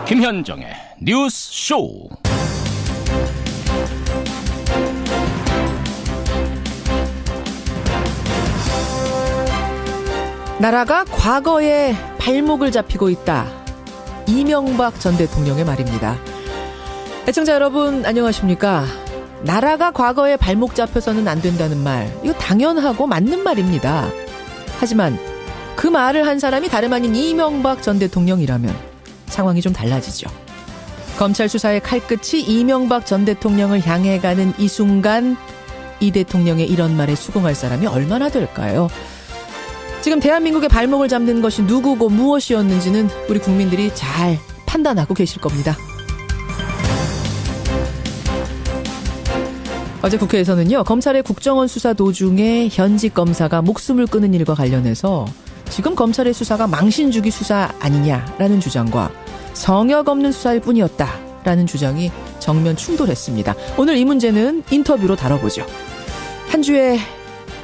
김현정의 뉴스 쇼. 나라가 과거에 발목을 잡히고 있다. 이명박 전 대통령의 말입니다. 애청자 여러분 안녕하십니까? 나라가 과거에 발목 잡혀서는 안 된다는 말, 이거 당연하고 맞는 말입니다. 하지만 그 말을 한 사람이 다름 아닌 이명박 전 대통령이라면 상황이 좀 달라지죠. 검찰 수사의 칼끝이 이명박 전 대통령을 향해 가는 이 순간, 이 대통령의 이런 말에 수긍할 사람이 얼마나 될까요? 지금 대한민국의 발목을 잡는 것이 누구고 무엇이었는지는 우리 국민들이 잘 판단하고 계실 겁니다. 어제 국회에서는요, 검찰의 국정원 수사 도중에 현직 검사가 목숨을 끊은 일과 관련해서 지금 검찰의 수사가 망신주기 수사 아니냐라는 주장과 성역 없는 수사일 뿐이었다라는 주장이 정면 충돌했습니다. 오늘 이 문제는 인터뷰로 다뤄보죠. 한 주의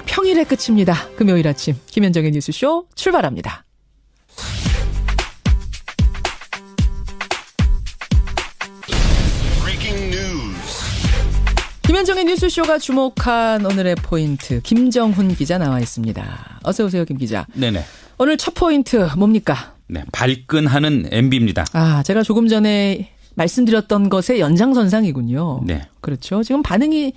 평일의 끝입니다. 금요일 아침 김현정의 뉴스쇼 출발합니다. 김현정의 뉴스쇼가 주목한 오늘의 포인트, 김정훈 기자 나와 있습니다. 어서 오세요, 김 기자. 네네. 오늘 첫 포인트 뭡니까? 네, 발끈하는 MB입니다. 제가 조금 전에 말씀드렸던 것의 연장선상이군요. 네. 그렇죠. 지금 반응이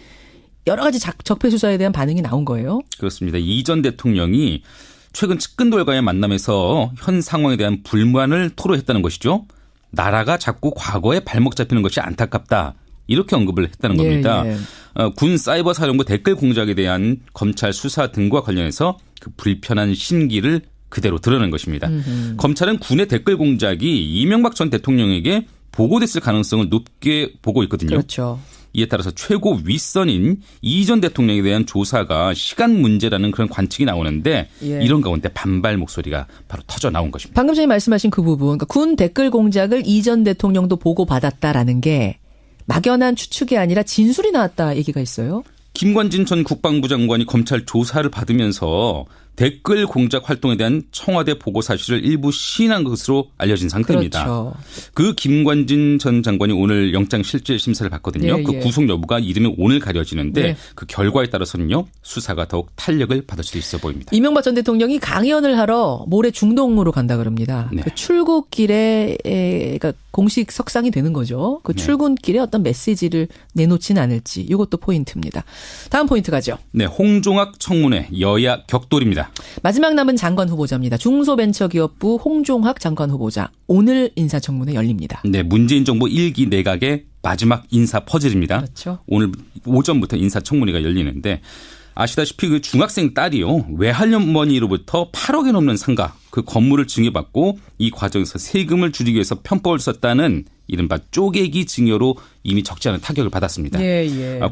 여러 가지 적폐 수사에 대한 반응이 나온 거예요. 그렇습니다. 이 전 대통령이 최근 측근들과의 만남에서 현 상황에 대한 불만을 토로했다는 것이죠. 나라가 자꾸 과거에 발목 잡히는 것이 안타깝다. 이렇게 언급을 했다는 겁니다. 예. 군 사이버 사령부 댓글 공작에 대한 검찰 수사 등과 관련해서 그 불편한 심기를 그대로 드러낸 것입니다. 검찰은 군의 댓글 공작이 이명박 전 대통령에게 보고됐을 가능성을 높게 보고 있거든요. 그렇죠. 이에 따라서 최고 윗선인 이 전 대통령에 대한 조사가 시간 문제라는 그런 관측이 나오는데 이런 가운데 반발 목소리가 바로 터져 나온 것입니다. 방금 전에 말씀하신 그 부분, 그러니까 군 댓글 공작을 이 전 대통령도 보고받았다라는 게 막연한 추측이 아니라 진술이 나왔다 얘기가 있어요. 김관진 전 국방부 장관이 검찰 조사를 받으면서 댓글 공작 활동에 대한 청와대 보고 사실을 일부 시인한 것으로 알려진 상태입니다. 그렇죠. 그 김관진 전 장관이 오늘 영장 실질 심사를 받거든요. 그 구속 여부가 이르면 오늘 가려지는데 그 결과에 따라서는요, 수사가 더욱 탄력을 받을 수도 있어 보입니다. 이명박 전 대통령이 강연을 하러 모레 중동으로 간다 그럽니다. 네. 그 출국길에 그러니까 공식 석상이 되는 거죠. 그 출근길에 어떤 메시지를 내놓지는 않을지, 이것도 포인트입니다. 다음 포인트 가죠. 네, 홍종학 청문회 여야 격돌입니다. 마지막 남은 장관 후보자입니다. 중소벤처기업부 홍종학 장관 후보자. 오늘 인사청문회 열립니다. 네, 문재인 정부 1기 내각의 마지막 인사 퍼즐입니다. 그렇죠. 오늘 오전부터 인사청문회가 열리는데 아시다시피 그 중학생 딸이요, 외할머니로부터 8억에 넘는 상가, 그 건물을 증여받고 이 과정에서 세금을 줄이기 위해서 편법을 썼다는 이른바 쪼개기 증여로 이미 적지 않은 타격을 받았습니다.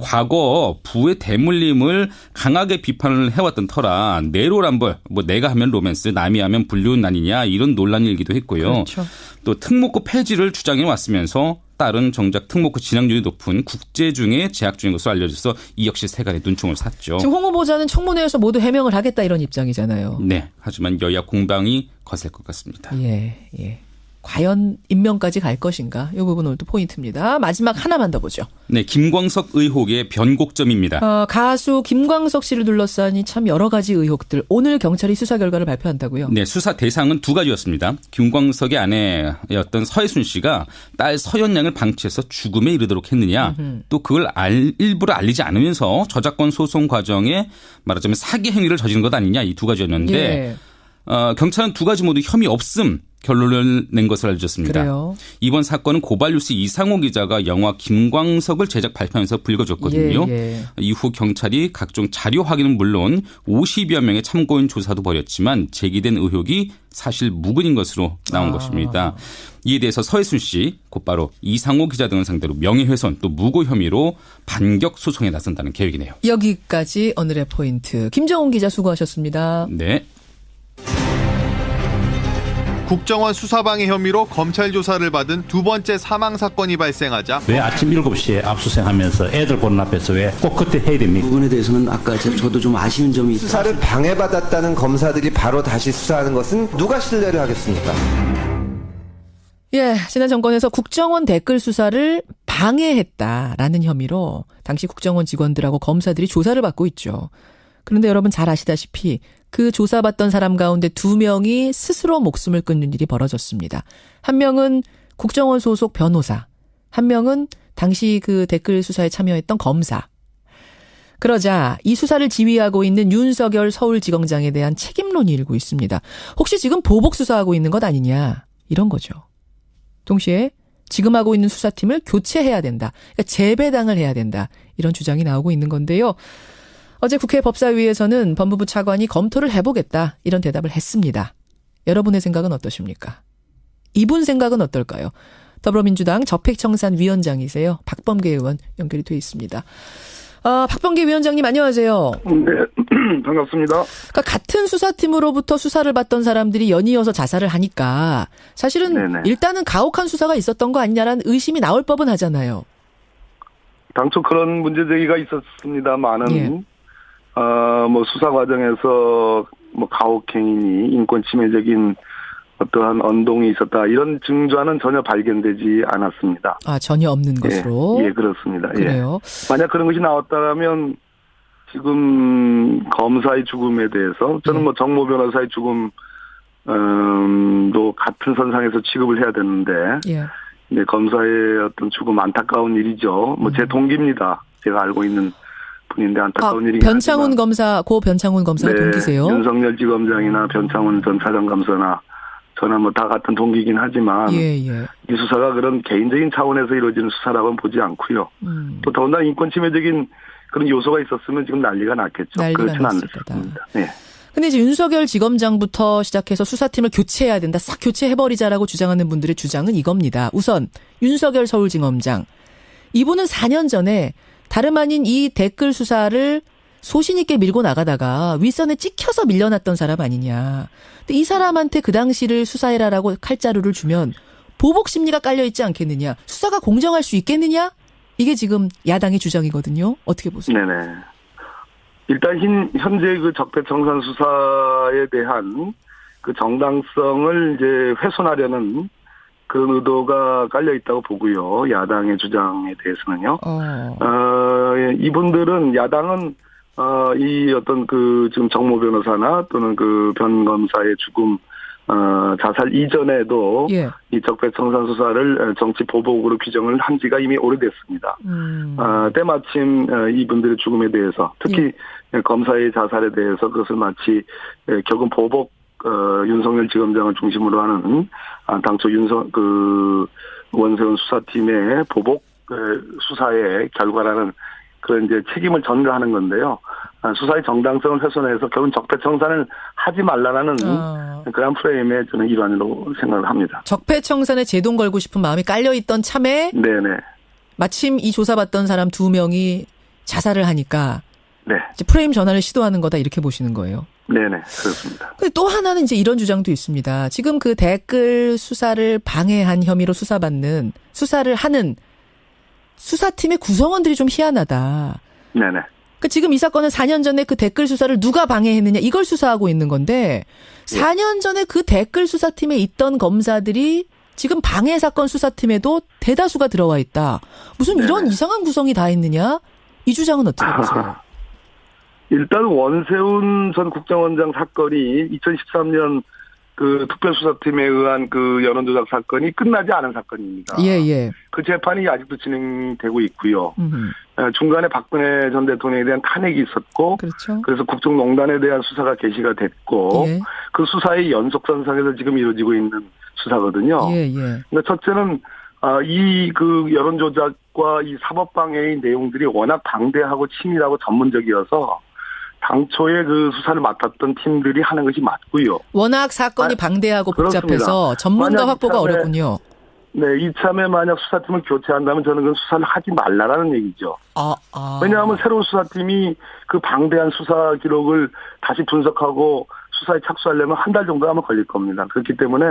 과거 부의 대물림을 강하게 비판을 해왔던 터라 내로남불, 내가 하면 로맨스, 남이 하면 불륜 아니냐, 이런 논란이 일기도 했고요. 그렇죠. 또 특목고 폐지를 주장해 왔으면서 딸은 정작 특목고 진학률이 높은 국제 중에 재학 중인 것으로 알려져서 이 역시 세간의 눈총을 샀죠. 지금 홍 후보자는 청문회에서 모두 해명을 하겠다 이런 입장이잖아요. 네. 하지만 여야 공방이 거셀 것 같습니다. 예. 과연 임명까지 갈 것인가? 이 부분 오늘 또 포인트입니다. 마지막 하나만 더 보죠. 네, 김광석 의혹의 변곡점입니다. 가수 김광석 씨를 둘러싸니 참 여러 가지 의혹들. 오늘 경찰이 수사 결과를 발표한다고요? 네, 수사 대상은 두 가지였습니다. 김광석의 아내였던 서혜순 씨가 딸 서연 양을 방치해서 죽음에 이르도록 했느냐. 또 그걸 일부러 알리지 않으면서 저작권 소송 과정에 말하자면 사기 행위를 저지른 것 아니냐. 이 두 가지였는데 경찰은 두 가지 모두 혐의 없음 결론을 낸 것을 알려졌습니다. 그래요? 이번 사건은 고발뉴스 이상호 기자가 영화 김광석을 제작 발표하면서 불거졌거든요. 이후 경찰이 각종 자료 확인은 물론 50여 명의 참고인 조사도 벌였지만 제기된 의혹이 사실 무근인 것으로 나온 것입니다. 이에 대해서 서혜순 씨 곧바로 이상호 기자 등을 상대로 명예훼손 또 무고 혐의로 반격 소송에 나선다는 계획이네요. 여기까지 오늘의 포인트. 김정훈 기자 수고하셨습니다. 네. 국정원 수사방해 혐의로 검찰 조사를 받은 두 번째 사망 사건이 발생하자 왜 아침 7시에 압수수색하면서 애들 보는 앞에서 왜 꼭 그때 해야 됩니까? 부분에 대해서는 아까 저도 좀 아쉬운 점이 있다. 수사를 방해받았다는 검사들이 바로 다시 수사하는 것은 누가 신뢰를 하겠습니까? 예, 지난 정권에서 국정원 댓글 수사를 방해했다라는 혐의로 당시 국정원 직원들하고 검사들이 조사를 받고 있죠. 그런데 여러분 잘 아시다시피 그 조사받던 사람 가운데 2명이 스스로 목숨을 끊는 일이 벌어졌습니다. 한 명은 국정원 소속 변호사, 한 명은 당시 그 댓글 수사에 참여했던 검사. 그러자 이 수사를 지휘하고 있는 윤석열 서울지검장에 대한 책임론이 일고 있습니다. 혹시 지금 보복 수사하고 있는 것 아니냐 이런 거죠. 동시에 지금 하고 있는 수사팀을 교체해야 된다. 그러니까 재배당을 해야 된다. 이런 주장이 나오고 있는 건데요. 어제 국회 법사위에서는 법무부 차관이 검토를 해보겠다. 이런 대답을 했습니다. 여러분의 생각은 어떠십니까? 이분 생각은 어떨까요? 더불어민주당 적폐청산위원장이세요. 박범계 의원 연결이 돼 있습니다. 박범계 위원장님 안녕하세요. 네, 반갑습니다. 그러니까 같은 수사팀으로부터 수사를 받던 사람들이 연이어서 자살을 하니까 사실은 네네. 일단은 가혹한 수사가 있었던 거 아니냐라는 의심이 나올 법은 하잖아요. 당초 그런 문제제기가 있었습니다만은, 예. 뭐 수사 과정에서 뭐 가혹행위니 인권 침해적인 어떠한 언동이 있었다 이런 증거는 전혀 발견되지 않았습니다. 아, 전혀 없는 것으로. 예, 그렇습니다. 그래요. 예. 만약 그런 것이 나왔다면 지금 검사의 죽음에 대해서 저는 뭐 정모 변호사의 죽음 도 같은 선상에서 취급을 해야 되는데 예. 네, 검사의 어떤 죽음 안타까운 일이죠. 뭐 제 동기입니다. 제가 알고 있는 분인데 안타까운 일이긴 변창훈 하지만. 검사, 고 변창훈 검사가 네, 동기세요? 윤석열 지검장이나 변창훈 전 차장검사나 저는 뭐 다 같은 동기이긴 하지만 예. 이 수사가 그런 개인적인 차원에서 이루어지는 수사라고는 보지 않고요. 또 더군다나 인권 침해적인 그런 요소가 있었으면 지금 난리가 났겠죠. 난리가 그렇지는 났을 거다. 않습니다. 네. 근데 이제 윤석열 지검장부터 시작해서 수사팀을 교체해야 된다. 싹 교체해버리자라고 주장하는 분들의 주장은 이겁니다. 우선 윤석열 서울지검장. 이분은 4년 전에 다름 아닌 이 댓글 수사를 소신 있게 밀고 나가다가 윗선에 찍혀서 밀려났던 사람 아니냐. 근데 이 사람한테 그 당시를 수사해라라고 칼자루를 주면 보복 심리가 깔려 있지 않겠느냐. 수사가 공정할 수 있겠느냐. 이게 지금 야당의 주장이거든요. 어떻게 보세요? 네네. 일단 현재 그 적폐청산 수사에 대한 그 정당성을 이제 훼손하려는 그런 의도가 깔려 있다고 보고요. 야당의 주장에 대해서는요. 이분들은 야당은 이 어떤 그 지금 정모 변호사나 또는 그 변 검사의 죽음 자살 이전에도 예. 이 적폐청산 수사를 정치 보복으로 규정을 한 지가 이미 오래됐습니다. 때마침 이분들의 죽음에 대해서 특히 검사의 자살에 대해서 그것을 마치 결국 보복 윤석열 지검장을 중심으로 하는 당초 원세훈 수사팀의 보복 수사의 결과라는 그런 이제 책임을 전가하는 건데요. 수사의 정당성을 훼손해서 결국 적폐청산을 하지 말라라는 그런 프레임의 저는 일환으로 생각을 합니다. 적폐청산에 제동 걸고 싶은 마음이 깔려있던 참에 네네. 마침 이 조사받던 사람 2명이 자살을 하니까 네. 이제 프레임 전환을 시도하는 거다 이렇게 보시는 거예요. 네네. 그렇습니다. 근데 또 하나는 이제 이런 주장도 있습니다. 지금 그 댓글 수사를 방해한 혐의로 수사를 하는 수사팀의 구성원들이 좀 희한하다. 네네. 그 지금 이 사건은 4년 전에 그 댓글 수사를 누가 방해했느냐 이걸 수사하고 있는 건데 4년 전에 그 댓글 수사팀에 있던 검사들이 지금 방해 사건 수사팀에도 대다수가 들어와 있다. 무슨 이런 이상한 구성이 다 있느냐? 이 주장은 어떻게 보세요? 일단 원세훈 전 국정원장 사건이 2013년 그 특별수사팀에 의한 그 여론조작 사건이 끝나지 않은 사건입니다. 예. 그 재판이 아직도 진행되고 있고요. 중간에 박근혜 전 대통령에 대한 탄핵이 있었고, 그렇죠. 그래서 국정농단에 대한 수사가 개시가 됐고, 예. 그 수사의 연속선상에서 지금 이루어지고 있는 수사거든요. 예. 그러니까 첫째는 이 그 여론조작과 이 사법방해의 내용들이 워낙 방대하고 치밀하고 전문적이어서 당초에 그 수사를 맡았던 팀들이 하는 것이 맞고요. 워낙 사건이 방대하고 복잡해서 그렇습니다. 전문가 확보가 어렵군요. 네, 이참에 만약 수사팀을 교체한다면 저는 그 수사를 하지 말라라는 얘기죠. 왜냐하면 새로운 수사팀이 그 방대한 수사 기록을 다시 분석하고 수사에 착수하려면 한 달 정도 아마 걸릴 겁니다. 그렇기 때문에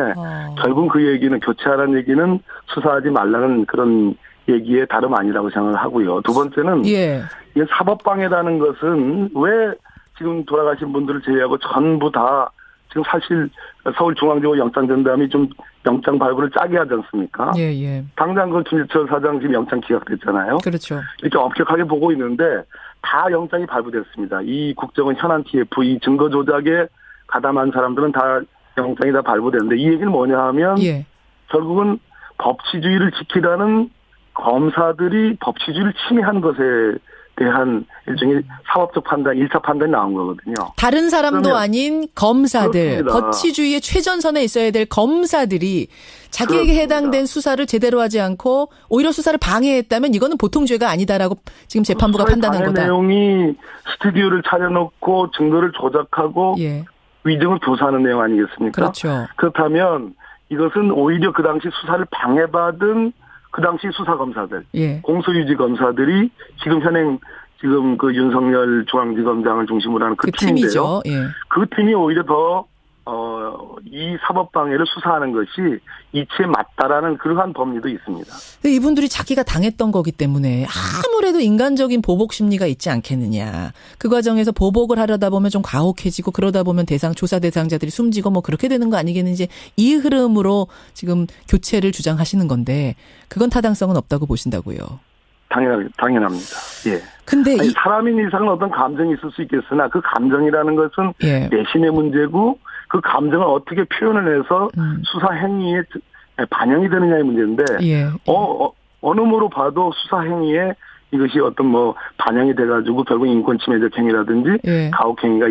결국 그 얘기는 교체하라는 얘기는 수사하지 말라는 그런 얘기에 다름 아니라고 생각을 하고요. 두 번째는 이게 사법방해라는 것은 왜 지금 돌아가신 분들을 제외하고 전부 다 지금 사실 서울중앙지법 영장전담이 좀 영장 발부를 짜게 하지 않습니까? 예, 예. 당장 그 김재철 사장 지금 영장 기각됐잖아요. 그렇죠. 이렇게 엄격하게 보고 있는데 다 영장이 발부됐습니다. 이 국정원 현안 TF 이 증거 조작에 가담한 사람들은 다 영장이 다 발부됐는데 이 얘기는 뭐냐 하면 예. 결국은 법치주의를 지키라는 검사들이 법치주의를 침해한 것에 대한 일종의 사법적 판단, 1차 판단이 나온 거거든요. 다른 사람도 그러면 아닌 검사들, 그렇습니다. 법치주의의 최전선에 있어야 될 검사들이 자기에게 그렇습니다. 해당된 수사를 제대로 하지 않고 오히려 수사를 방해했다면 이거는 보통 죄가 아니다라고 지금 재판부가 판단한 거다. 내용이 스튜디오를 차려놓고 증거를 조작하고 예. 위증을 교사하는 내용 아니겠습니까? 그렇죠. 그렇다면 이것은 오히려 그 당시 수사를 방해받은 그 당시 수사검사들, 예. 공소유지 검사들이 지금 현행 지금 그 윤석열 중앙지검장을 중심으로 하는 그 팀인데요. 팀이죠. 예. 그 팀이 오히려 더 이 사법방해를 수사하는 것이 이치에 맞다라는 그러한 법리도 있습니다. 근데 이분들이 자기가 당했던 거기 때문에 아무래도 인간적인 보복 심리가 있지 않겠느냐. 그 과정에서 보복을 하려다 보면 좀 가혹해지고 그러다 보면 조사 대상자들이 숨지고 뭐 그렇게 되는 거 아니겠는지 이 흐름으로 지금 교체를 주장하시는 건데 그건 타당성은 없다고 보신다고요. 당연합니다. 예. 근데 아니, 사람인 이상은 어떤 감정이 있을 수 있겠으나 그 감정이라는 것은 예. 내심의 문제고 그 감정을 어떻게 표현을 해서 수사 행위에 반영이 되느냐의 문제인데 예. 어느으로 봐도 수사 행위에 이것이 어떤 뭐 반영이 돼가지고 결국 인권 침해적 행위라든지 예. 가혹 행위가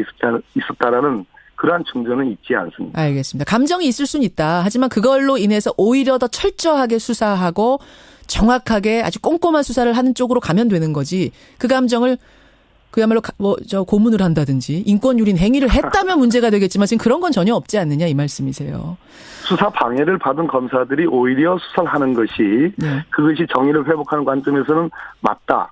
있었다라는 그러한 증거는 있지 않습니다. 알겠습니다. 감정이 있을 수는 있다. 하지만 그걸로 인해서 오히려 더 철저하게 수사하고 정확하게 아주 꼼꼼한 수사를 하는 쪽으로 가면 되는 거지. 그 감정을 그야말로 고문을 한다든지 인권유린 행위를 했다면 문제가 되겠지만 지금 그런 건 전혀 없지 않느냐 이 말씀이세요. 수사 방해를 받은 검사들이 오히려 수사를 하는 것이 네. 그것이 정의를 회복하는 관점에서는 맞다.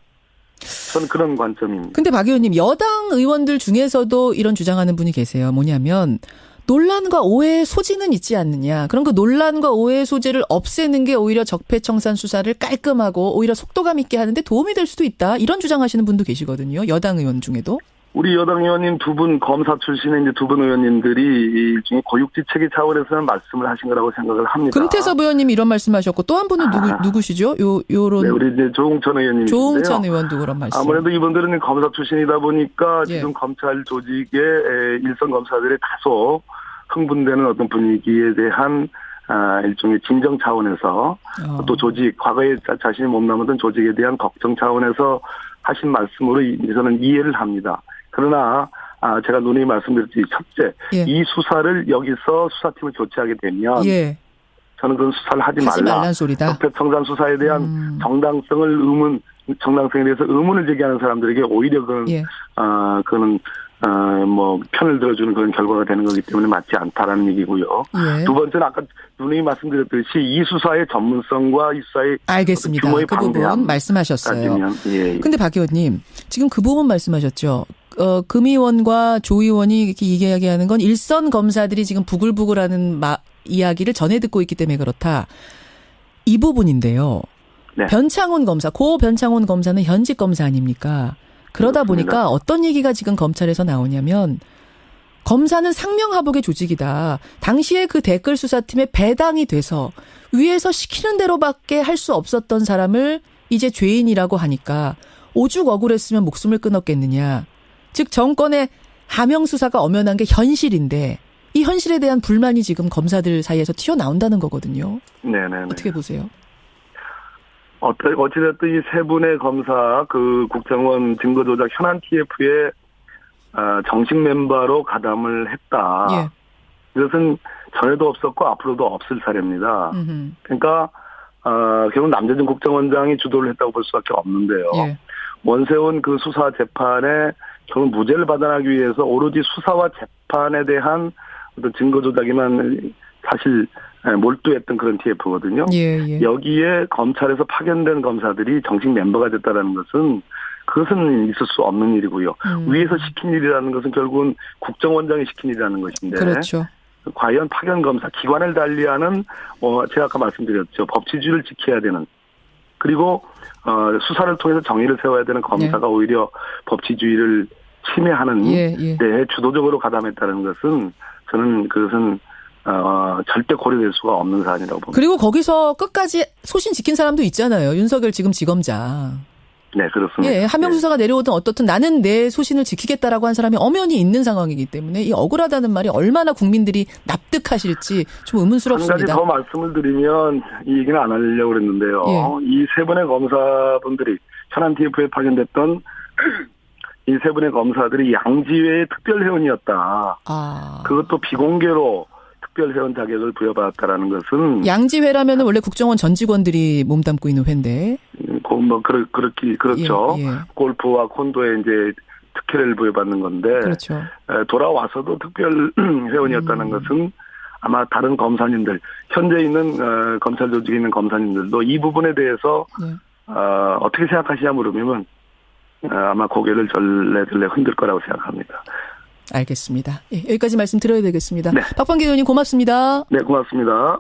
저는 그런 관점입니다. 근데 박 의원님 여당 의원들 중에서도 이런 주장하는 분이 계세요. 뭐냐면 논란과 오해의 소지는 있지 않느냐. 그런 그 논란과 오해의 소지를 없애는 게 오히려 적폐청산 수사를 깔끔하고 오히려 속도감 있게 하는데 도움이 될 수도 있다. 이런 주장하시는 분도 계시거든요. 여당 의원 중에도. 우리 여당 의원님 두 분 검사 출신의 이제 두 분 의원님들이 일종의 고육지책의 차원에서는 말씀을 하신 거라고 생각을 합니다. 금태섭 의원님이 이런 말씀하셨고 또 한 분은 누구시죠? 요런 네, 우리 이제 조홍천 의원님인데요. 조홍천 의원도 그런 말씀. 아무래도 이분들은 검사 출신이다 보니까 예. 지금 검찰 조직의 일선 검사들의 다소 흥분되는 어떤 분위기에 대한 일종의 진정 차원에서 또 조직 과거에 자신이 몸담았던 조직에 대한 걱정 차원에서 하신 말씀으로 저는 이해를 합니다. 그러나 제가 누누이 말씀드렸듯이 첫째, 예. 이 수사를 여기서 수사팀을 교체하게 되면 예. 저는 그런 수사를 하지 말란 말라. 소리다. 적폐청산 수사에 대한 정당성에 대해서 의문을 제기하는 사람들에게 오히려 예. 그거는 뭐 편을 들어주는 그런 결과가 되는 거기 때문에 맞지 않다라는 얘기고요. 예. 두 번째는 아까 누누이 말씀드렸듯이 이 수사의 전문성과 이 수사의 알겠습니다. 규모의 그 부분 방대함 말씀하셨어요. 예. 근데 박 의원님 지금 그 부분 말씀하셨죠. 금 의원과 조 의원이 이렇게 이야기하는 건 일선 검사들이 지금 부글부글하는 이야기를 전해 듣고 있기 때문에 그렇다. 이 부분인데요. 네. 변창훈 검사, 고 변창훈 검사는 현직 검사 아닙니까? 그러다 그렇습니다. 보니까 어떤 얘기가 지금 검찰에서 나오냐면 검사는 상명하복의 조직이다. 당시에 그 댓글 수사팀에 배당이 돼서 위에서 시키는 대로밖에 할 수 없었던 사람을 이제 죄인이라고 하니까 오죽 억울했으면 목숨을 끊었겠느냐. 즉 정권의 하명 수사가 엄연한 게 현실인데 이 현실에 대한 불만이 지금 검사들 사이에서 튀어나온다는 거거든요. 네네. 어떻게 보세요? 어찌됐든 이 세 분의 검사 그 국정원 증거조작 현안 TF에 정식 멤버로 가담을 했다. 예. 이것은 전에도 없었고 앞으로도 없을 사례입니다. 그러니까 결국 남재준 국정원장이 주도를 했다고 볼 수밖에 없는데요. 예. 원세훈 그 수사 재판에 결국 무죄를 받아나기 위해서 오로지 수사와 재판에 대한 어떤 증거 조작에만 사실 몰두했던 그런 TF거든요. 예. 여기에 검찰에서 파견된 검사들이 정식 멤버가 됐다는 것은 그것은 있을 수 없는 일이고요. 위에서 시킨 일이라는 것은 결국은 국정원장이 시킨 일이라는 것인데. 그렇죠. 과연 파견 검사 기관을 달리하는 제가 아까 말씀드렸죠. 법치주의를 지켜야 되는 그리고 수사를 통해서 정의를 세워야 되는 검사가 오히려 법치주의를 침해하는 예. 데 주도적으로 가담했다는 것은 저는 그것은 절대 고려될 수가 없는 사안이라고 봅니다. 그리고 거기서 끝까지 소신 지킨 사람도 있잖아요. 윤석열 지금 지검장. 네, 그렇습니다. 예, 한명 수사가 내려오든 어떻든 나는 내 소신을 지키겠다라고 한 사람이 엄연히 있는 상황이기 때문에 이 억울하다는 말이 얼마나 국민들이 납득하실지 좀 한 의문스럽습니다. 가지 더 말씀을 드리면 이 얘기는 안 하려고 그랬는데요. 이 세 분의 검사분들이 현안 TF에 파견됐던 이 세 분의 검사들이 양지회의 특별회원이었다. 그것도 비공개로 특별회원 자격을 부여받았다라는 것은 양지회라면 원래 국정원 전 직원들이 몸담고 있는 회인데. 그렇죠. 예. 골프와 콘도에 이제 특혜를 부여받는 건데. 그렇죠. 돌아와서도 특별 회원이었다는 것은 아마 다른 검사님들, 현재 있는 검찰 조직에 있는 검사님들도 이 부분에 대해서 어떻게 생각하시냐 물으면 아마 고개를 절레절레 흔들 거라고 생각합니다. 알겠습니다. 예, 여기까지 말씀 드려야 되겠습니다. 네. 박범계 의원님 고맙습니다. 네, 고맙습니다.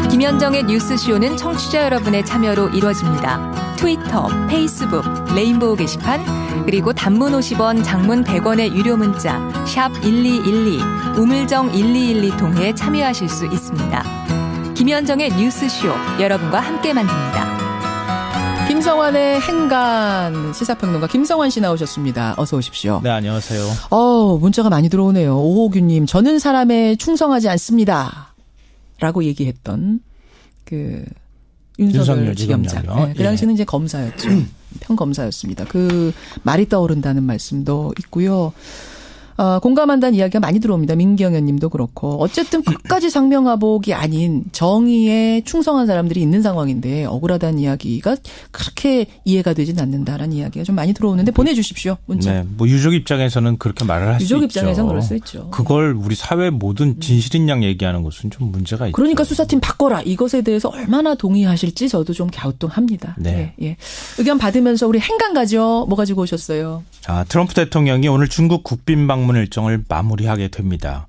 김현정의 뉴스쇼는 청취자 여러분의 참여로 이루어집니다. 트위터, 페이스북, 레인보우 게시판, 그리고 단문 50원, 장문 100원의 유료 문자 샵 1212, 우물정 1212 통해 참여하실 수 있습니다. 김현정의 뉴스쇼, 여러분과 함께 만듭니다. 김성환의 행간 시사평론가 김성환 씨 나오셨습니다. 어서 오십시오. 네, 안녕하세요. 문자가 많이 들어오네요. 오호규님, 저는 사람에 충성하지 않습니다. 라고 얘기했던 윤석열 지검장. 네, 그 당시는 이제 검사였죠. 평검사였습니다. 그 말이 떠오른다는 말씀도 있고요. 공감한다는 이야기가 많이 들어옵니다. 민경현 님도 그렇고. 어쨌든 끝까지 상명하복이 아닌 정의에 충성한 사람들이 있는 상황인데 억울하다는 이야기가 그렇게 이해가 되진 않는다라는 이야기가 좀 많이 들어오는데 보내주십시오. 문자. 네, 유족 입장에서는 그렇게 말을 할 수 있죠. 유족 입장에서는 그럴 수 있죠. 그걸 우리 사회 모든 진실인 양 얘기하는 것은 좀 문제가 있죠. 그러니까 수사팀 바꿔라. 이것에 대해서 얼마나 동의하실지 저도 좀 갸우뚱합니다. 네. 예. 의견 받으면서 우리 행간 가죠. 뭐 가지고 오셨어요? 트럼프 대통령이 오늘 중국 국빈 방문 일정을 마무리하게 됩니다.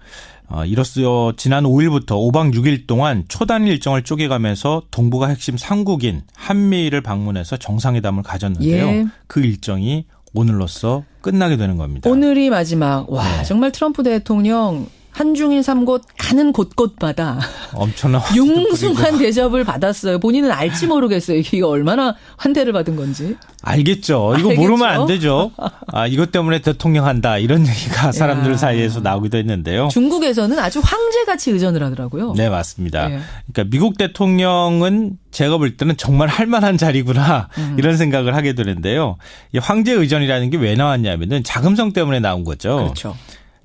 이로써 지난 5일부터 5박 6일 동안 초단일 일정을 쪼개가면서 동북아 핵심 3국인 한미일을 방문해서 정상회담을 가졌는데요. 예. 그 일정이 오늘로써 끝나게 되는 겁니다. 오늘이 마지막. 와, 네. 정말 트럼프 대통령 한중일 3곳 가는 곳곳마다 엄청난 융숭한 대접을 받았어요. 본인은 알지 모르겠어요. 이게 얼마나 환대를 받은 건지. 알겠죠. 이거 알겠죠? 모르면 안 되죠. 이것 때문에 대통령 한다. 이런 얘기가 사람들 사이에서 나오기도 했는데요. 중국에서는 아주 황제같이 의전을 하더라고요. 네, 맞습니다. 네. 그러니까 미국 대통령은 제가 볼 때는 정말 할 만한 자리구나 이런 생각을 하게 되는데요. 이 황제 의전이라는 게 왜 나왔냐면은 자금성 때문에 나온 거죠. 그렇죠.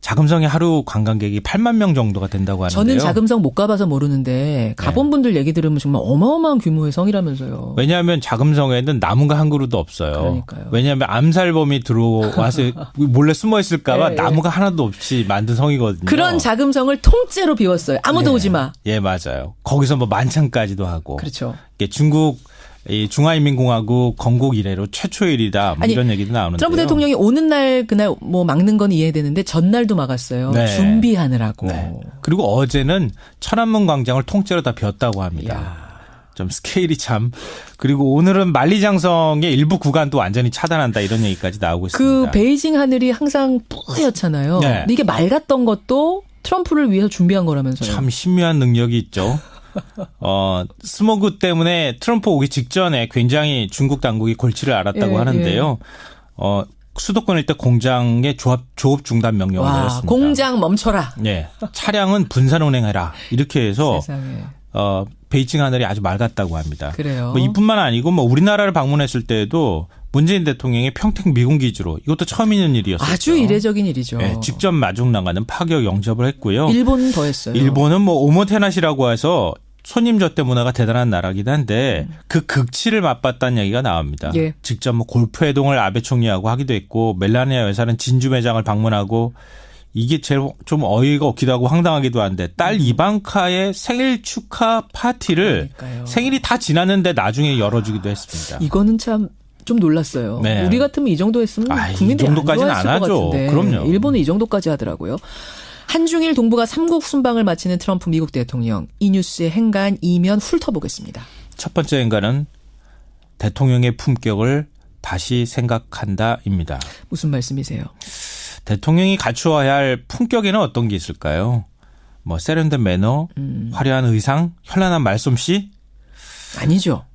자금성이 하루 관광객이 8만 명 정도가 된다고 하는데요. 저는 자금성 못 가봐서 모르는데 가본 분들 얘기 들으면 정말 어마어마한 규모의 성이라면서요. 왜냐하면 자금성에는 나무가 한 그루도 없어요. 그러니까요. 왜냐하면 암살범이 들어와서 몰래 숨어 있을까 봐 예, 예. 나무가 하나도 없이 만든 성이거든요. 그런 자금성을 통째로 비웠어요. 아무도 오지 마. 예, 맞아요. 거기서 뭐 만찬까지도 하고. 그렇죠. 이게 중국 이 중화인민공화국 건국 이래로 최초의 일이다. 뭐 이런 얘기도 나오는데요. 트럼프 대통령이 오는 날 그날 뭐 막는 건 이해되는데 전날도 막았어요. 네. 준비하느라고. 네. 그리고 어제는 천안문 광장을 통째로 다 비웠다고 합니다. 좀 스케일이 참. 그리고 오늘은 만리장성의 일부 구간도 완전히 차단한다 이런 얘기까지 나오고 있습니다. 그 베이징 하늘이 항상 뿌옇잖아요. 네. 근데 이게 맑았던 것도 트럼프를 위해서 준비한 거라면서요. 참 신묘한 능력이 있죠. 스모그 때문에 트럼프 오기 직전에 굉장히 중국 당국이 골치를 앓았다고 하는데요. 수도권 일대 공장의 조업 중단 명령을 내렸습니다. 공장 멈춰라. 네, 차량은 분산 운행해라. 이렇게 해서 세상에. 베이징 하늘이 아주 맑았다고 합니다. 그래요. 뭐 이뿐만 아니고 뭐 우리나라를 방문했을 때에도 문재인 대통령이 평택 미군 기지로 이것도 처음 있는 일이었어요. 아주 이례적인 일이죠. 네, 직접 마중 나가는 파격 영접을 했고요. 일본은 더 했어요. 일본은 뭐 오모테나시라고 해서 손님 접대 문화가 대단한 나라긴 한데 그 극치를 맛봤다는 얘기가 나옵니다. 예. 직접 뭐 골프 회동을 아베 총리하고 하기도 했고 멜라니아 여사는 진주 매장을 방문하고 이게 제일 좀 어이가 없기도 하고 황당하기도 한데 딸 이방카의 생일 축하 파티를 그러니까요. 생일이 다 지났는데 나중에 열어주기도 했습니다. 이거는 참 좀 놀랐어요. 네. 우리 같으면 이 정도 했으면 국민들이 이 정도까지는 안 안 좋아했을 것 하죠. 같은데. 그럼요. 일본은 이 정도까지 하더라고요. 한중일 동북아 3국 순방을 마치는 트럼프 미국 대통령. 이 뉴스의 행간 이면 훑어보겠습니다. 첫 번째 인간은 대통령의 품격을 다시 생각한다입니다. 무슨 말씀이세요? 대통령이 갖추어야 할 품격에는 어떤 게 있을까요? 뭐 세련된 매너, 화려한 의상, 현란한 말솜씨? 아니죠.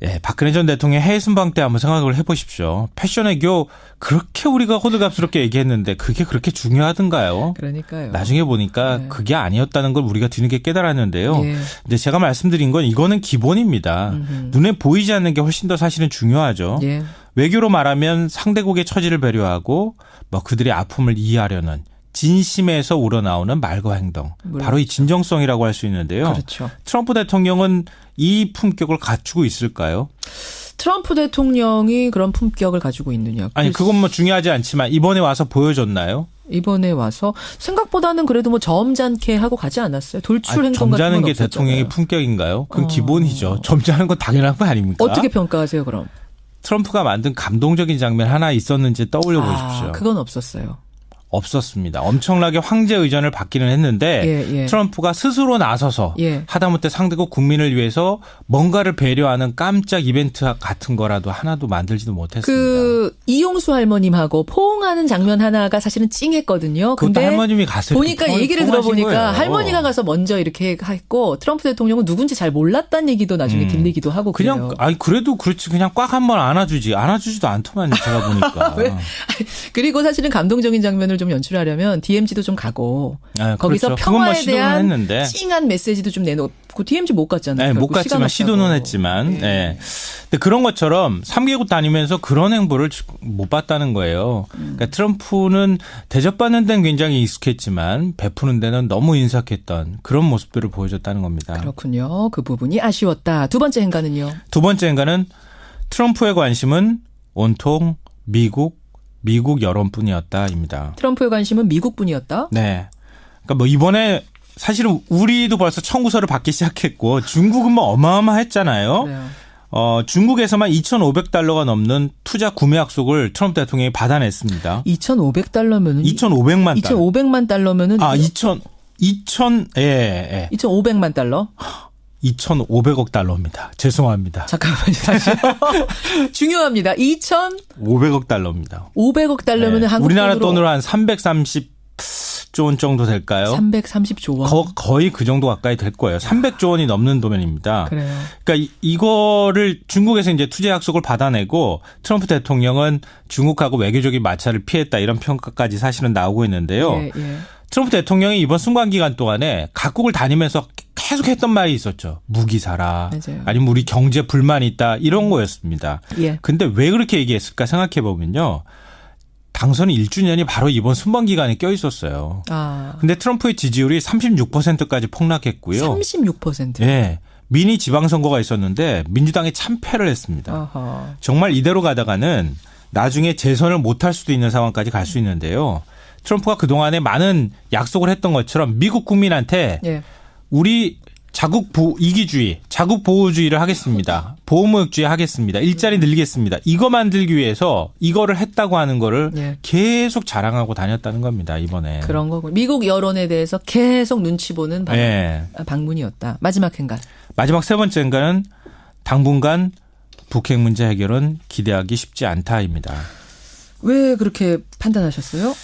예, 박근혜 전 대통령 해외 순방 때 한번 생각을 해보십시오. 패션 애교 그렇게 우리가 호들갑스럽게 얘기했는데 그게 그렇게 중요하던가요? 그러니까요. 나중에 보니까 네. 그게 아니었다는 걸 우리가 뒤늦게 깨달았는데요. 예. 근데 제가 말씀드린 건 이거는 기본입니다. 눈에 보이지 않는 게 훨씬 더 사실은 중요하죠. 예. 외교로 말하면 상대국의 처지를 배려하고 뭐 그들의 아픔을 이해하려는 진심에서 우러나오는 말과 행동. 물론이죠. 바로 이 진정성이라고 할 수 있는데요. 그렇죠. 트럼프 대통령은 이 품격을 갖추고 있을까요? 트럼프 대통령이 그런 품격을 가지고 있느냐? 아니 그건 뭐 중요하지 않지만 이번에 와서 보여줬나요? 이번에 와서 생각보다는 그래도 뭐 점잖게 하고 가지 않았어요. 돌출 행동 같은 건 점잖은 게 없었잖아요. 대통령의 품격인가요? 그건 기본이죠. 점잖은 건 당연한 거 아닙니까? 어떻게 평가하세요, 그럼? 트럼프가 만든 감동적인 장면 하나 있었는지 떠올려 보십시오. 그건 없었어요. 없었습니다. 엄청나게 황제 의전을 받기는 했는데 예, 예. 트럼프가 스스로 나서서 예. 하다못해 상대국 국민을 위해서 뭔가를 배려하는 깜짝 이벤트 같은 거라도 하나도 만들지도 못했습니다. 그 이용수 할머님하고 포옹하는 장면 하나가 사실은 찡했거든요. 그것도 근데 할머님이 가서 보니까 이렇게 얘기를 포옹하신 들어보니까 거예요. 할머니가 가서 먼저 이렇게 했고 트럼프 대통령은 누군지 잘 몰랐다는 얘기도 나중에 들리기도 하고 그래요. 그냥 아니 그래도 그렇지 그냥 꽉 한번 안아주지도 않더만 제가 보니까. 왜? 그리고 사실은 감동적인 장면을 좀 연출하려면 DMZ도 좀 가고 아, 거기서 그렇죠. 그건 뭐 평화에 시도는 대한 했는데. 찡한 메시지도 좀 내놓고 DMZ 못 갔잖아요. 네, 못 결국 갔지만 시간 시도는 없다고. 했지만. 네. 네. 근데 그런 것처럼 3개국 다니면서 그런 행보를 못 봤다는 거예요. 그러니까 트럼프는 대접받는 데는 굉장히 익숙했지만 베푸는 데는 너무 인색했던 그런 모습들을 보여줬다는 겁니다. 그렇군요. 그 부분이 아쉬웠다. 두 번째 행간은요. 두 번째 행간은 트럼프의 관심은 온통 미국 여론뿐이었다입니다. 트럼프의 관심은 미국뿐이었다. 네. 그러니까 뭐 이번에 사실은 우리도 벌써 청구서를 받기 시작했고 중국은 뭐 어마어마했잖아요. 그래요. 중국에서만 2,500달러가 넘는 투자 구매 약속을 트럼프 대통령이 받아냈습니다. 2,500달러면은 2,500만 달러. 2,500만 달러면은 2,500만 달러? 2,500억 달러입니다. 죄송합니다. 잠깐만요. 다시. 중요합니다. 500억 달러입니다. 500억 달러면은 한국 우리나라 돈으로 한 330조 원 정도 될까요? 330조 원. 거의 그 정도 가까이 될 거예요. 300조 원이 넘는 돈입니다. 그래요. 그러니까 이거를 중국에서 이제 투자 약속을 받아내고 트럼프 대통령은 중국하고 외교적인 마찰을 피했다 이런 평가까지 사실은 나오고 있는데요. 예, 예. 트럼프 대통령이 이번 순관 기간 동안에 각국을 다니면서 계속 했던 말이 있었죠. 무기 사라. 맞아요. 아니면 우리 경제 불만이 있다. 이런 거였습니다. 예. 근데 왜 그렇게 얘기했을까 생각해 보면요. 당선 1주년이 바로 이번 순방 기간에 껴 있었어요. 근데 트럼프의 지지율이 36%까지 폭락했고요. 36%. 예. 미니 지방선거가 있었는데 민주당이 참패를 했습니다. 아하. 정말 이대로 가다가는 나중에 재선을 못할 수도 있는 상황까지 갈 수 있는데요. 트럼프가 그동안에 많은 약속을 했던 것처럼 미국 국민한테 예. 우리 이기주의, 자국 보호주의를 하겠습니다. 보호무역주의 하겠습니다. 일자리 늘리겠습니다. 이거 만들기 위해서 이거를 했다고 하는 거를 예. 계속 자랑하고 다녔다는 겁니다. 이번에. 그런 거고. 미국 여론에 대해서 계속 눈치 보는 예. 방문이었다. 마지막 행간. 마지막 세 번째 행간은 당분간 북핵 문제 해결은 기대하기 쉽지 않다입니다. 왜 그렇게 판단하셨어요?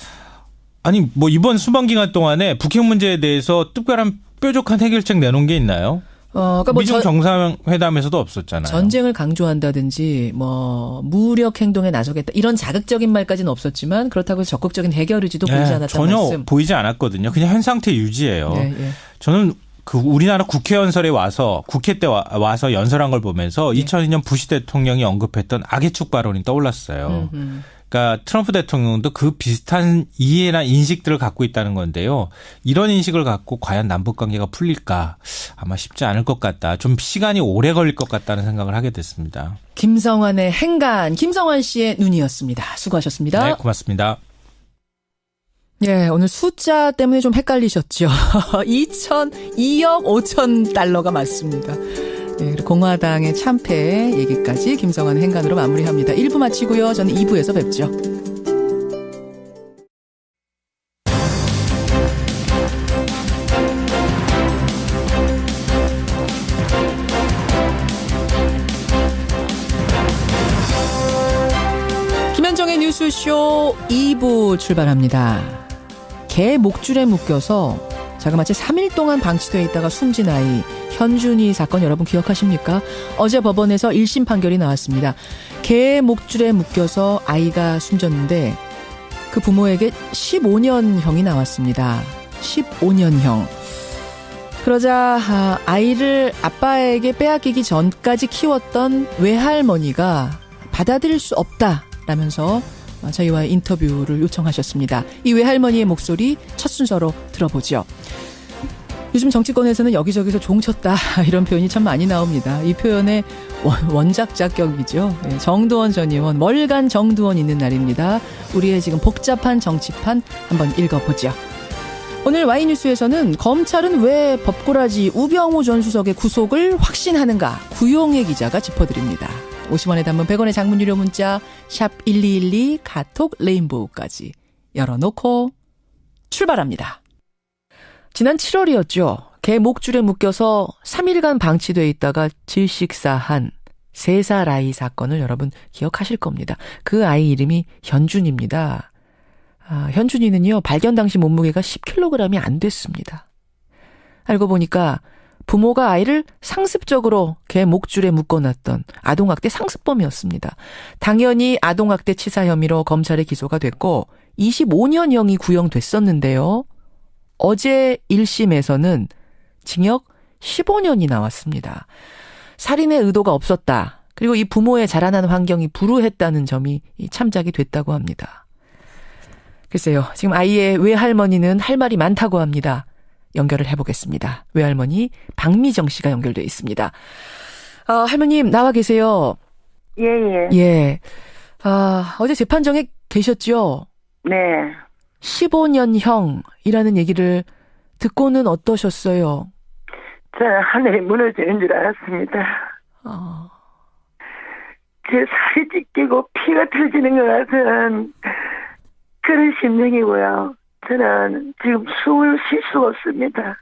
아니 뭐 이번 수방 기간 동안에 북핵 문제에 대해서 특별한 뾰족한 해결책 내놓은 게 있나요? 그러니까 뭐 미중 정상회담에서도 없었잖아요. 전쟁을 강조한다든지 뭐 무력 행동에 나서겠다 이런 자극적인 말까지는 없었지만 그렇다고 해서 적극적인 해결 의지도 보이지 않았다는 전혀 말씀. 보이지 않았거든요. 그냥 현 상태 유지예요. 예, 예. 저는 그 우리나라 국회 연설에 국회 때 와서 연설한 걸 보면서 2002년 부시 대통령이 언급했던 악의 축 발언이 떠올랐어요. 그러니까 트럼프 대통령도 그 비슷한 이해나 인식들을 갖고 있다는 건데요. 이런 인식을 갖고 과연 남북 관계가 풀릴까? 아마 쉽지 않을 것 같다. 좀 시간이 오래 걸릴 것 같다는 생각을 하게 됐습니다. 김성환의 행간, 김성환 씨의 눈이었습니다. 수고하셨습니다. 네, 고맙습니다. 예, 오늘 숫자 때문에 좀 헷갈리셨죠. 2억 5천 달러가 맞습니다. 네, 그리고 공화당의 참패 얘기까지 김성환의 행간으로 마무리합니다. 1부 마치고요. 저는 2부에서 뵙죠. 뉴스쇼 2부 출발합니다. 개 목줄에 묶여서 자가 마치 3일 동안 방치되어 있다가 숨진 아이 현준이 사건 여러분 기억하십니까? 어제 법원에서 1심 판결이 나왔습니다. 개 목줄에 묶여서 아이가 숨졌는데 그 부모에게 15년형이 나왔습니다. 15년형. 그러자 아이를 아빠에게 빼앗기기 전까지 키웠던 외할머니가 받아들일 수 없다라면서 저희와의 인터뷰를 요청하셨습니다. 이 외할머니의 목소리 첫 순서로 들어보죠. 요즘 정치권에서는 여기저기서 종쳤다 이런 표현이 참 많이 나옵니다. 이 표현의 원작자격이죠. 정두원 전 의원, 월간 정두원 있는 날입니다. 우리의 지금 복잡한 정치판 한번 읽어보죠. 오늘 Y뉴스에서는 검찰은 왜 법고라지 우병우 전 수석의 구속을 확신하는가 구용혜 기자가 짚어드립니다. 50원의 단문 100원의 장문 유료 문자 샵 1212 카톡 레인보우까지 열어놓고 출발합니다. 지난 7월이었죠. 개 목줄에 묶여서 3일간 방치돼 있다가 질식사한 3살 아이 사건을 여러분 기억하실 겁니다. 그 아이 이름이 현준입니다. 현준이는요, 발견 당시 몸무게가 10kg이 안 됐습니다. 알고 보니까 부모가 아이를 상습적으로 개 목줄에 묶어놨던 아동학대 상습범이었습니다. 당연히 아동학대 치사 혐의로 검찰에 기소가 됐고 25년형이 구형됐었는데요. 어제 1심에서는 징역 15년이 나왔습니다. 살인의 의도가 없었다. 그리고 이 부모의 자라나는 환경이 불우했다는 점이 참작이 됐다고 합니다. 글쎄요. 지금 아이의 외할머니는 할 말이 많다고 합니다. 연결을 해보겠습니다. 외할머니 박미정 씨가 연결돼 있습니다. 할머님 나와 계세요. 예. 예. 어제 재판정에 계셨죠? 네. 15년형이라는 얘기를 듣고는 어떠셨어요? 저는 하늘이 무너지는 줄 알았습니다. 제 살이 찢기고 피가 터지는 것 같은 그런 심정이고요. 저는 지금 숨을 쉴 수가 없습니다.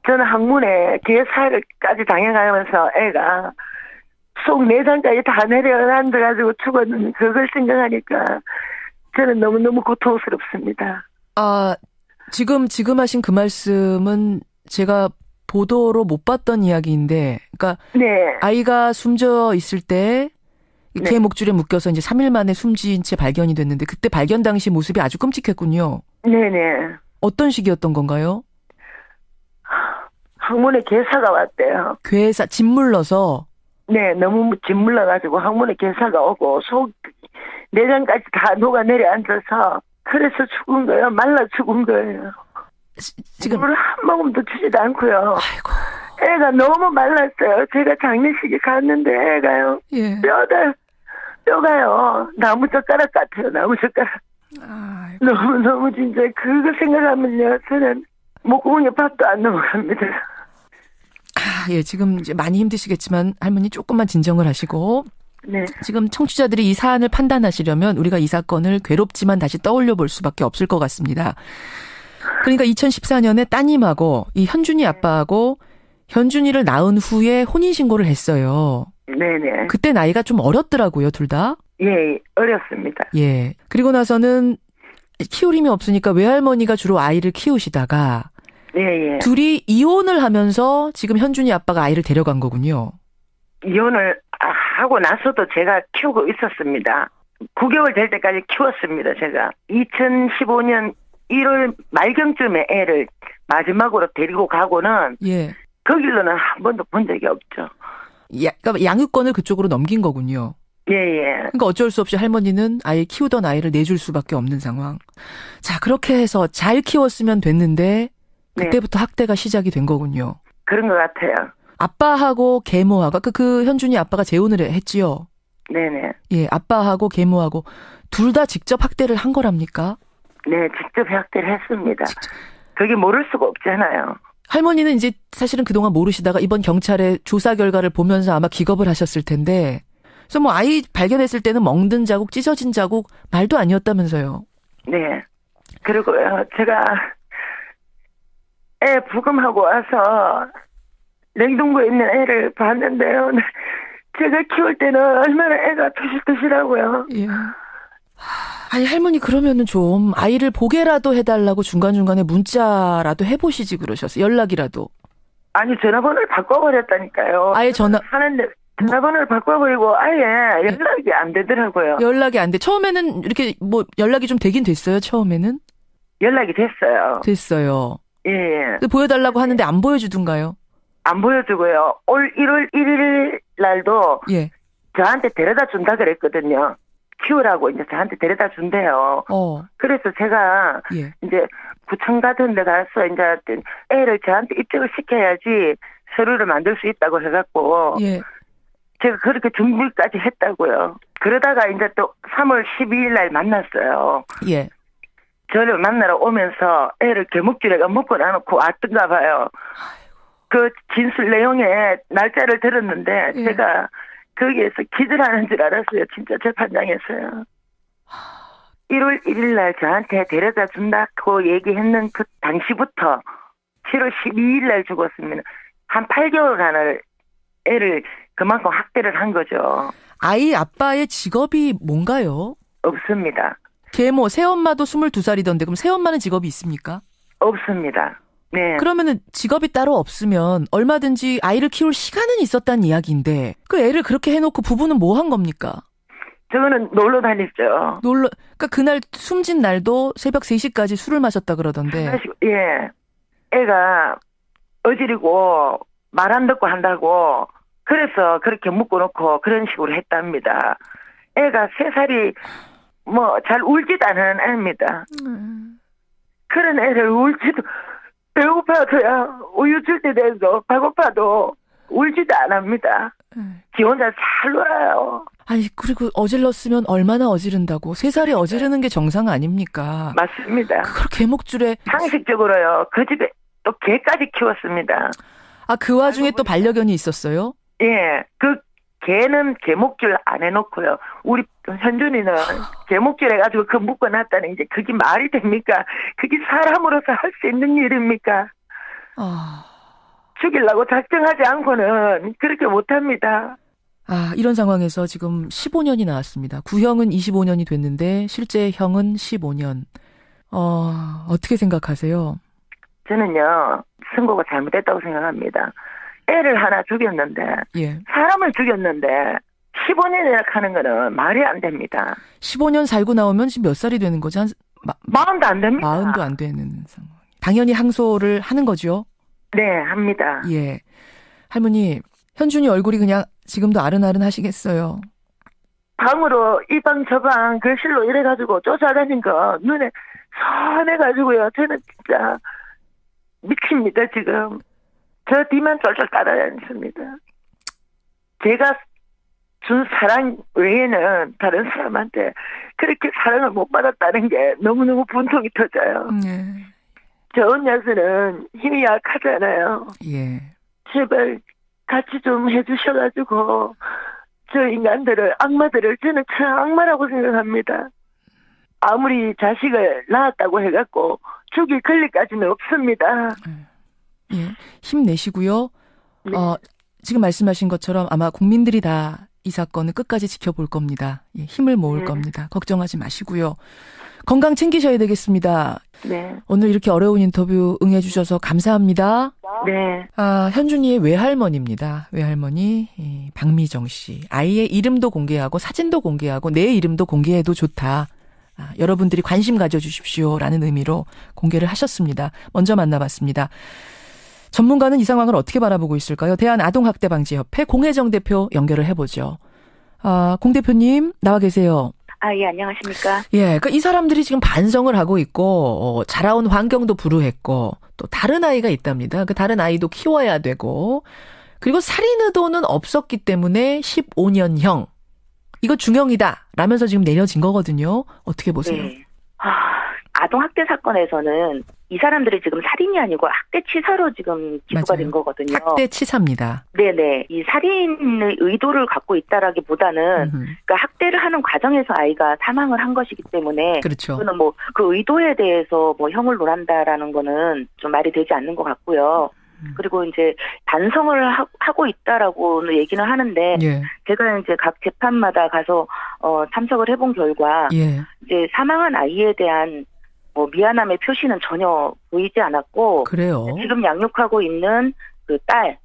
저는 학문에 개사까지 당해가면서 애가 속 내장까지 다 내려앉아가지고 죽었는 그걸 생각하니까 저는 너무너무 고통스럽습니다. 지금 하신 그 말씀은 제가 보도로 못 봤던 이야기인데, 그러니까 네. 아이가 숨져 있을 때 네. 개 목줄에 묶여서 이제 3일 만에 숨진 채 발견이 됐는데 그때 발견 당시 모습이 아주 끔찍했군요. 네네. 어떤 식이었던 건가요? 학문에 개사가 왔대요. 괴사 짓물러서. 네, 너무 짓물러가지고 학문에 개사가 오고 속 내장까지 다 녹아 내려앉아서 그래서 죽은 거예요. 말라 죽은 거예요. 지금 물을 한 모금도 주지도 않고요. 아이고. 애가 너무 말랐어요. 제가 장례식에 갔는데 애가요. 예. 뼈가요. 나무젓가락 같아요. 나무젓가락. 아이고. 너무 진짜 그거 생각하면요. 저는 목구멍에 밥도 안 넘어갑니다. 예, 지금 이제 많이 힘드시겠지만 할머니 조금만 진정을 하시고. 네. 지금 청취자들이 이 사안을 판단하시려면 우리가 이 사건을 괴롭지만 다시 떠올려 볼 수밖에 없을 것 같습니다. 그러니까 2014년에 따님하고 이 현준이 아빠하고 현준이를 낳은 후에 혼인신고를 했어요. 네네. 그때 나이가 좀 어렸더라고요, 둘 다. 예, 어렸습니다. 예. 그리고 나서는 키울 힘이 없으니까 외할머니가 주로 아이를 키우시다가 예. 둘이 이혼을 하면서 지금 현준이 아빠가 아이를 데려간 거군요. 이혼을 하고 나서도 제가 키우고 있었습니다. 9개월 될 때까지 키웠습니다, 제가. 2015년 1월 말경쯤에 애를 마지막으로 데리고 가고는 예. 그 길로는 한 번도 본 적이 없죠. 그러니까 양육권을 그쪽으로 넘긴 거군요. 예. 그러니까 어쩔 수 없이 할머니는 아예 키우던 아이를 내줄 수밖에 없는 상황. 자, 그렇게 해서 잘 키웠으면 됐는데 그때부터 학대가 시작이 된 거군요. 그런 것 같아요. 아빠하고 계모하고 그 현준이 아빠가 재혼을 했지요. 네네. 예, 아빠하고 계모하고 둘 다 직접 학대를 한 거랍니까? 네, 직접 학대를 했습니다. 그게 모를 수가 없잖아요. 할머니는 이제 사실은 그동안 모르시다가 이번 경찰의 조사 결과를 보면서 아마 기겁을 하셨을 텐데, 그래서 뭐 아이 발견했을 때는 멍든 자국, 찢어진 자국 말도 아니었다면서요. 네. 그리고요, 제가 애 부검하고 와서 냉동고에 있는 애를 봤는데요. 제가 키울 때는 얼마나 애가 토실토실하고요. 예. 아니 할머니 그러면은 좀 아이를 보게라도 해달라고 중간중간에 문자라도 해보시지 그러셨어요. 연락이라도. 아니 전화번호를 바꿔버렸다니까요. 아예 하는데 전화번호를 바꿔버리고 아예 연락이 안 되더라고요. 연락이 안 돼. 처음에는 이렇게 뭐 연락이 좀 되긴 됐어요. 처음에는. 연락이 됐어요. 됐어요. 예. 보여달라고 하는데 안 보여주던가요? 안 보여주고요. 올 1월 1일 날도 예. 저한테 데려다 준다 그랬거든요. 키우라고 이제 저한테 데려다 준대요. 그래서 제가 예. 이제 구청 같은 데 가서 이제 애를 저한테 입적을 시켜야지 서류를 만들 수 있다고 해갖고 예. 제가 그렇게 준비까지 했다고요. 그러다가 이제 또 3월 12일 날 만났어요. 예. 저를 만나러 오면서 애를 개목줄에가 먹고 나놓고 왔던가 봐요. 그 진술 내용에 날짜를 들었는데 예. 제가 거기에서 기절하는 줄 알았어요. 진짜 재판장에서요. 1월 1일 날 저한테 데려다 준다고 얘기했는 그 당시부터 7월 12일 날 죽었습니다. 한 8개월간을 애를 그만큼 학대를 한 거죠. 아이 아빠의 직업이 뭔가요? 없습니다. 계모 새엄마도 22살이던데 그럼 새엄마는 직업이 있습니까? 없습니다. 네. 그러면은 직업이 따로 없으면 얼마든지 아이를 키울 시간은 있었다는 이야기인데 그 애를 그렇게 해놓고 부부는 뭐 한 겁니까? 저거는 놀러 다녔죠. 그러니까 그날 숨진 날도 새벽 3시까지 술을 마셨다 그러던데. 예. 애가 어지르고 말 안 듣고 한다고 그래서 그렇게 묶어놓고 그런 식으로 했답니다. 애가 3살이 뭐 잘 울지도 않은 애입니다. 그런 애를 울지도 배고파서야 우유 줄 때 돼서 배고파도 울지도 안 합니다. 지 혼자 잘 놀아요. 아니 그리고 어질렀으면 얼마나 어지른다고. 3살이 어지르는 게 정상 아닙니까? 맞습니다. 그걸 개목줄에. 상식적으로요. 그 집에 또 개까지 키웠습니다. 아, 그 와중에 또 반려견이 있었어요? 예. 그 개는 개목줄 안 해놓고요. 우리 현준이는 개목줄 해가지고 그 묶어놨다는 이제 그게 말이 됩니까? 그게 사람으로서 할 수 있는 일입니까? 죽이려고 작정하지 않고는 그렇게 못합니다. 아, 이런 상황에서 지금 15년이 나왔습니다. 구형은 25년이 됐는데 실제 형은 15년. 어떻게 생각하세요? 저는요. 선고가 잘못됐다고 생각합니다. 애를 하나 죽였는데 예. 사람을 죽였는데 15년이나 하는 거는 말이 안 됩니다. 15년 살고 나오면 지금 몇 살이 되는 거죠? 마흔도 안 됩니다. 마흔도 안 되는 상황. 당연히 항소를 하는 거죠? 네, 합니다. 예. 할머니, 현준이 얼굴이 그냥 지금도 아른아른 하시겠어요? 방으로 이 방 저 방 거실로 이래가지고 쫓아다닌 거 눈에 선해가지고요. 저는 진짜 미칩니다, 지금. 저 뒤만 쫄쫄 따라다녔습니다. 제가 준 사랑 외에는 다른 사람한테 그렇게 사랑을 못 받았다는 게 너무너무 분통이 터져요. 저 언니는 힘이 약하잖아요. 예. 제발 같이 좀 해주셔가지고 저 인간들을, 악마들을 저는 참 악마라고 생각합니다. 아무리 자식을 낳았다고 해갖고 죽일 권리까지는 없습니다. 예, 힘내시고요. 네. 지금 말씀하신 것처럼 아마 국민들이 다 이 사건을 끝까지 지켜볼 겁니다. 예, 힘을 모을 겁니다. 걱정하지 마시고요. 건강 챙기셔야 되겠습니다. 네. 오늘 이렇게 어려운 인터뷰 응해주셔서 감사합니다. 네. 현준이의 외할머니입니다. 외할머니 박미정 씨. 아이의 이름도 공개하고 사진도 공개하고 내 이름도 공개해도 좋다. 여러분들이 관심 가져주십시오라는 의미로 공개를 하셨습니다. 먼저 만나봤습니다. 전문가는 이 상황을 어떻게 바라보고 있을까요? 대한아동학대방지협회 공혜정 대표 연결을 해보죠. 공 대표님 나와 계세요. 예, 안녕하십니까? 예, 그러니까 이 사람들이 지금 반성을 하고 있고 자라온 환경도 불우했고 또 다른 아이가 있답니다. 그 다른 아이도 키워야 되고 그리고 살인 의도는 없었기 때문에 15년형 이거 중형이다 라면서 지금 내려진 거거든요. 어떻게 보세요? 네. 아동학대 사건에서는 이 사람들이 지금 살인이 아니고 학대치사로 지금 기소가 된 거거든요. 학대치사입니다. 네네. 이 살인의 의도를 갖고 있다라기보다는 그러니까 학대를 하는 과정에서 아이가 사망을 한 것이기 때문에 그렇죠. 그거는 뭐 그 의도에 대해서 뭐 형을 논한다라는 거는 좀 말이 되지 않는 것 같고요. 그리고 이제 반성을 하고 있다라고 얘기는 하는데 예. 제가 이제 각 재판마다 가서 참석을 해본 결과 예. 이제 사망한 아이에 대한 뭐 미안함의 표시는 전혀 보이지 않았고 그래요. 지금 양육하고 있는 그 딸에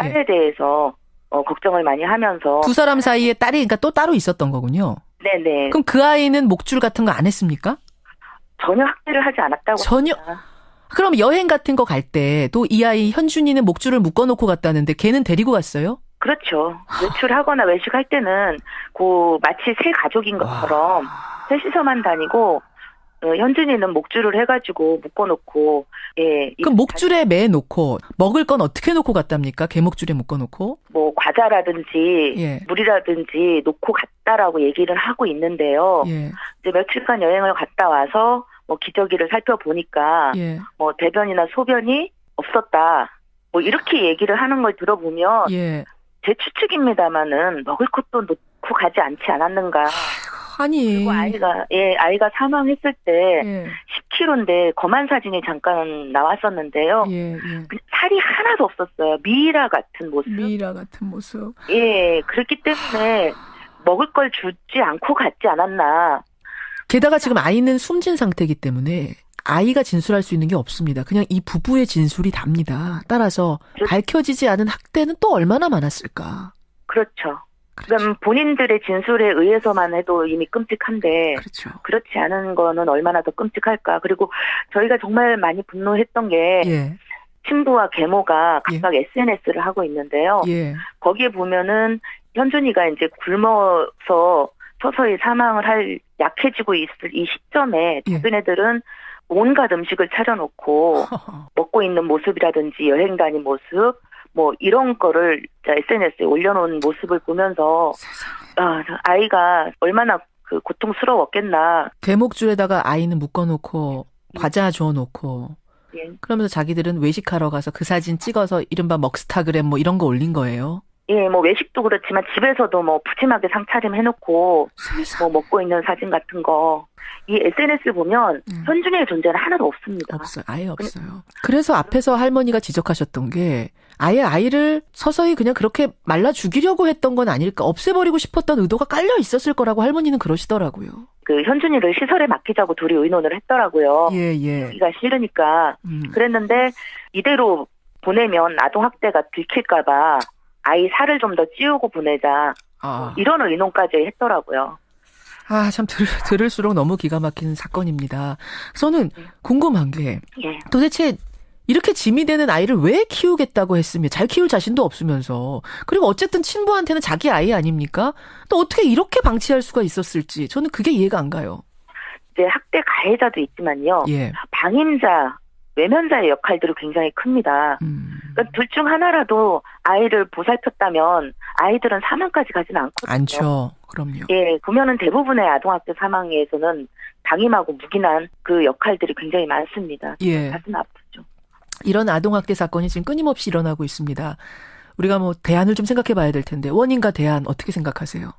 예. 대해서 걱정을 많이 하면서 두 사람 사이에 딸이 그러니까 또 따로 있었던 거군요. 네네 그럼 그 아이는 목줄 같은 거 안 했습니까? 전혀 학대를 하지 않았다고 전혀. 합니다. 그럼 여행 같은 거 갈 때 또 이 아이 현준이는 목줄을 묶어놓고 갔다는데 걔는 데리고 갔어요? 그렇죠. 외출하거나 외식할 때는 마치 새 가족인 것처럼 셋이서만 다니고 현준이는 목줄을 해가지고 묶어놓고 그럼 목줄에 매놓고 먹을 건 어떻게 놓고 갔답니까? 개 목줄에 묶어놓고? 뭐 과자라든지 예. 물이라든지 놓고 갔다라고 얘기를 하고 있는데요. 예. 이제 며칠간 여행을 갔다 와서 뭐 기저귀를 살펴보니까 예. 뭐 대변이나 소변이 없었다. 뭐 이렇게 얘기를 하는 걸 들어보면 예. 제 추측입니다마는 먹을 것도 놓고 가지 않지 않았는가. 아니. 그리고 아이가 사망했을 때 예. 10kg인데 검안 사진이 잠깐 나왔었는데요. 예. 예. 살이 하나도 없었어요. 미이라 같은 모습. 미이라 같은 모습. 예, 그렇기 때문에 먹을 걸 주지 않고 갔지 않았나. 게다가 지금 아이는 숨진 상태이기 때문에 아이가 진술할 수 있는 게 없습니다. 그냥 이 부부의 진술이 답니다. 따라서 밝혀지지 않은 학대는 또 얼마나 많았을까. 그렇죠. 그럼 본인들의 진술에 의해서만 해도 이미 끔찍한데 그렇죠. 그렇지 않은 거는 얼마나 더 끔찍할까. 그리고 저희가 정말 많이 분노했던 게 예. 친부와 계모가 각각 SNS를 하고 있는데요. 예. 거기에 보면은 현준이가 이제 굶어서 서서히 사망을 할 약해지고 있을 이 시점에 자기네들은 온갖 음식을 차려놓고 먹고 있는 모습이라든지 여행 다닌 모습 뭐 이런 거를 SNS에 올려놓은 모습을 보면서 아이가 얼마나 그 고통스러웠겠나. 대목줄에다가 아이는 묶어놓고 과자 줘놓고 예. 그러면서 자기들은 외식하러 가서 그 사진 찍어서 이른바 먹스타그램 뭐 이런 거 올린 거예요. 예, 뭐 외식도 그렇지만 집에서도 뭐 푸짐하게 상차림 해놓고 뭐 먹고 있는 사진 같은 거. 이 SNS를 보면 현준이의 존재는 하나도 없습니다. 없어요. 아예 없어요. 그래서 앞에서 할머니가 지적하셨던 게 아예 아이를 서서히 그냥 그렇게 말라 죽이려고 했던 건 아닐까. 없애버리고 싶었던 의도가 깔려 있었을 거라고 할머니는 그러시더라고요. 그 현준이를 시설에 맡기자고 둘이 의논을 했더라고요. 예, 예. 하기가 싫으니까. 그랬는데 이대로 보내면 아동학대가 들킬까 봐 아이 살을 좀 더 찌우고 보내자. 이런 의논까지 했더라고요. 참 들을수록 너무 기가 막힌 사건입니다. 저는 궁금한 게 도대체 이렇게 짐이 되는 아이를 왜 키우겠다고 했으며 잘 키울 자신도 없으면서 그리고 어쨌든 친부한테는 자기 아이 아닙니까? 또 어떻게 이렇게 방치할 수가 있었을지 저는 그게 이해가 안 가요. 이제 학대 가해자도 있지만요. 예. 방임자, 외면자의 역할들이 굉장히 큽니다. 그러니까 둘 중 하나라도 아이를 보살폈다면 아이들은 사망까지 가지는 않거든요. 않죠. 그럼요. 예, 보면은 대부분의 아동학대 사망에서는 방임하고 묵인한 그 역할들이 굉장히 많습니다. 예. 가슴 아프죠. 이런 아동학대 사건이 지금 끊임없이 일어나고 있습니다. 우리가 뭐 대안을 좀 생각해 봐야 될 텐데 원인과 대안 어떻게 생각하세요?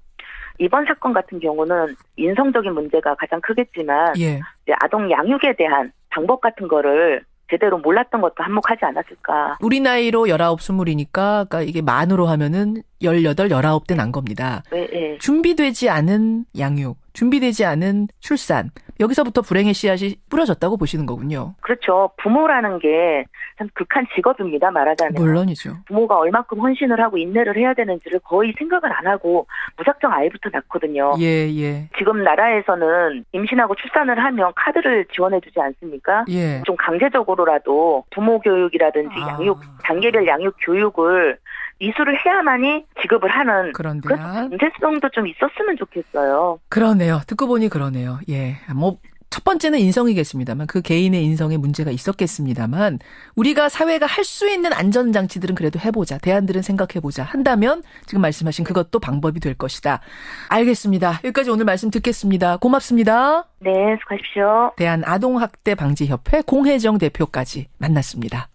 이번 사건 같은 경우는 인성적인 문제가 가장 크겠지만 예. 이제 아동 양육에 대한 방법 같은 거를 제대로 몰랐던 것도 한몫하지 않았을까. 우리 나이로 19, 20이니까 그러니까 이게 만으로 하면은 18, 19대 난 겁니다. 네. 준비되지 않은 양육, 준비되지 않은 출산, 여기서부터 불행의 씨앗이 뿌려졌다고 보시는 거군요. 그렇죠. 부모라는 게 참 극한 직업입니다. 말하자면. 물론이죠. 부모가 얼마큼 헌신을 하고 인내를 해야 되는지를 거의 생각을 안 하고 무작정 아이부터 낳거든요. 예. 지금 나라에서는 임신하고 출산을 하면 카드를 지원해주지 않습니까? 예. 좀 강제적으로라도 부모 교육이라든지 양육, 단계별 양육 교육을 이수를 해야만이 지급을 하는 그런 그런 문제성도 좀 있었으면 좋겠어요. 그러네요. 듣고 보니 그러네요. 예. 첫 번째는 인성이겠습니다만 그 개인의 인성에 문제가 있었겠습니다만 우리가 사회가 할 수 있는 안전장치들은 그래도 해보자. 대안들은 생각해보자. 한다면 지금 말씀하신 그것도 방법이 될 것이다. 알겠습니다. 여기까지 오늘 말씀 듣겠습니다. 고맙습니다. 네, 수고하십시오. 대한아동학대방지협회 공혜정 대표까지 만났습니다.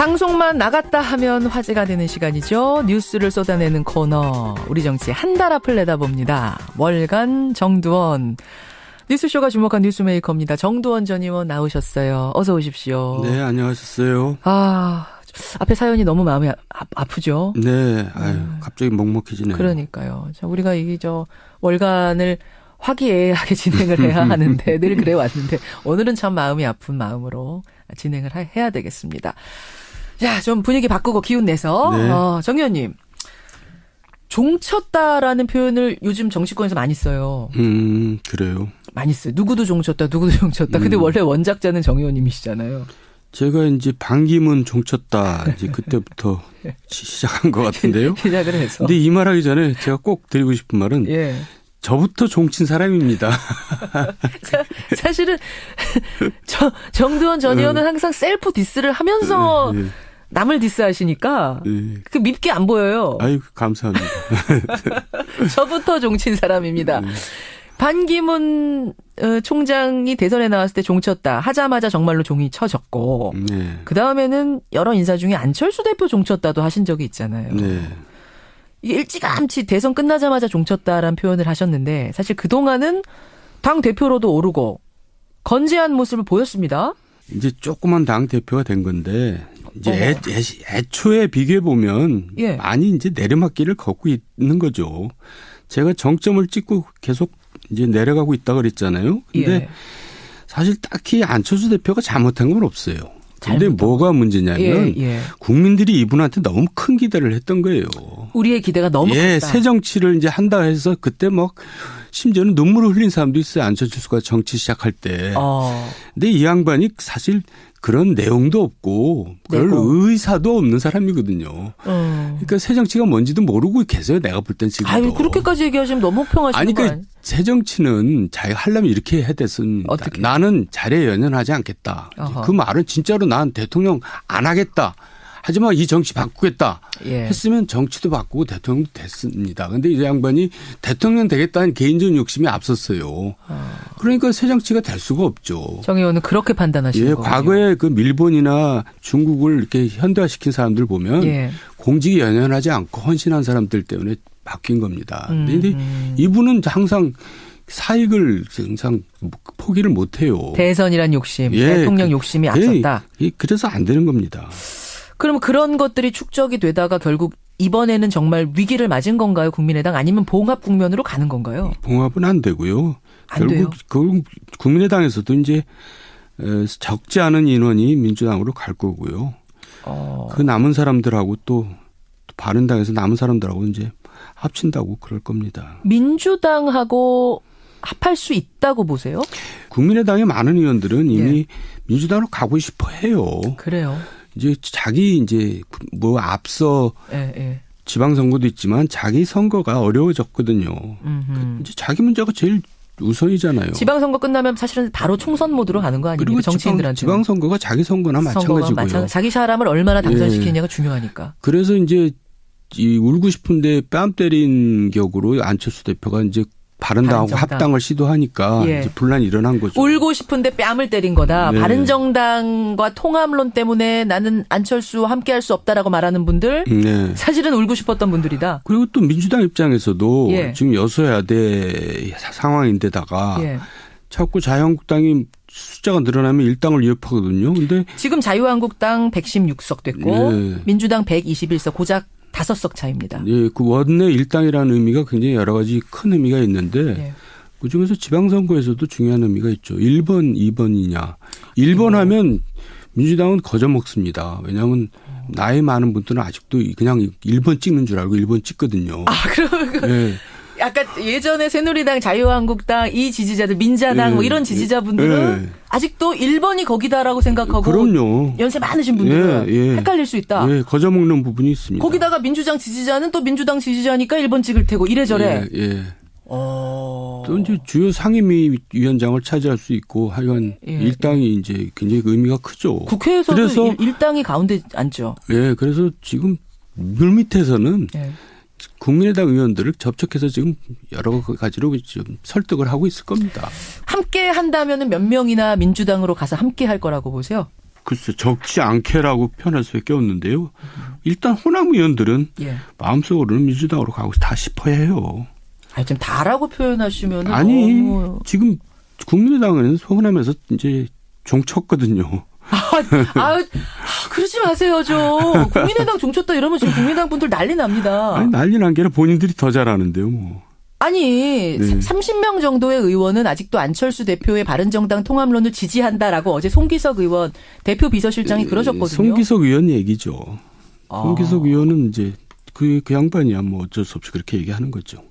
방송만 나갔다 하면 화제가 되는 시간이죠. 뉴스를 쏟아내는 코너. 우리 정치 한 달 앞을 내다봅니다. 월간 정두원. 뉴스쇼가 주목한 뉴스메이커입니다. 정두원 전 의원 나오셨어요. 어서 오십시오. 네, 안녕하셨어요. 앞에 사연이 너무 마음이 아프죠? 네, 갑자기 먹먹해지네요. 그러니까요. 자, 우리가 월간을 화기애애하게 진행을 해야 하는데, 늘 그래 왔는데, 오늘은 참 마음이 아픈 마음으로 진행을 해야 되겠습니다. 자, 좀 분위기 바꾸고 기운 내서, 네. 정 의원님. 종쳤다라는 표현을 요즘 정치권에서 많이 써요. 그래요. 많이 써요. 누구도 종쳤다, 누구도 종쳤다. 근데 원래 원작자는 정 의원님이시잖아요. 제가 이제 반기문 종쳤다. 이제 그때부터 시작한 것 같은데요. 시작을 해서. 근데 이 말하기 전에 제가 꼭 드리고 싶은 말은 예. 저부터 종친 사람입니다. 사실은 정두원 전 의원은 항상 셀프 디스를 하면서 남을 디스하시니까 그 밉게 안 보여요. 아유, 감사합니다. 저부터 종친 사람입니다. 반기문 총장이 대선에 나왔을 때 종쳤다. 하자마자 정말로 종이 쳐졌고 네. 그다음에는 여러 인사 중에 안철수 대표 종쳤다도 하신 적이 있잖아요. 네. 이게 일찌감치 대선 끝나자마자 종쳤다라는 표현을 하셨는데 사실 그동안은 당 대표로도 오르고 건재한 모습을 보였습니다. 이제 조그만 당 대표가 된 건데 이제 애초에 비교해 보면 예. 많이 이제 내리막길을 걷고 있는 거죠. 제가 정점을 찍고 계속 이제 내려가고 있다 그랬잖아요. 근데 예. 사실 딱히 안철수 대표가 잘못한 건 없어요. 근데 뭐가 문제냐면 국민들이 이분한테 너무 큰 기대를 했던 거예요. 우리의 기대가 너무 컸다. 새 정치를 이제 한다 해서 그때 막 심지어는 눈물을 흘린 사람도 있어요. 안철수가 정치 시작할 때. 근데 이 양반이 사실 그런 내용도 없고 그럴 의사도 없는 사람이거든요. 그러니까 새 정치가 뭔지도 모르고 계세요. 내가 볼 땐 지금도. 아유, 그렇게까지 얘기하시면 너무 평하시는 거예요. 그러니까 새 정치는 자기가 하려면 이렇게 해야 됐습니다. 어떻게? 나는 자리에 연연하지 않겠다. 그 말은 진짜로 난 대통령 안 하겠다. 하지만 이 정치 바꾸겠다 했으면 정치도 바꾸고 대통령도 됐습니다. 그런데 이 양반이 대통령 되겠다는 개인적인 욕심이 앞섰어요. 그러니까 새 정치가 될 수가 없죠. 정 의원은 그렇게 판단하시는 거예요. 과거에 그 일본이나 중국을 이렇게 현대화시킨 사람들 보면 공직에 연연하지 않고 헌신한 사람들 때문에 바뀐 겁니다. 그런데 이분은 항상 사익을 항상 포기를 못해요. 대선이란 욕심, 대통령 욕심이 앞섰다. 그래서 안 되는 겁니다. 그럼 그런 것들이 축적이 되다가 결국 이번에는 정말 위기를 맞은 건가요? 국민의당 아니면 봉합 국면으로 가는 건가요? 봉합은 안 되고요. 안 돼요? 결국 국민의당에서도 이제 적지 않은 인원이 민주당으로 갈 거고요. 그 남은 사람들하고 또 바른당에서 남은 사람들하고 이제 합친다고 그럴 겁니다. 민주당하고 합할 수 있다고 보세요? 국민의당의 많은 의원들은 이미 민주당으로 가고 싶어 해요. 그래요. 이제 자기 이제 뭐 앞서 지방선거도 있지만 자기 선거가 어려워졌거든요. 이제 자기 문제가 제일 우선이잖아요. 지방선거 끝나면 사실은 바로 총선 모드로 가는 거 아닙니까? 그리고 정치인들한테. 지방선거가 자기 선거나 마찬가지고요. 자기 사람을 얼마나 당선시키느냐가 중요하니까. 그래서 이제 이 울고 싶은데 뺨 때린 격으로 안철수 대표가 이제 바른당하고 합당을 시도하니까 이제 분란이 일어난 거죠. 울고 싶은데 뺨을 때린 거다. 바른정당과 통합론 때문에 나는 안철수와 함께할 수 없다라고 말하는 분들 사실은 울고 싶었던 분들이다. 그리고 또 민주당 입장에서도 지금 여소야대 상황인데다가 자꾸 자유한국당이 숫자가 늘어나면 일당을 위협하거든요. 근데 지금 자유한국당 116석 됐고 민주당 121석 고작 5석 차입니다. 그 원내 일당이라는 의미가 굉장히 여러 가지 큰 의미가 있는데 그중에서 지방선거에서도 중요한 의미가 있죠. 1번, 2번이냐. 1번 하면 민주당은 거저먹습니다. 왜냐하면 나이 많은 분들은 아직도 그냥 1번 찍는 줄 알고 1번 찍거든요. 그러면 약간 예전에 새누리당, 자유한국당 이 지지자들, 민자당 뭐 이런 지지자분들은 아직도 1번이 거기다라고 생각하고 그럼요. 연세 많으신 분들은 헷갈릴 수 있다. 거저먹는 부분이 있습니다. 거기다가 민주당 지지자는 또 민주당 지지자니까 1번 찍을 테고 이래저래. 또 이제 주요 상임위원장을 차지할 수 있고 하여간 일당이 이제 굉장히 의미가 크죠. 국회에서도 그래서 일당이 가운데 앉죠. 그래서 지금 물밑에서는 국민의당 의원들을 접촉해서 지금 여러 가지로 좀 설득을 하고 있을 겁니다. 함께 한다면 몇 명이나 민주당으로 가서 함께 할 거라고 보세요? 글쎄 적지 않게라고 표현할 수밖에 없는데요. 일단 호남 의원들은 예. 마음속으로는 민주당으로 가고 다 싶어해요. 아니 좀 다라고 표현하시면 아니 너무 지금 국민의당은 호남에서 이제 종쳤거든요. 그러지 마세요 좀. 국민의당 종쳤다 이러면 지금 국민의당 분들 난리 납니다. 아니 난리 난 게 아니라 본인들이 더 잘하는데요, 뭐. 아니, 네. 30명 정도의 의원은 아직도 안철수 대표의 바른정당 통합론을 지지한다라고 어제 송기석 의원 대표 비서실장이 그러셨거든요. 송기석 의원 얘기죠. 송기석 의원은 이제 그 양반이야 뭐 어쩔 수 없이 그렇게 얘기하는 거죠.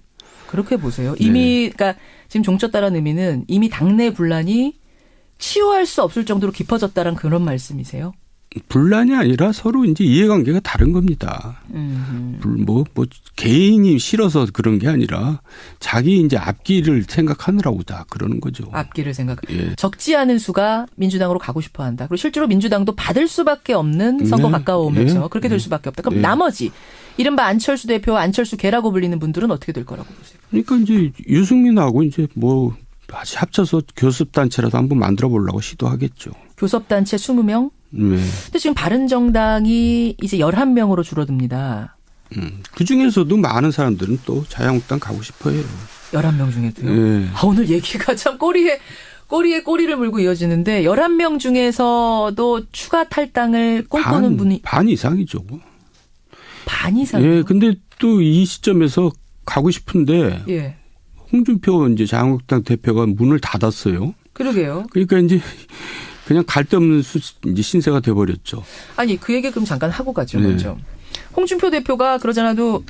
그렇게 보세요. 이미 그러니까 지금 종쳤다라는 의미는 이미 당내 분란이 치유할 수 없을 정도로 깊어졌다는 그런 말씀이세요? 분란이 아니라 서로 이제 이해관계가 다른 겁니다. 뭐 개인이 싫어서 그런 게 아니라 자기 이제 앞길을 생각하느라고 다 그러는 거죠. 앞길을 생각. 예. 적지 않은 수가 민주당으로 가고 싶어한다. 그리고 실제로 민주당도 받을 수밖에 없는 선거 가까워오면서 그렇게 될 수밖에 없다. 그럼 나머지 이른바 안철수 대표, 안철수 개라고 불리는 분들은 어떻게 될 거라고 보세요? 그러니까 이제 유승민하고 이제 뭐 다시 합쳐서 교섭단체라도 한번 만들어 보려고 시도하겠죠. 교섭단체 20명? 네. 근데 지금 바른정당이 이제 11명으로 줄어듭니다. 그중에서도 많은 사람들은 또 자유한국당 가고 싶어해요. 11명 중에도요? 네. 오늘 얘기가 참 꼬리에 꼬리를 물고 이어지는데 11명 중에서도 추가 탈당을 꿈꾸는 분이. 반 이상이죠. 반 이상이요? 예, 근데 또 이 시점에서 가고 싶은데. 예. 홍준표 이제 자유한국당 대표가 문을 닫았어요. 그러게요. 그러니까 이제 그냥 갈 데 없는 이제 신세가 돼버렸죠. 아니 그 얘기 그럼 잠깐 하고 가죠. 네. 먼저. 홍준표 대표가 그러잖아도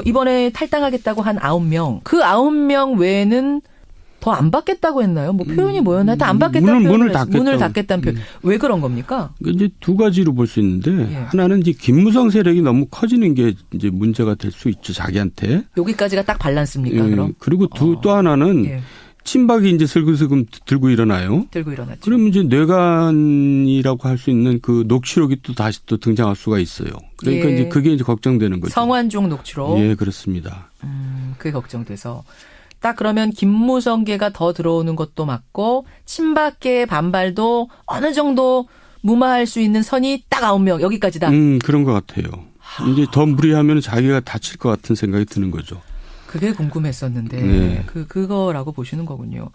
이번에 탈당하겠다고 한 9명. 그 9명 외에는 더 안 받겠다고 했나요? 뭐 표현이 뭐였나? 하여튼 안 받겠다는 문을 닫겠다는 표현. 왜 그런 겁니까? 이제 두 가지로 볼 수 있는데 예. 하나는 이제 김무성 세력이 너무 커지는 게 이제 문제가 될 수 있죠. 자기한테. 여기까지가 딱 밸런스입니까? 그럼? 그리고 또 하나는 예. 친박이 이제 슬금슬금 들고 일어나요. 들고 일어났죠. 그러면 이제 뇌관이라고 할 수 있는 그 녹취록이 또 다시 또 등장할 수가 있어요. 그러니까 예. 이제 그게 이제 걱정되는 거죠. 성완종 녹취록. 예, 그렇습니다. 그게 걱정돼서. 딱 그러면 김무성계가 더 들어오는 것도 맞고 친박계의 반발도 어느 정도 무마할 수 있는 선이 딱 9명 여기까지다. 그런 것 같아요. 이제 더 무리하면 자기가 다칠 것 같은 생각이 드는 거죠. 그게 궁금했었는데 네. 그거라고 보시는 거군요.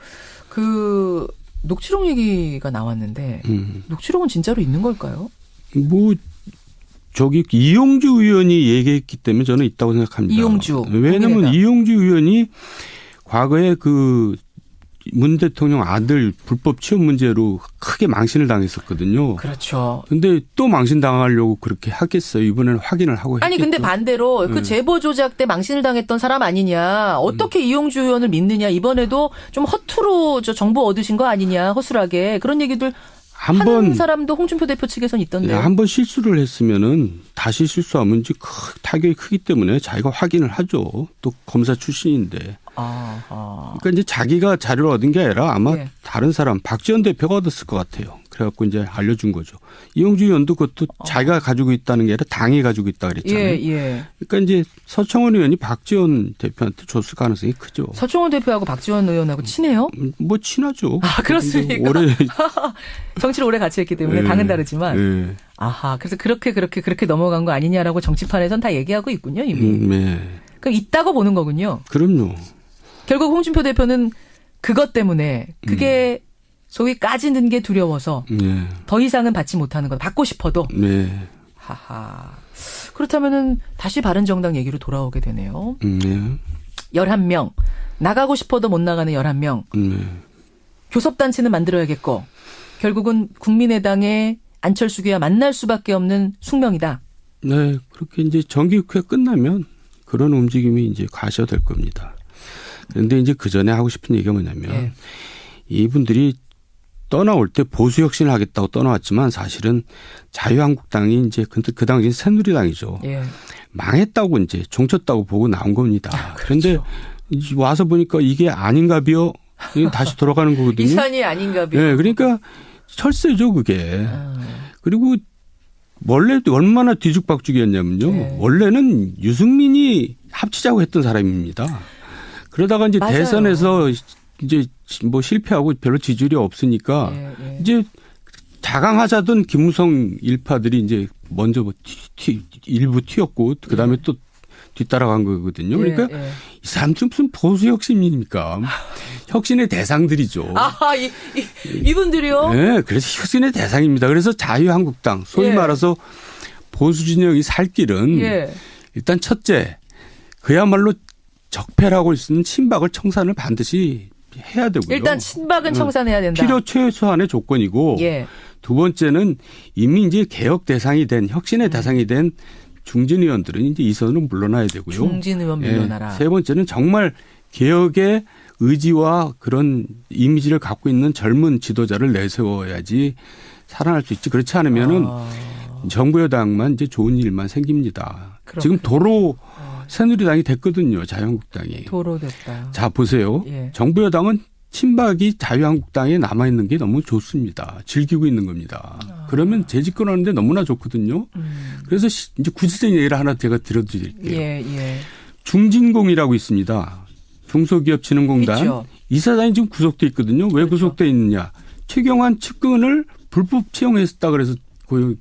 그 녹취록 얘기가 나왔는데 녹취록은 진짜로 있는 걸까요? 뭐 저기 이용주 의원이 얘기했기 때문에 저는 있다고 생각합니다. 이용주. 왜냐하면 국민의당. 이용주 의원이 과거에 그 문 대통령 아들 불법 취업 문제로 크게 망신을 당했었거든요. 그렇죠. 근데 또 망신 당하려고 그렇게 하겠어요. 이번에는 확인을 하고 했겠죠. 아니 근데 반대로 그 제보 조작 때 망신을 당했던 사람 아니냐. 어떻게 이용주 의원을 믿느냐. 이번에도 좀 허투루 저 정보 얻으신 거 아니냐. 허술하게. 그런 얘기들 하는 사람도 홍준표 대표 측에서는 있던데. 한 번 실수를 했으면은 다시 실수하면 이제 타격이 크기 때문에 자기가 확인을 하죠. 또 검사 출신인데. 그러니까 이제 자기가 자료를 얻은 게 아니라 아마 예. 다른 사람 박지원 대표가 얻었을 것 같아요. 그래갖고 이제 알려준 거죠. 이용주 의원도 그것도 자기가 가지고 있다는 게 아니라 당이 가지고 있다 그랬잖아요. 예. 그러니까 이제 서청원 의원이 박지원 대표한테 줬을 가능성이 크죠. 서청원 대표하고 박지원 의원하고 친해요? 뭐 친하죠. 그렇습니까? 올해 정치를 오래 같이 했기 때문에 당은 다르지만. 아하, 그래서 그렇게 넘어간 거 아니냐라고 정치판에선 다 얘기하고 있군요, 이미. 네. 그럼 있다고 보는 거군요. 그럼요. 결국 홍준표 대표는 그것 때문에 그게 소위 까지는 게 두려워서 더 이상은 받지 못하는 것. 받고 싶어도. 네. 하하. 그렇다면은 다시 바른정당 얘기로 돌아오게 되네요. 네. 11명. 나가고 싶어도 못 나가는 11명. 교섭단체는 만들어야겠고 결국은 국민의당의 안철수계와 만날 수밖에 없는 숙명이다. 네. 그렇게 이제 정기국회 끝나면 그런 움직임이 이제 가셔될 겁니다. 그런데 이제 그 전에 하고 싶은 얘기가 뭐냐면 이분들이 떠나올 때 보수 혁신을 하겠다고 떠나왔지만 사실은 자유한국당이 이제 그 당시 새누리당이죠. 망했다고 이제 종쳤다고 보고 나온 겁니다. 그런데 그렇죠. 와서 보니까 이게 아닌가비요. 다시 돌아가는 거거든요. 이 산이 아닌가비요. 네, 그러니까 철새죠 그게. 그리고 원래 얼마나 뒤죽박죽이었냐면요. 원래는 유승민이 합치자고 했던 사람입니다. 그러다가 이제 맞아요. 대선에서 이제 뭐 실패하고 별로 지지율이 없으니까 이제 자강하자던 김무성 일파들이 이제 먼저 일부 튀었고 그다음에 또 뒤따라간 거거든요. 그러니까 이 사람들은 무슨 보수 혁신입니까? 혁신의 대상들이죠. 이분들이요? 네, 그래서 혁신의 대상입니다. 그래서 자유한국당, 소위 말해서 보수 진영이 살 길은 일단 첫째, 그야말로 적폐라고 할 수 있는 친박을 청산을 반드시 해야 되고요. 일단 친박은 청산해야 된다. 필요 최소한의 조건이고 두 번째는 이미 이제 개혁 대상이 된 혁신의 대상이 된 중진 의원들은 이제 이 선으로 물러나야 되고요. 중진 의원 물러나라. 세 번째는 정말 개혁의 의지와 그런 이미지를 갖고 있는 젊은 지도자를 내세워야지 살아날 수 있지. 그렇지 않으면은 정부 여당만 이제 좋은 일만 생깁니다. 그렇군요. 지금 도로 새누리당이 됐거든요. 자유한국당이. 도로 됐다. 자 보세요. 정부 여당은 친박이 자유한국당에 남아있는 게 너무 좋습니다. 즐기고 있는 겁니다. 그러면 재집권하는데 너무나 좋거든요. 그래서 이제 구체적인 예를 하나 제가 들어드릴게요. 중진공이라고 있습니다. 중소기업진흥공단. 있죠. 이사장이 지금 구속돼 있거든요. 왜 구속돼 있느냐. 최경환 측근을 불법 채용했다 그래서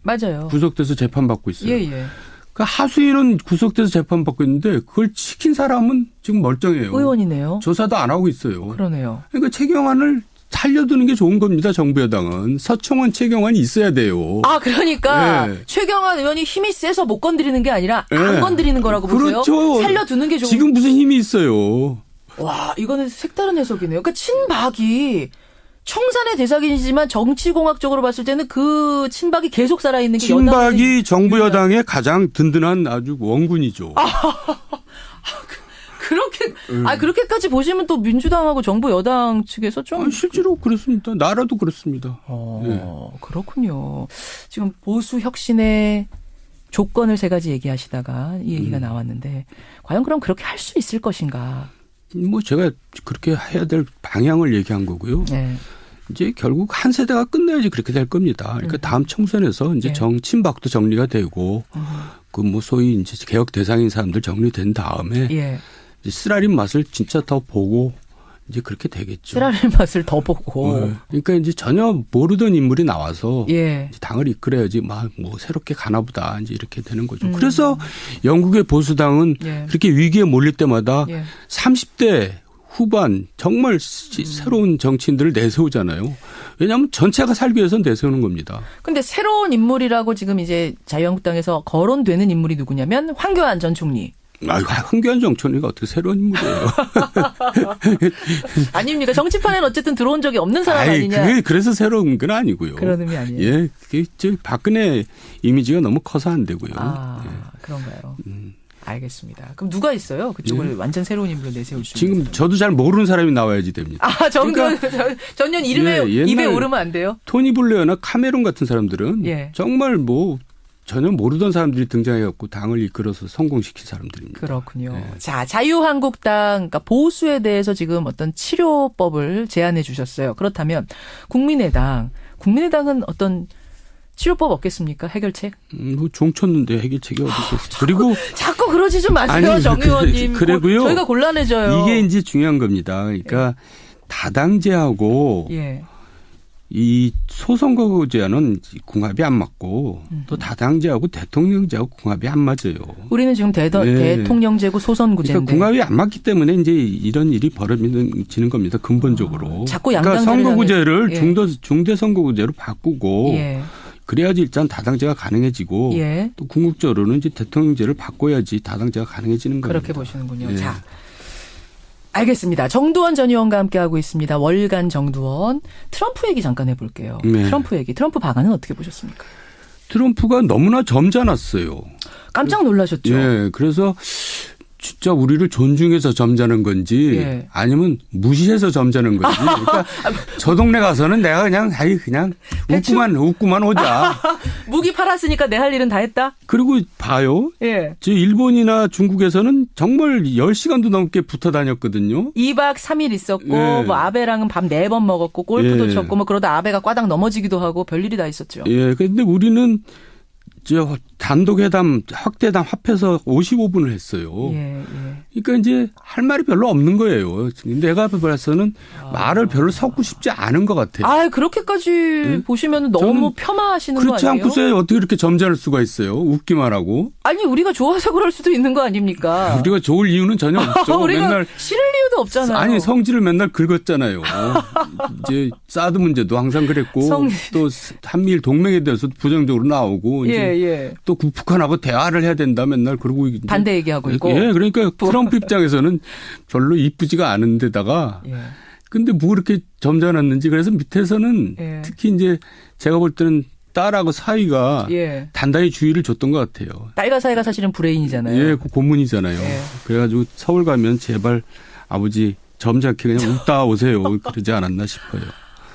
맞아요. 구속돼서 재판받고 있어요. 그러니까 하수인은 구속돼서 재판받고 있는데 그걸 시킨 사람은 지금 멀쩡해요. 의원이네요. 조사도 안 하고 있어요. 그러네요. 그러니까 최경환을 살려두는 게 좋은 겁니다. 정부 여당은. 서청원 최경환이 있어야 돼요. 그러니까 최경환 의원이 힘이 세서 못 건드리는 게 아니라 안 건드리는 거라고 보세요. 그렇죠. 살려두는 게 좋은. 지금 무슨 힘이 있어요. 와, 이거는 색다른 해석이네요. 그러니까 친박이 청산의 대상이지만 정치공학적으로 봤을 때는 그 친박이 계속 살아있는 게 친박이 정부 여당의 가장 든든한 아주 원군이죠. 그렇게까지 보시면 또 민주당하고 정부 여당 측에서 좀 실제로 그렇습니다. 나라도 그렇습니다. 그렇군요. 지금 보수 혁신의 조건을 세 가지 얘기하시다가 이 얘기가 나왔는데 과연 그럼 그렇게 할 수 있을 것인가? 뭐 제가 그렇게 해야 될 방향을 얘기한 거고요. 이제 결국 한 세대가 끝내야지 그렇게 될 겁니다. 그러니까 다음 총선에서 이제 친박도 정리가 되고 그 뭐 소위 이제 개혁 대상인 사람들 정리된 다음에 이제 쓰라린 맛을 진짜 더 보고 이제 그렇게 되겠죠. 쓰라린 맛을 더 보고. 그러니까 이제 전혀 모르던 인물이 나와서 이제 당을 이끌어야지 막 뭐 새롭게 가나보다 이제 이렇게 되는 거죠. 그래서 영국의 보수당은 그렇게 위기에 몰릴 때마다 30대 후반 정말 새로운 정치인들을 내세우잖아요. 왜냐하면 전체가 살기 위해서 내세우는 겁니다. 근데 새로운 인물이라고 지금 이제 자유한국당에서 거론되는 인물이 누구냐면 황교안 전 총리. 황교안 전 총리가 어떻게 새로운 인물이에요? 아닙니까? 정치판에는 어쨌든 들어온 적이 없는 사람 아니냐. 그래서 새로운 건 아니고요. 그런 의미 아니에요. 박근혜 이미지가 너무 커서 안 되고요. 그런가요? 알겠습니다. 그럼 누가 있어요? 그쪽을 완전 새로운 인물을 내세울 수 지금 있는. 저도 잘 모르는 사람이 나와야지 됩니다. 전년 입에 오르면 안 돼요? 토니 블레어나 카메론 같은 사람들은 정말 뭐 전혀 모르던 사람들이 등장해갖고 당을 이끌어서 성공시킨 사람들입니다. 그렇군요. 자, 자유한국당, 그러니까 보수에 대해서 지금 어떤 치료법을 제안해 주셨어요. 그렇다면 국민의당은 어떤 치료법 없겠습니까? 해결책? 뭐 종쳤는데 해결책이 어디 있겠어요. 그리고 자꾸 그러지 좀 마세요, 정 의원님. 그래고요. 저희가 곤란해져요. 이게 이제 중요한 겁니다. 그러니까 다당제하고 이 소선거구제는 궁합이 안 맞고 또 다당제하고 대통령제하고 궁합이 안 맞아요. 우리는 지금 대통령제고 소선구제인데. 그러니까 궁합이 안 맞기 때문에 이제 이런 일이 벌어지는 겁니다. 근본적으로. 자꾸 양당 그러니까 선거구제를 중대선거구제로 바꾸고 그래야지 일단 다당제가 가능해지고 또 궁극적으로는 이제 대통령제를 바꿔야지 다당제가 가능해지는 거예요. 그렇게 보시는군요. 자, 알겠습니다. 정두원 전 의원과 함께하고 있습니다. 월간 정두원. 트럼프 얘기 잠깐 해볼게요. 트럼프 방안은 어떻게 보셨습니까? 트럼프가 너무나 점잖았어요. 깜짝 놀라셨죠? 그래서 진짜 우리를 존중해서 점잖은 건지 아니면 무시해서 점잖은 건지. 그러니까 저 동네 가서는 내가 그냥 웃고만 오자. 무기 팔았으니까 내 할 일은 다 했다? 그리고 봐요. 저 일본이나 중국에서는 정말 10시간도 넘게 붙어 다녔거든요. 2박 3일 있었고 뭐 아베랑은 밤 4번 먹었고 골프도 쳤고 뭐 그러다 아베가 꽈당 넘어지기도 하고 별일이 다 있었죠. 그런데 우리는 저 단독회담, 확대담 합해서 55분을 했어요. 예. 그러니까 이제 할 말이 별로 없는 거예요. 내가 봐서는 말을 별로 섞고 싶지 않은 것 같아요. 아, 그렇게까지 보시면 너무 폄하하시는 거 그렇지 아니에요? 않고서 어떻게 이렇게 점잖을 수가 있어요. 웃기만 하고. 아니, 우리가 좋아서 그럴 수도 있는 거 아닙니까? 우리가 좋을 이유는 전혀 없죠. 우리가 맨날 싫을 이유도 없잖아요. 아니, 성질을 맨날 긁었잖아요. 이제 사드 문제도 항상 그랬고 또 한미일 동맹에 대해서 부정적으로 나오고 이제 또 북한하고 대화를 해야 된다 맨날 그러고 반대 얘기하고 있고. 예, 그러니까 트럼프 입장에서는 별로 이쁘지가 않은 데다가 근데 뭐 그렇게 점잖았는지 그래서 밑에서는 특히 이제 제가 볼 때는 딸하고 사이가 단단히 주의를 줬던 것 같아요. 딸과 사이가 사실은 브레인이잖아요. 예, 그 고문이잖아요. 그래가지고 서울 가면 제발 아버지 점잖게 그냥 웃다 오세요. 그러지 않았나 싶어요.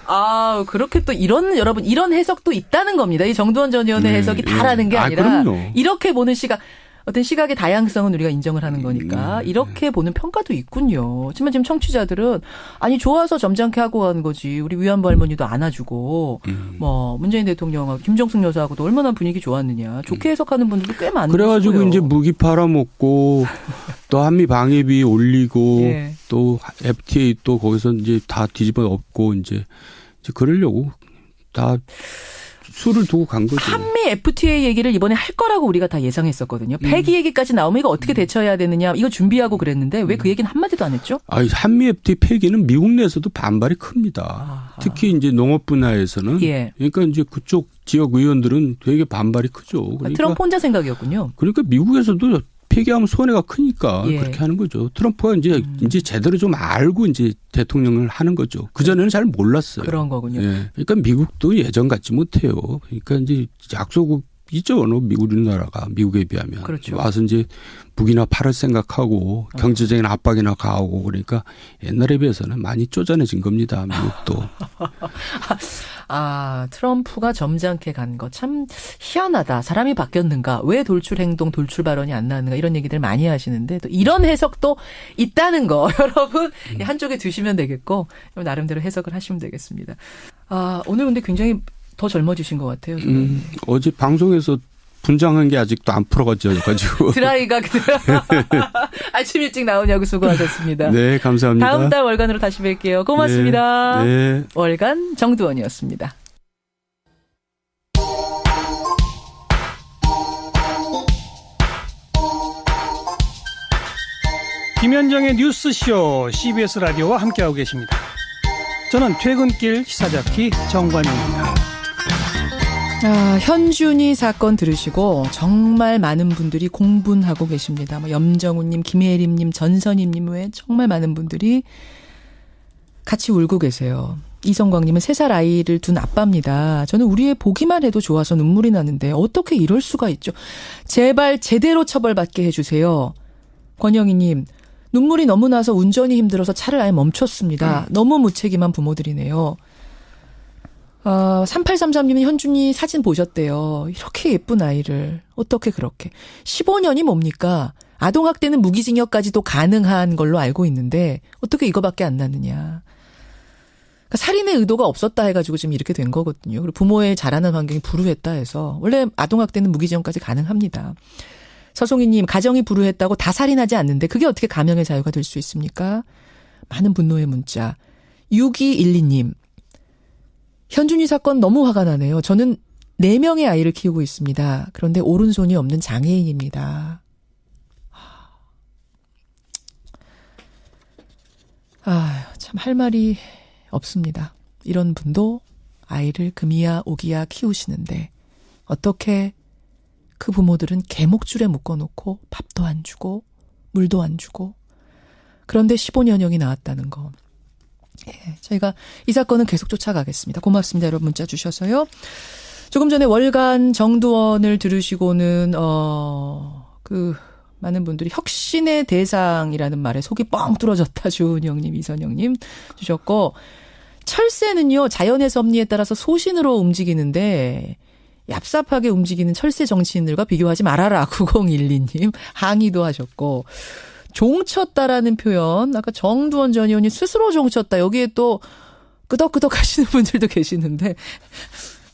아, 그렇게 또 여러분, 이런 해석도 있다는 겁니다. 이 정두원 전 의원의 해석이 다라는 게 아니라 그럼요. 이렇게 보는 시각, 어떤 시각의 다양성은 우리가 인정을 하는 거니까 이렇게 보는 평가도 있군요. 하지만 지금 청취자들은 아니 좋아서 점잖게 하고 한 거지. 우리 위안부 할머니도 안아주고 뭐 문재인 대통령하고 김정숙 여사하고도 얼마나 분위기 좋았느냐. 좋게 해석하는 분들도 꽤 많으시고요. 그래가지고 이제 무기 팔아먹고 또 한미 방위비 올리고 또 FTA 또 거기서 이제 다 뒤집어 엎고 이제 그러려고 다 수를 두고 간 거죠. 한미 FTA 얘기를 이번에 할 거라고 우리가 다 예상했었거든요. 폐기 얘기까지 나오면 이거 어떻게 대처해야 되느냐 이거 준비하고 그랬는데 왜 그 얘기는 한마디도 안 했죠? 아니, 한미 FTA 폐기는 미국 내에서도 반발이 큽니다. 특히 이제 농업 분야에서는 그러니까 이제 그쪽 지역 의원들은 되게 반발이 크죠. 그러니까 트럼프 혼자 생각이었군요. 그러니까 미국에서도 폐기하면 손해가 크니까 그렇게 하는 거죠. 트럼프가 이제 제대로 좀 알고 이제 대통령을 하는 거죠. 그전에는 잘 몰랐어요. 그런 거군요. 그러니까 미국도 예전 같지 못해요. 그러니까 이제 약소국이죠. 우리나라가 미국에 비하면. 그렇죠. 와서 이제 무기나 팔을 생각하고 경제적인 압박이나 가하고 그러니까 옛날에 비해서는 많이 쪼잔해진 겁니다. 미국도. 아, 트럼프가 점잖게 간 거 참 희한하다. 사람이 바뀌었는가? 왜 돌출 행동, 돌출 발언이 안 나왔는가? 이런 얘기들 많이 하시는데 또 이런 해석도 있다는 거 여러분 한쪽에 두시면 되겠고 나름대로 해석을 하시면 되겠습니다. 아, 오늘 근데 굉장히 더 젊어지신 것 같아요. 어제 방송에서 분장한 게 아직도 안 풀어가지고. 드라이가 아침 일찍 나오냐고 수고하셨습니다. 네, 감사합니다. 다음 달 월간으로 다시 뵐게요. 고맙습니다. 네. 월간 정두원이었습니다. 김현정의 뉴스쇼 CBS 라디오와 함께하고 계십니다. 저는 퇴근길 시사자키 정관용입니다. 아, 현준이 사건 들으시고 정말 많은 분들이 공분하고 계십니다. 뭐 염정우님, 김혜림님, 전선희님 외에 정말 많은 분들이 같이 울고 계세요. 이성광님은 3살 아이를 둔 아빠입니다. 저는 우리 애 보기만 해도 좋아서 눈물이 나는데 어떻게 이럴 수가 있죠. 제발 제대로 처벌받게 해주세요. 권영희님, 눈물이 너무 나서 운전이 힘들어서 차를 아예 멈췄습니다. 너무 무책임한 부모들이네요. 3833님은 현준이 사진 보셨대요. 이렇게 예쁜 아이를 어떻게 그렇게. 15년이 뭡니까? 아동학대는 무기징역까지도 가능한 걸로 알고 있는데 어떻게 이거밖에 안 났느냐. 그러니까 살인의 의도가 없었다 해가지고 지금 이렇게 된 거거든요. 그리고 부모의 자라는 환경이 불우했다 해서 원래 아동학대는 무기징역까지 가능합니다. 서송이님, 가정이 불우했다고 다 살인하지 않는데 그게 어떻게 감형의 자유가 될 수 있습니까? 많은 분노의 문자. 6212님. 현준이 사건 너무 화가 나네요. 저는 4명의 아이를 키우고 있습니다. 그런데 오른손이 없는 장애인입니다. 참 할 말이 없습니다. 이런 분도 아이를 금이야 오기야 키우시는데 어떻게 그 부모들은 개목줄에 묶어놓고 밥도 안 주고 물도 안 주고 그런데 15년형이 나왔다는 거. 저희가 이 사건은 계속 쫓아가겠습니다. 고맙습니다. 여러분 문자 주셔서요. 조금 전에 월간 정두원을 들으시고는 많은 분들이 혁신의 대상이라는 말에 속이 뻥 뚫어졌다. 주은영님, 이선영님 주셨고 철새는요. 자연의 섭리에 따라서 소신으로 움직이는데 얍삽하게 움직이는 철새 정치인들과 비교하지 말아라. 9012님 항의도 하셨고 종쳤다라는 표현 아까 정두원 전 의원이 스스로 종쳤다. 여기에 또 끄덕끄덕 하시는 분들도 계시는데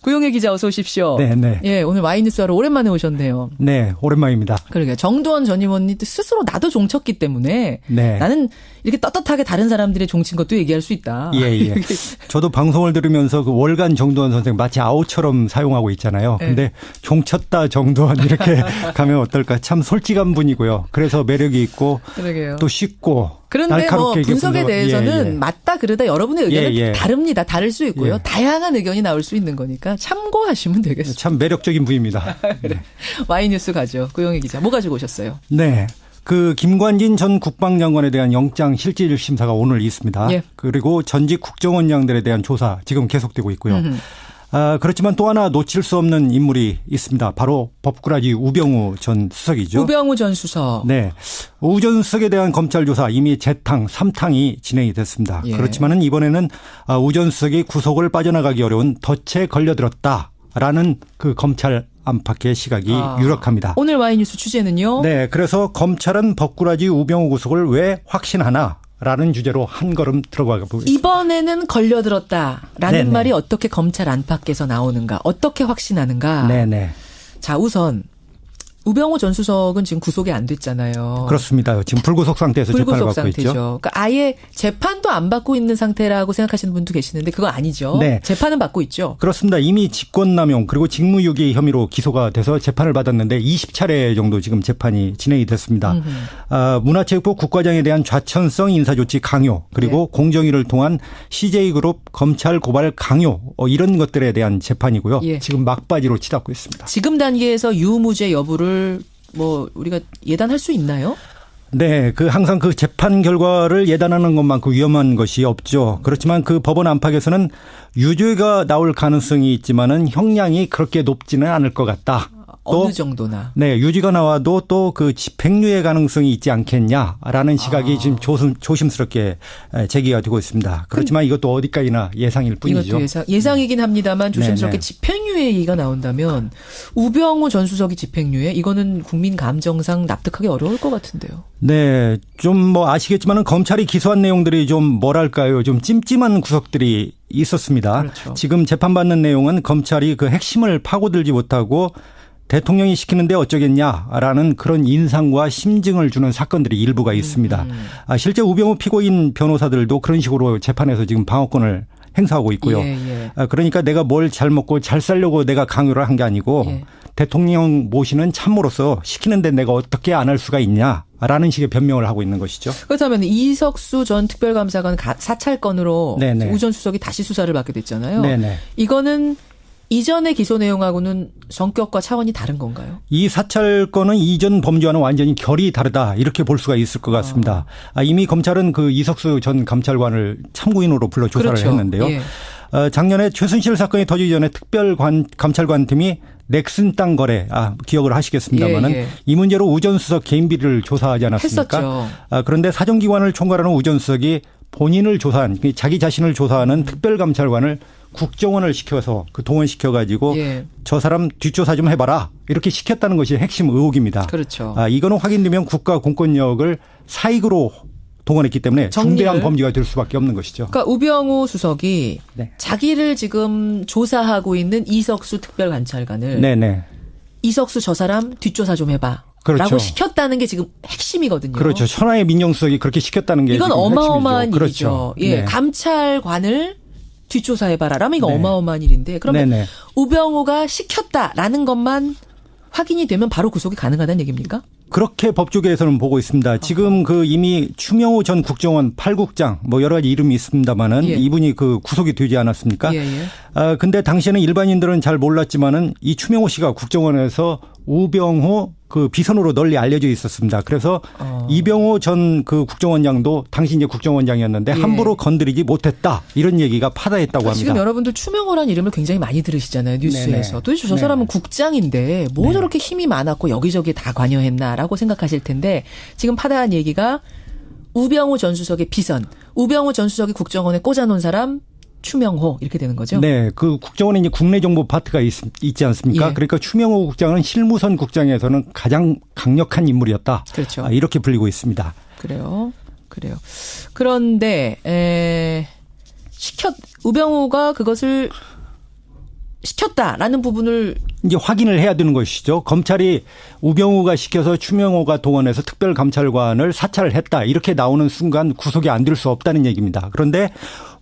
구용혜 기자 어서 오십시오. 네. 예, 오늘 와이뉴스 하러 오랜만에 오셨네요. 네, 오랜만입니다. 그러게요. 정두원 전 의원이 스스로 나도 종쳤기 때문에 네. 나는 이렇게 떳떳하게 다른 사람들의 종친 것도 얘기할 수 있다. 예. 저도 방송을 들으면서 그 월간 정두원 선생 마치 아우처럼 사용하고 있잖아요. 근데 종쳤다 정두원 이렇게 가면 어떨까? 참 솔직한 분이고요. 그래서 매력이 있고 그러게요. 또 쉽고 그런데 뭐 분석에 대해서는 맞다 그러다 여러분의 의견은 다릅니다. 다를 수 있고요. 다양한 의견이 나올 수 있는 거니까 참고하시면 되겠습니다. 참 매력적인 분입니다. 네. 와이뉴스 가죠. 구용혜 기자. 뭐 가지고 오셨어요? 네. 그 김관진 전 국방장관에 대한 영장 실질 심사가 오늘 있습니다. 예. 그리고 전직 국정원장들에 대한 조사 지금 계속되고 있고요. 그렇지만 또 하나 놓칠 수 없는 인물이 있습니다. 바로 법꾸라지 우병우 전 수석이죠. 우병우 전 수석. 네. 우 전 수석에 대한 검찰 조사 이미 재탕, 3탕이 진행이 됐습니다. 예. 그렇지만은 이번에는 우 전 수석이 구속을 빠져나가기 어려운 덫에 걸려들었다라는 그 검찰 안팎의 시각이 유력합니다. 오늘 와이뉴스 취재는요? 네. 그래서 검찰은 법꾸라지 우병우 구속을 왜 확신하나? 라는 주제로 한 걸음 들어가 보겠습니다. 이번에는 걸려들었다라는 네네. 말이 어떻게 검찰 안팎에서 나오는가? 어떻게 확신하는가? 네네. 자, 우선 우병우 전 수석은 지금 구속이 안 됐잖아요. 그렇습니다. 지금 불구속 상태에서 재판을 받고 상태죠. 있죠. 그러니까 아예 재판도 안 받고 있는 상태라고 생각하시는 분도 계시는데 그거 아니죠. 네. 재판은 받고 있죠. 그렇습니다. 이미 직권남용 그리고 직무유기 혐의로 기소가 돼서 재판을 받았는데 20차례 정도 지금 재판이 진행이 됐습니다. 문화체육부 국과장에 대한 좌천성 인사조치 강요 그리고 공정위를 통한 CJ그룹 검찰 고발 강요 이런 것들에 대한 재판이고요. 예. 지금 막바지로 치닫고 있습니다. 지금 단계에서 유무죄 여부를 뭐 우리가 예단할 수 있나요? 네, 항상 그 재판 결과를 예단하는 것만큼 위험한 것이 없죠. 그렇지만 그 법원 안팎에서는 유죄가 나올 가능성이 있지만은 형량이 그렇게 높지는 않을 것 같다. 어느 정도나. 네, 유죄가 나와도 또 그 집행유예 가능성이 있지 않겠냐라는 시각이 지금 조심스럽게 제기가 되고 있습니다. 그렇지만 이것도 어디까지나 예상일 뿐이죠. 이것도 예상이긴 합니다만 조심스럽게 네네. 집행유예 얘기가 나온다면 우병우 전 수석이 집행유예 이거는 국민 감정상 납득하기 어려울 것 같은데요. 네, 좀 뭐 아시겠지만은 검찰이 기소한 내용들이 좀 뭐랄까요, 좀 찜찜한 구석들이 있었습니다. 그렇죠. 지금 재판받는 내용은 검찰이 그 핵심을 파고들지 못하고 대통령이 시키는데 어쩌겠냐라는 그런 인상과 심증을 주는 사건들이 일부가 있습니다. 실제 우병우 피고인 변호사들도 그런 식으로 재판에서 지금 방어권을 행사하고 있고요. 그러니까 내가 뭘 잘 먹고 잘 살려고 내가 강요를 한 게 아니고 대통령 모시는 참모로서 시키는데 내가 어떻게 안 할 수가 있냐라는 식의 변명을 하고 있는 것이죠. 그렇다면 이석수 전 특별감사관 사찰건으로 우 전 수석이 다시 수사를 받게 됐잖아요. 네네. 이거는 이전의 기소 내용하고는 성격과 차원이 다른 건가요? 이 사찰건은 이전 범죄와는 완전히 결이 다르다 이렇게 볼 수가 있을 것 같습니다. 이미 검찰은 그 이석수 전 감찰관을 참고인으로 불러 조사를 그렇죠. 했는데요. 예. 작년에 최순실 사건이 터지기 전에 감찰관팀이 넥슨 땅 거래 기억을 하시겠습니다마는 이 문제로 우 전 수석 개인 비리를 조사하지 않았습니까? 했었죠. 그런데 사정기관을 총괄하는 우 전 수석이 본인을 조사한 자기 자신을 조사하는 특별감찰관을 국정원을 시켜서 그 동원시켜가지고 저 사람 뒷조사 좀 해봐라 이렇게 시켰다는 것이 핵심 의혹입니다. 그렇죠. 이거는 확인되면 국가 공권력을 사익으로 동원했기 때문에 중대한 범죄가 될 수밖에 없는 것이죠. 그러니까 우병우 수석이 자기를 지금 조사하고 있는 이석수 특별감찰관을 이석수 저 사람 뒷조사 좀 해봐. 그렇죠. 라고 시켰다는 게 지금 핵심이거든요. 그렇죠. 천하의 민정수석이 그렇게 시켰다는 게 이건 어마어마한 일이죠. 그렇죠. 예, 감찰관을 뒷조사해봐라. 라면 이거 어마어마한 일인데 그러면 우병우가 시켰다라는 것만 확인이 되면 바로 구속이 가능하다는 얘기입니까? 그렇게 법조계에서는 보고 있습니다. 지금 그 이미 추명호 전 국정원 8국장 뭐 여러 가지 이름이 있습니다만은 이분이 그 구속이 되지 않았습니까? 근데 당시에는 일반인들은 잘 몰랐지만은 이 추명호 씨가 국정원에서 우병우 그 비선으로 널리 알려져 있었습니다. 그래서 이병호 전 그 국정원장도 당시 이제 국정원장이었는데 함부로 건드리지 못했다 이런 얘기가 파다했다고 합니다. 지금 여러분들 추명호란 이름을 굉장히 많이 들으시잖아요. 뉴스에서. 도대체 저 사람은 국장인데 뭐 저렇게 힘이 많았고 여기저기 다 관여했나라고 생각하실 텐데 지금 파다한 얘기가 우병우 전 수석의 비선, 우병우 전 수석이 국정원에 꽂아놓은 사람 추명호 이렇게 되는 거죠? 네. 그 국정원에 이제 국내 정보 파트가 있지 않습니까? 그러니까 추명호 국장은 실무선 국장에서는 가장 강력한 인물이었다. 그렇죠. 이렇게 불리고 있습니다. 그래요. 그런데 우병우가 그것을 시켰다라는 부분을 이제 확인을 해야 되는 것이죠. 검찰이 우병우가 시켜서 추명호가 동원해서 특별감찰관을 사찰을 했다. 이렇게 나오는 순간 구속이 안 될 수 없다는 얘기입니다. 그런데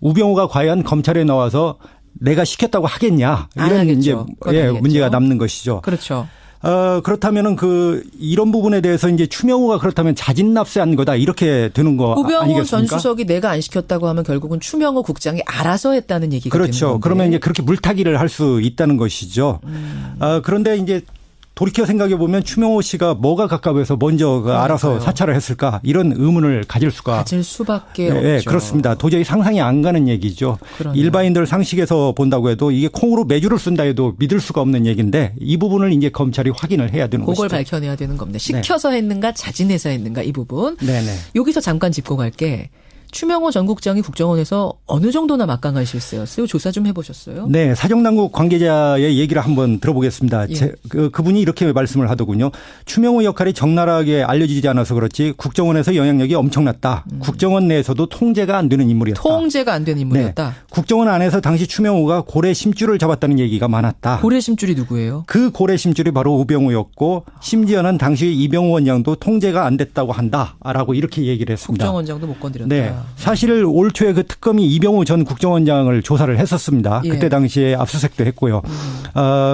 우병우가 과연 검찰에 나와서 내가 시켰다고 하겠냐. 이런 이제 문제가 남는 것이죠. 그렇죠. 그렇다면은 이런 부분에 대해서 이제 추명호가 그렇다면 자진 납세한 거다 이렇게 되는 거 우병우 아니겠습니까? 전 수석이 내가 안 시켰다고 하면 결국은 추명호 국장이 알아서 했다는 얘기가 되는 건데. 그렇죠. 그러면 이제 그렇게 물타기를 할 수 있다는 것이죠. 그런데 이제 돌이켜 생각해 보면 추명호 씨가 뭐가 가까워서 먼저 알아서 사찰을 했을까 이런 의문을 가질 수밖에 없죠. 네, 그렇습니다. 도저히 상상이 안 가는 얘기죠. 그러네요. 일반인들 상식에서 본다고 해도 이게 콩으로 메주를 쓴다 해도 믿을 수가 없는 얘기인데 이 부분을 이제 검찰이 확인을 해야 되는 것이죠. 그걸 밝혀내야 되는 겁니다. 시켜서 했는가 자진해서 했는가 이 부분. 네네. 여기서 잠깐 짚고 갈게. 추명호 전 국장이 국정원에서 어느 정도나 막강한 실세였어요? 조사 좀 해보셨어요? 네. 사정당국 관계자의 얘기를 한번 들어보겠습니다. 예. 그분이 이렇게 말씀을 하더군요. 추명호 역할이 적나라하게 알려지지 않아서 그렇지 국정원에서 영향력이 엄청났다. 국정원 내에서도 통제가 안 되는 인물이었다. 통제가 안 되는 인물이었다. 네. 국정원 안에서 당시 추명호가 고래 심줄을 잡았다는 얘기가 많았다. 고래 심줄이 누구예요? 그 고래 심줄이 바로 우병우였고 심지어는 당시 이병우 원장도 통제가 안 됐다고 한다라고 이렇게 얘기를 했습니다. 국정원장도 못 건드렸다. 네. 사실 올 초에 그 특검이 이병우 전 국정원장을 조사를 했었습니다. 예. 그때 당시에 압수수색도 했고요.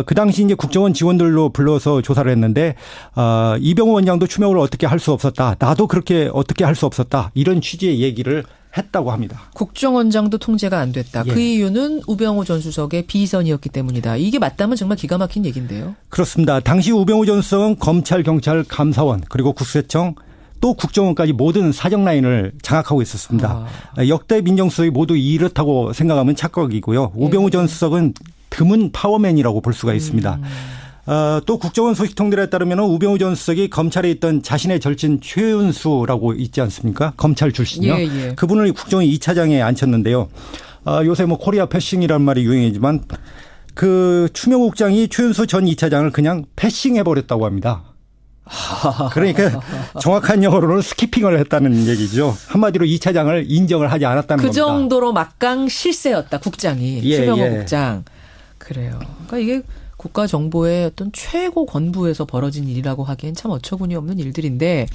그 당시 이제 국정원 직원들로 불러서 조사를 했는데 이병우 원장도 추명을 어떻게 할 수 없었다. 나도 그렇게 어떻게 할 수 없었다. 이런 취지의 얘기를 했다고 합니다. 국정원장도 통제가 안 됐다. 예. 그 이유는 우병우 전 수석의 비선이었기 때문이다. 이게 맞다면 정말 기가 막힌 얘기인데요. 그렇습니다. 당시 우병우 전 수석은 검찰, 경찰, 감사원 그리고 국세청 또 국정원까지 모든 사정 라인을 장악하고 있었습니다. 역대 민정수석이 모두 이렇다고 생각하면 착각이고요. 우병우 전 수석은 드문 파워맨이라고 볼 수가 있습니다. 또 국정원 소식통들에 따르면 우병우 전 수석이 검찰에 있던 자신의 절친 최윤수라고 있지 않습니까? 검찰 출신이요. 예. 그분을 국정원 2차장에 앉혔는데요. 요새 뭐 코리아 패싱이라는 말이 유행이지만 그 추명호 국장이 최윤수 전 2차장을 그냥 패싱해버렸다고 합니다. 그러니까 정확한 영어로는 스키핑을 했다는 얘기죠. 한마디로 2차장을 인정을 하지 않았다는 겁니다. 그 정도로 막강 실세였다. 국장이. 추명호 국장. 그래요. 그러니까 이게 국가정보의 어떤 최고 권부에서 벌어진 일이라고 하기엔 참 어처구니 없는 일들인데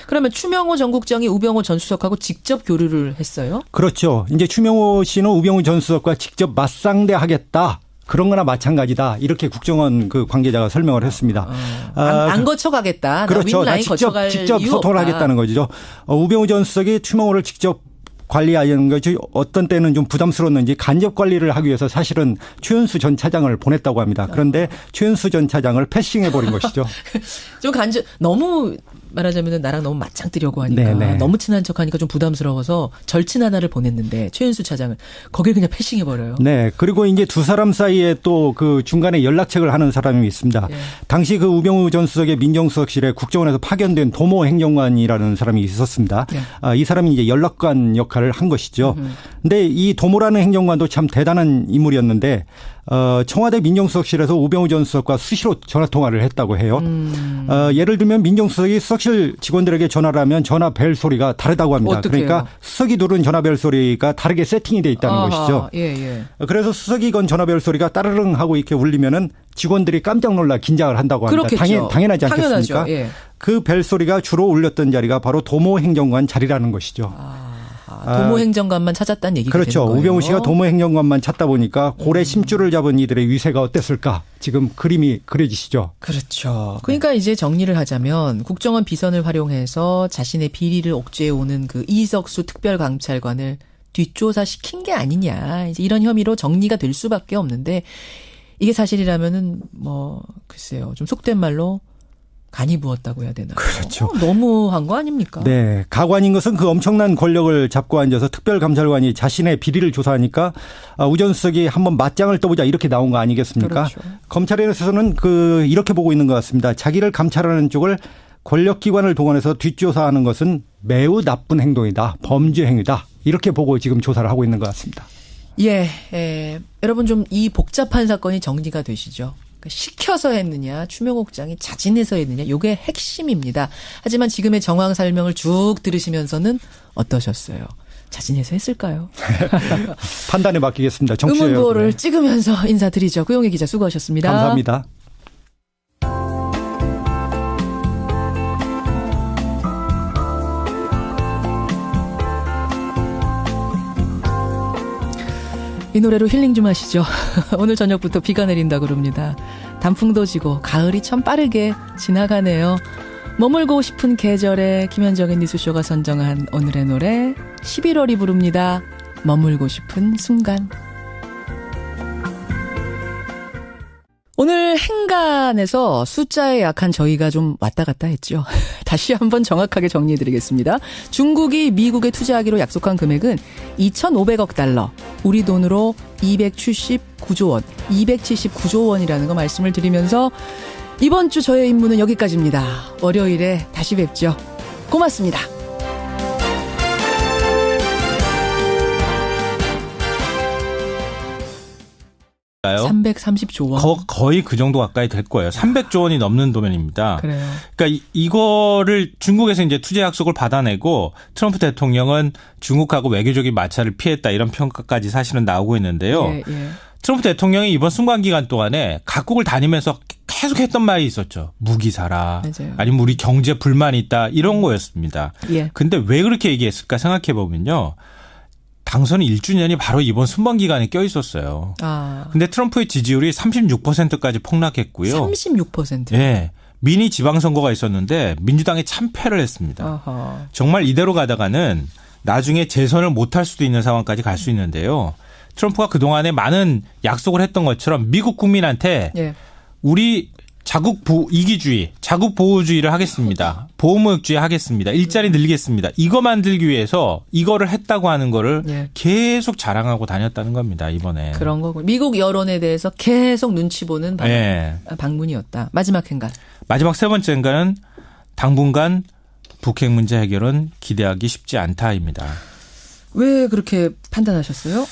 그러면 추명호 전 국장이 우병우 전 수석하고 직접 교류를 했어요? 그렇죠. 이제 추명호 씨는 우병우 전 수석과 직접 맞상대하겠다. 그런 거나 마찬가지다. 이렇게 국정원 그 관계자가 설명을 했습니다. 안 거쳐가겠다. 그렇죠. 직접 소통을 하겠다는 거죠. 우병우 전 수석이 추명호를 직접 관리하는 것이 어떤 때는 좀 부담스러웠는지 간접 관리를 하기 위해서 사실은 최윤수 전 차장을 보냈다고 합니다. 그런데 최윤수 전 차장을 패싱해버린 것이죠. 좀 너무 말하자면 나랑 너무 맞짱 뜨려고 하니까 네네. 너무 친한 척하니까 좀 부담스러워서 절친 하나를 보냈는데 최윤수 차장을 거길 그냥 패싱해버려요. 네. 그리고 이제 두 사람 사이에 또 그 중간에 연락책을 하는 사람이 있습니다. 당시 그 우병우 전 수석의 민정수석실에 국정원에서 파견된 도모 행정관이라는 사람이 있었습니다. 이 사람이 이제 연락관 역할을 한 것이죠. 근데 이 도모라는 행정관도 참 대단한 인물이었는데 청와대 민정수석실에서 우병우 전 수석과 수시로 전화통화를 했다고 해요. 예를 들면 민정수석이 수석실 직원들에게 전화를 하면 전화 벨 소리가 다르다고 합니다. 어떡해요? 그러니까 수석이 누른 전화 벨 소리가 다르게 세팅이 돼 있다는 것이죠. 예. 그래서 그래서 수석이 건 전화 벨 소리가 따르릉 하고 이렇게 울리면은 직원들이 깜짝 놀라 긴장을 한다고 합니다. 그렇겠죠. 당연하지 않겠습니까? 당연하죠. 예. 그 벨 소리가 주로 울렸던 자리가 바로 도모 행정관 자리라는 것이죠. 도모 행정관만 찾았다는 얘기가 그렇죠. 되는 거예요. 우병우 씨가 도모 행정관만 찾다 보니까 고래 심줄을 잡은 이들의 위세가 어땠을까? 지금 그림이 그려지시죠. 그렇죠. 그러니까 이제 정리를 하자면 국정원 비선을 활용해서 자신의 비리를 옥죄해오는 그 이석수 특별감찰관을 뒷조사 시킨 게 아니냐. 이제 이런 혐의로 정리가 될 수밖에 없는데 이게 사실이라면은 뭐 글쎄요. 좀 속된 말로 간이 부었다고 해야 되나. 그렇죠. 너무한 거 아닙니까? 네. 가관인 것은 그 엄청난 권력을 잡고 앉아서 특별감찰관이 자신의 비리를 조사하니까 우 전 수석이 한번 맞짱을 떠보자 이렇게 나온 거 아니겠습니까? 그렇죠. 검찰에서는 이렇게 보고 있는 것 같습니다. 자기를 감찰하는 쪽을 권력기관을 동원해서 뒷조사하는 것은 매우 나쁜 행동이다. 범죄 행위다. 이렇게 보고 지금 조사를 하고 있는 것 같습니다. 예. 여러분 좀 이 복잡한 사건이 정리가 되시죠? 시켜서 했느냐, 추명호 국장이 자진해서 했느냐, 이게 핵심입니다. 하지만 지금의 정황 설명을 쭉 들으시면서는 어떠셨어요? 자진해서 했을까요? 판단에 맡기겠습니다. 정치자 응원보를 여러분의. 찍으면서 인사드리죠. 구용희 기자 수고하셨습니다. 감사합니다. 이 노래로 힐링 좀 하시죠. 오늘 저녁부터 비가 내린다고 그럽니다. 단풍도 지고 가을이 참 빠르게 지나가네요. 머물고 싶은 계절에 김현정의 뉴스쇼가 선정한 오늘의 노래 11월이 부릅니다. 머물고 싶은 순간. 오늘 행간에서 숫자에 약한 저희가 좀 왔다 갔다 했죠. 다시 한번 정확하게 정리해드리겠습니다. 중국이 미국에 투자하기로 약속한 금액은 2,500억 달러, 우리 돈으로 279조 원, 279조 원이라는 거 말씀을 드리면서 이번 주 저의 임무는 여기까지입니다. 월요일에 다시 뵙죠. 고맙습니다. 330조 원. 거의 그 정도 가까이 될 거예요. 300조 원이 넘는 도면입니다. 그래요. 그러니까 이거를 중국에서 이제 투자 약속을 받아내고 트럼프 대통령은 중국하고 외교적인 마찰을 피했다 이런 평가까지 사실은 나오고 있는데요. 예, 예. 트럼프 대통령이 이번 순관 기간 동안에 각국을 다니면서 계속 했던 말이 있었죠. 무기 사라. 맞아요. 아니면 우리 경제 불만이 있다. 이런 거였습니다. 예. 근데 왜 그렇게 얘기했을까 생각해 보면요. 당선 1주년이 바로 이번 순방 기간에 껴 있었어요. 근데 트럼프의 지지율이 36%까지 폭락했고요. 36%? 네. 미니 지방선거가 있었는데 민주당이 참패를 했습니다. 어허. 정말 이대로 가다가는 나중에 재선을 못할 수도 있는 상황까지 갈 수 있는데요. 트럼프가 그동안에 많은 약속을 했던 것처럼 미국 국민한테 예. 우리 자국 이기주의, 자국 보호주의를 하겠습니다. 보호무역주의 하겠습니다. 일자리 늘리겠습니다. 이거 만들기 위해서 이거를 했다고 하는 거를 예. 계속 자랑하고 다녔다는 겁니다. 이번에. 그런 거고. 미국 여론에 대해서 계속 눈치 보는 방문이었다. 마지막 행간. 마지막 세 번째 행간은 당분간 북핵 문제 해결은 기대하기 쉽지 않다입니다. 왜 그렇게 판단하셨어요?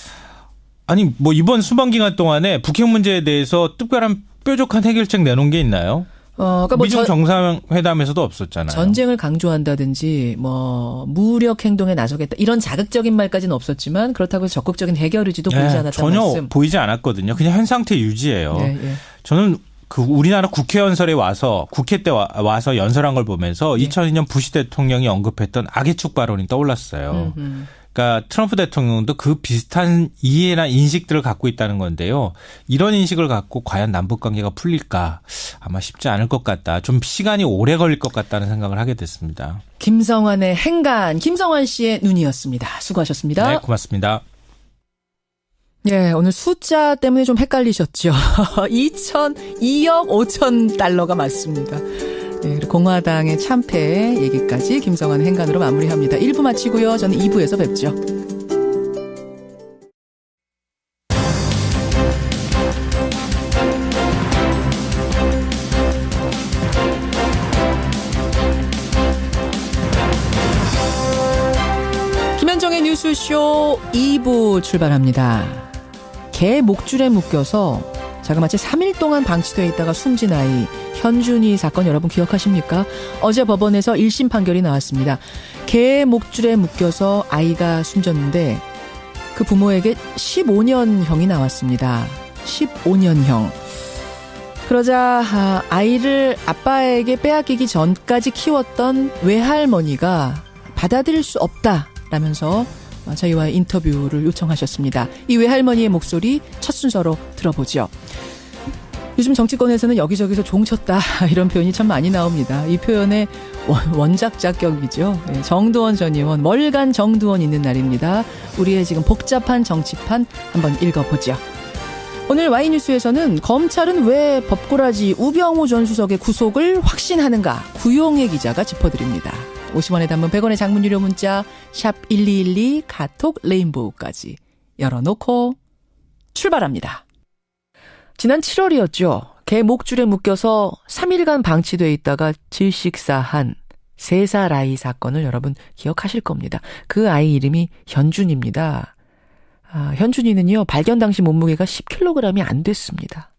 아니 뭐 이번 순방 기간 동안에 북핵 문제에 대해서 특별한 뾰족한 해결책 내놓은 게 있나요? 그러니까 미중 정상회담에서도 없었잖아요. 전쟁을 강조한다든지 뭐 무력 행동에 나서겠다 이런 자극적인 말까지는 없었지만 그렇다고 해서 적극적인 해결 의지도 보이지 않았다는 전혀 말씀. 보이지 않았거든요. 그냥 현 상태 유지예요. 예, 예. 저는 그 우리나라 국회 연설에 와서 국회 때 와서 연설한 걸 보면서 2002년 부시 대통령이 언급했던 악의 축 발언이 떠올랐어요. 그러니까 트럼프 대통령도 그 비슷한 이해나 인식들을 갖고 있다는 건데요. 이런 인식을 갖고 과연 남북관계가 풀릴까 아마 쉽지 않을 것 같다. 좀 시간이 오래 걸릴 것 같다는 생각을 하게 됐습니다. 김성환의 행간, 김성환 씨의 눈이었습니다. 수고하셨습니다. 네, 고맙습니다. 예, 오늘 숫자 때문에 좀 헷갈리셨죠. 2억 5천 달러가 맞습니다. 네, 공화당의 참패 얘기까지 김성환의 행간으로 마무리합니다. 1부 마치고요. 저는 2부에서 뵙죠. 김현정의 뉴스쇼 2부 출발합니다. 개 목줄에 묶여서 자그마치 3일 동안 방치되어 있다가 숨진 아이 현준이 사건 여러분 기억하십니까? 어제 법원에서 1심 판결이 나왔습니다. 개 목줄에 묶여서 아이가 숨졌는데 그 부모에게 15년형이 나왔습니다. 15년형. 그러자 아이를 아빠에게 빼앗기기 전까지 키웠던 외할머니가 받아들일 수 없다라면서 저희와의 인터뷰를 요청하셨습니다. 이 외할머니의 목소리 첫 순서로 들어보죠. 요즘 정치권에서는 여기저기서 종쳤다 이런 표현이 참 많이 나옵니다. 이 표현의 원작자격이죠. 정두원 전 의원, 멀간 정두원 있는 날입니다. 우리의 지금 복잡한 정치판 한번 읽어보죠. 오늘 Y뉴스에서는 검찰은 왜 법고라지 우병우 전 수석의 구속을 확신하는가 구용혜 기자가 짚어드립니다. 50원의 단문 100원의 장문 유료 문자 샵 1212 카톡 레인보우까지 열어놓고 출발합니다. 지난 7월이었죠. 개 목줄에 묶여서 3일간 방치돼 있다가 질식사한 3살 아이 사건을 여러분 기억하실 겁니다. 그 아이 이름이 현준입니다. 현준이는요. 발견 당시 몸무게가 10kg이 안 됐습니다.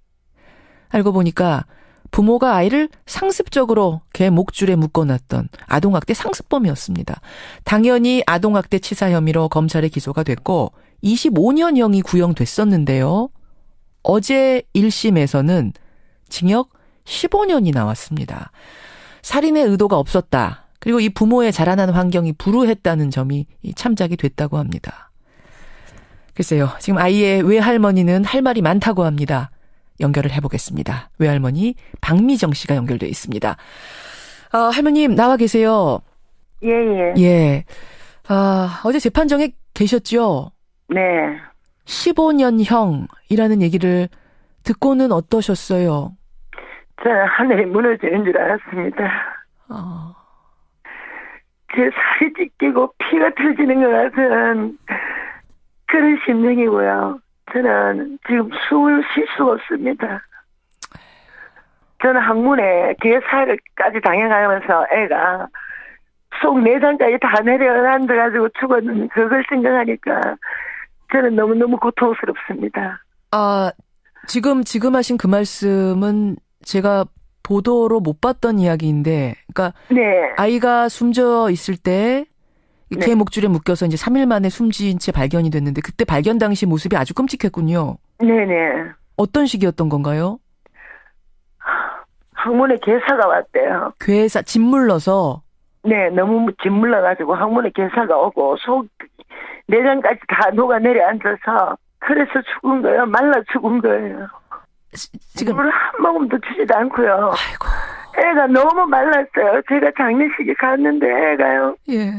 알고 보니까 부모가 아이를 상습적으로 개 목줄에 묶어놨던 아동학대 상습범이었습니다. 당연히 아동학대 치사 혐의로 검찰에 기소가 됐고 25년형이 구형됐었는데요. 어제 1심에서는 징역 15년이 나왔습니다. 살인의 의도가 없었다. 그리고 이 부모의 자라난 환경이 불우했다는 점이 참작이 됐다고 합니다. 글쎄요. 지금 아이의 외할머니는 할 말이 많다고 합니다. 연결을 해보겠습니다. 외할머니 박미정 씨가 연결돼 있습니다. 할머님 나와 계세요. 예. 예. 어제 재판정에 계셨죠? 네. 15년형이라는 얘기를 듣고는 어떠셨어요? 저는 하늘이 무너지는 줄 알았습니다. 제 살이 찢기고 피가 터지는 것 같은 그런 심정이고요. 저는 지금 숨을 쉴 수가 없습니다. 저는 항문에 개살까지 당해가면서 애가 속 내장까지 다 내려앉아가지고 죽었는 그걸 생각하니까 저는 너무너무 고통스럽습니다. 지금 하신 그 말씀은 제가 보도로 못 봤던 이야기인데, 그러니까 네. 아이가 숨져 있을 때 개 목줄에 묶여서 이제 3일 만에 숨진 채 발견이 됐는데 그때 발견 당시 모습이 아주 끔찍했군요. 네네. 어떤 식이었던 건가요? 항문에 개사가 왔대요. 괴사 짓물러서? 네, 너무 짓물러가지고 항문에 개사가 오고 속 내장까지 다 녹아 내려앉아서 그래서 죽은 거예요. 말라 죽은 거예요. 지금 물을 한 모금도 주지도 않고요. 아이고. 애가 너무 말랐어요. 제가 장례식에 갔는데 애가요. 예.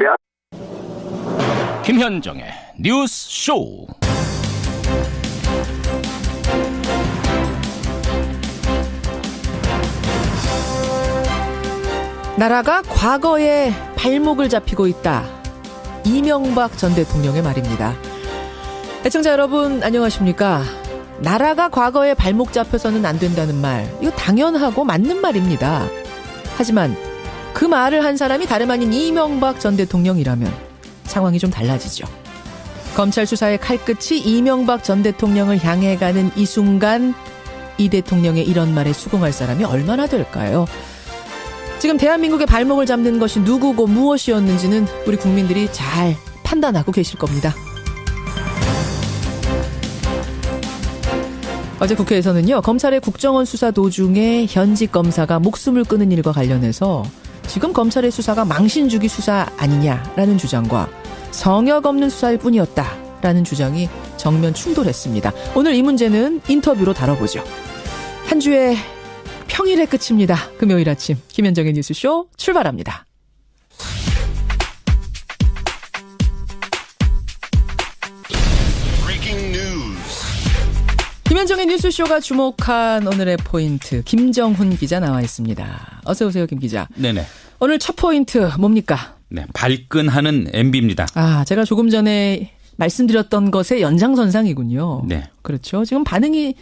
김현정의 뉴스 쇼. 나라가 과거에 발목을 잡히고 있다. 이명박 전 대통령의 말입니다. 애청자 여러분 안녕하십니까? 나라가 과거에 발목 잡혀서는 안 된다는 말, 이거 당연하고 맞는 말입니다. 하지만 그 말을 한 사람이 다름 아닌 이명박 전 대통령이라면 상황이 좀 달라지죠. 검찰 수사의 칼끝이 이명박 전 대통령을 향해 가는 이 순간 이 대통령의 이런 말에 수긍할 사람이 얼마나 될까요? 지금 대한민국의 발목을 잡는 것이 누구고 무엇이었는지는 우리 국민들이 잘 판단하고 계실 겁니다. 어제 국회에서는요, 검찰의 국정원 수사 도중에 현직 검사가 목숨을 끊은 일과 관련해서 지금 검찰의 수사가 망신주기 수사 아니냐라는 주장과 성역 없는 수사일 뿐이었다라는 주장이 정면 충돌했습니다. 오늘 이 문제는 인터뷰로 다뤄보죠. 한 주의 평일의 끝입니다. 금요일 아침 김현정의 뉴스쇼 출발합니다. 김현정의 뉴스쇼가 주목한 오늘의 포인트, 김정훈 기자 나와 있습니다. 어서 오세요, 김 기자. 네네. 오늘 첫 포인트 뭡니까? 네, 발끈하는 MB입니다. 제가 조금 전에 말씀드렸던 것의 연장선상이군요. 네. 그렇죠. 지금 반응이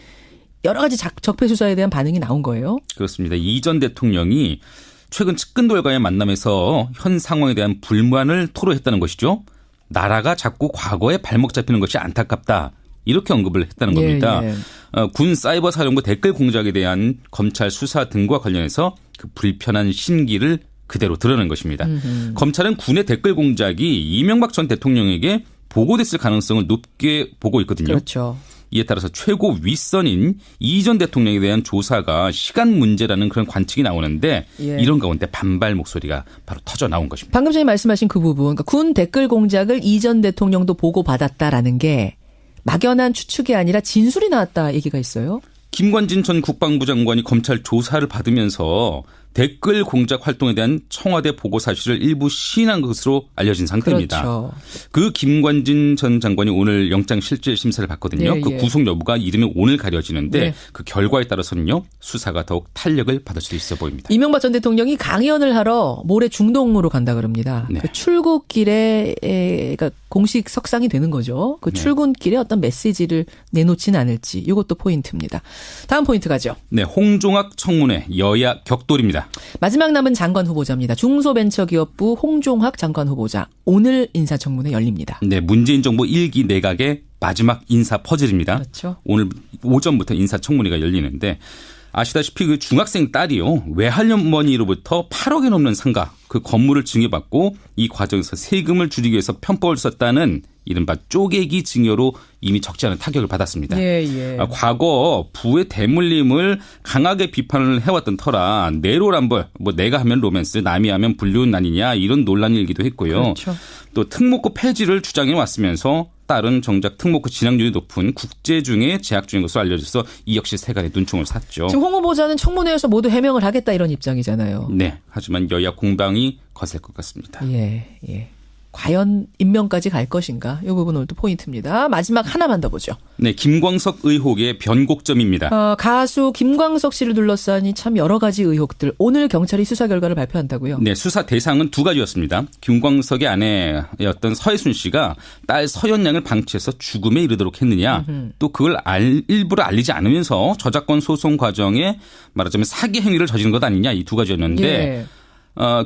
여러 가지 적폐 수사에 대한 반응이 나온 거예요. 그렇습니다. 이 전 대통령이 최근 측근들과의 만남에서 현 상황에 대한 불만을 토로했다는 것이죠. 나라가 자꾸 과거에 발목 잡히는 것이 안타깝다. 이렇게 언급을 했다는 겁니다. 예. 군 사이버 사령부 댓글 공작에 대한 검찰 수사 등과 관련해서 그 불편한 심기를 그대로 드러낸 것입니다. 검찰은 군의 댓글 공작이 이명박 전 대통령에게 보고됐을 가능성을 높게 보고 있거든요. 그렇죠. 이에 따라서 최고 윗선인 이 전 대통령에 대한 조사가 시간 문제라는 그런 관측이 나오는데 예. 이런 가운데 반발 목소리가 바로 터져 나온 것입니다. 방금 전에 말씀하신 그 부분, 그러니까 군 댓글 공작을 이 전 대통령도 보고받았다라는 게 막연한 추측이 아니라 진술이 나왔다 얘기가 있어요. 김관진 전 국방부 장관이 검찰 조사를 받으면서 댓글 공작 활동에 대한 청와대 보고 사실을 일부 시인한 것으로 알려진 상태입니다. 그렇죠. 그 김관진 전 장관이 오늘 영장실질심사를 받거든요. 네, 그 예. 구속 여부가 이르면 오늘 가려지는데 네. 그 결과에 따라서는요. 수사가 더욱 탄력을 받을 수도 있어 보입니다. 이명박 전 대통령이 강연을 하러 모레 중동으로 간다 그럽니다. 네. 그 출국길에 그러니까 공식 석상이 되는 거죠. 그 네. 출근길에 어떤 메시지를 내놓지는 않을지 이것도 포인트입니다. 다음 포인트 가죠. 네, 홍종학 청문회 여야 격돌입니다. 마지막 남은 장관 후보자입니다. 중소벤처기업부 홍종학 장관 후보자. 오늘 인사청문회 열립니다. 네, 문재인 정부 1기 내각의 마지막 인사 퍼즐입니다. 그렇죠. 오늘 오전부터 인사청문회가 열리는데 아시다시피 그 중학생 딸이요. 외할머니로부터 8억이 넘는 상가, 그 건물을 증여받고 이 과정에서 세금을 줄이기 위해서 편법을 썼다는 이른바 쪼개기 증여로 이미 적지 않은 타격을 받았습니다. 예. 과거 부의 대물림을 강하게 비판을 해왔던 터라 내로남불, 뭐 내가 하면 로맨스, 남이 하면 불륜 아니냐 이런 논란이 일기도 했고요. 그렇죠. 또 특목고 폐지를 주장해 왔으면서 딸은 정작 특목고 진학률이 높은 국제 중에 재학 중인 것으로 알려져서 이 역시 세간의 눈총을 샀죠. 지금 홍 후보자는 청문회에서 모두 해명을 하겠다 이런 입장이잖아요. 네. 하지만 여야 공방이 거셀 것 같습니다. 예. 과연 임명까지 갈 것인가? 이 부분 오늘도 포인트입니다. 마지막 하나만 더 보죠. 네, 김광석 의혹의 변곡점입니다. 가수 김광석 씨를 둘러싸니 참 여러 가지 의혹들. 오늘 경찰이 수사 결과를 발표한다고요? 네, 수사 대상은 두 가지였습니다. 김광석의 아내였던 서혜순 씨가 딸 서연 양을 방치해서 죽음에 이르도록 했느냐. 또 그걸 일부러 알리지 않으면서 저작권 소송 과정에 말하자면 사기 행위를 저지른 것 아니냐. 이 두 가지였는데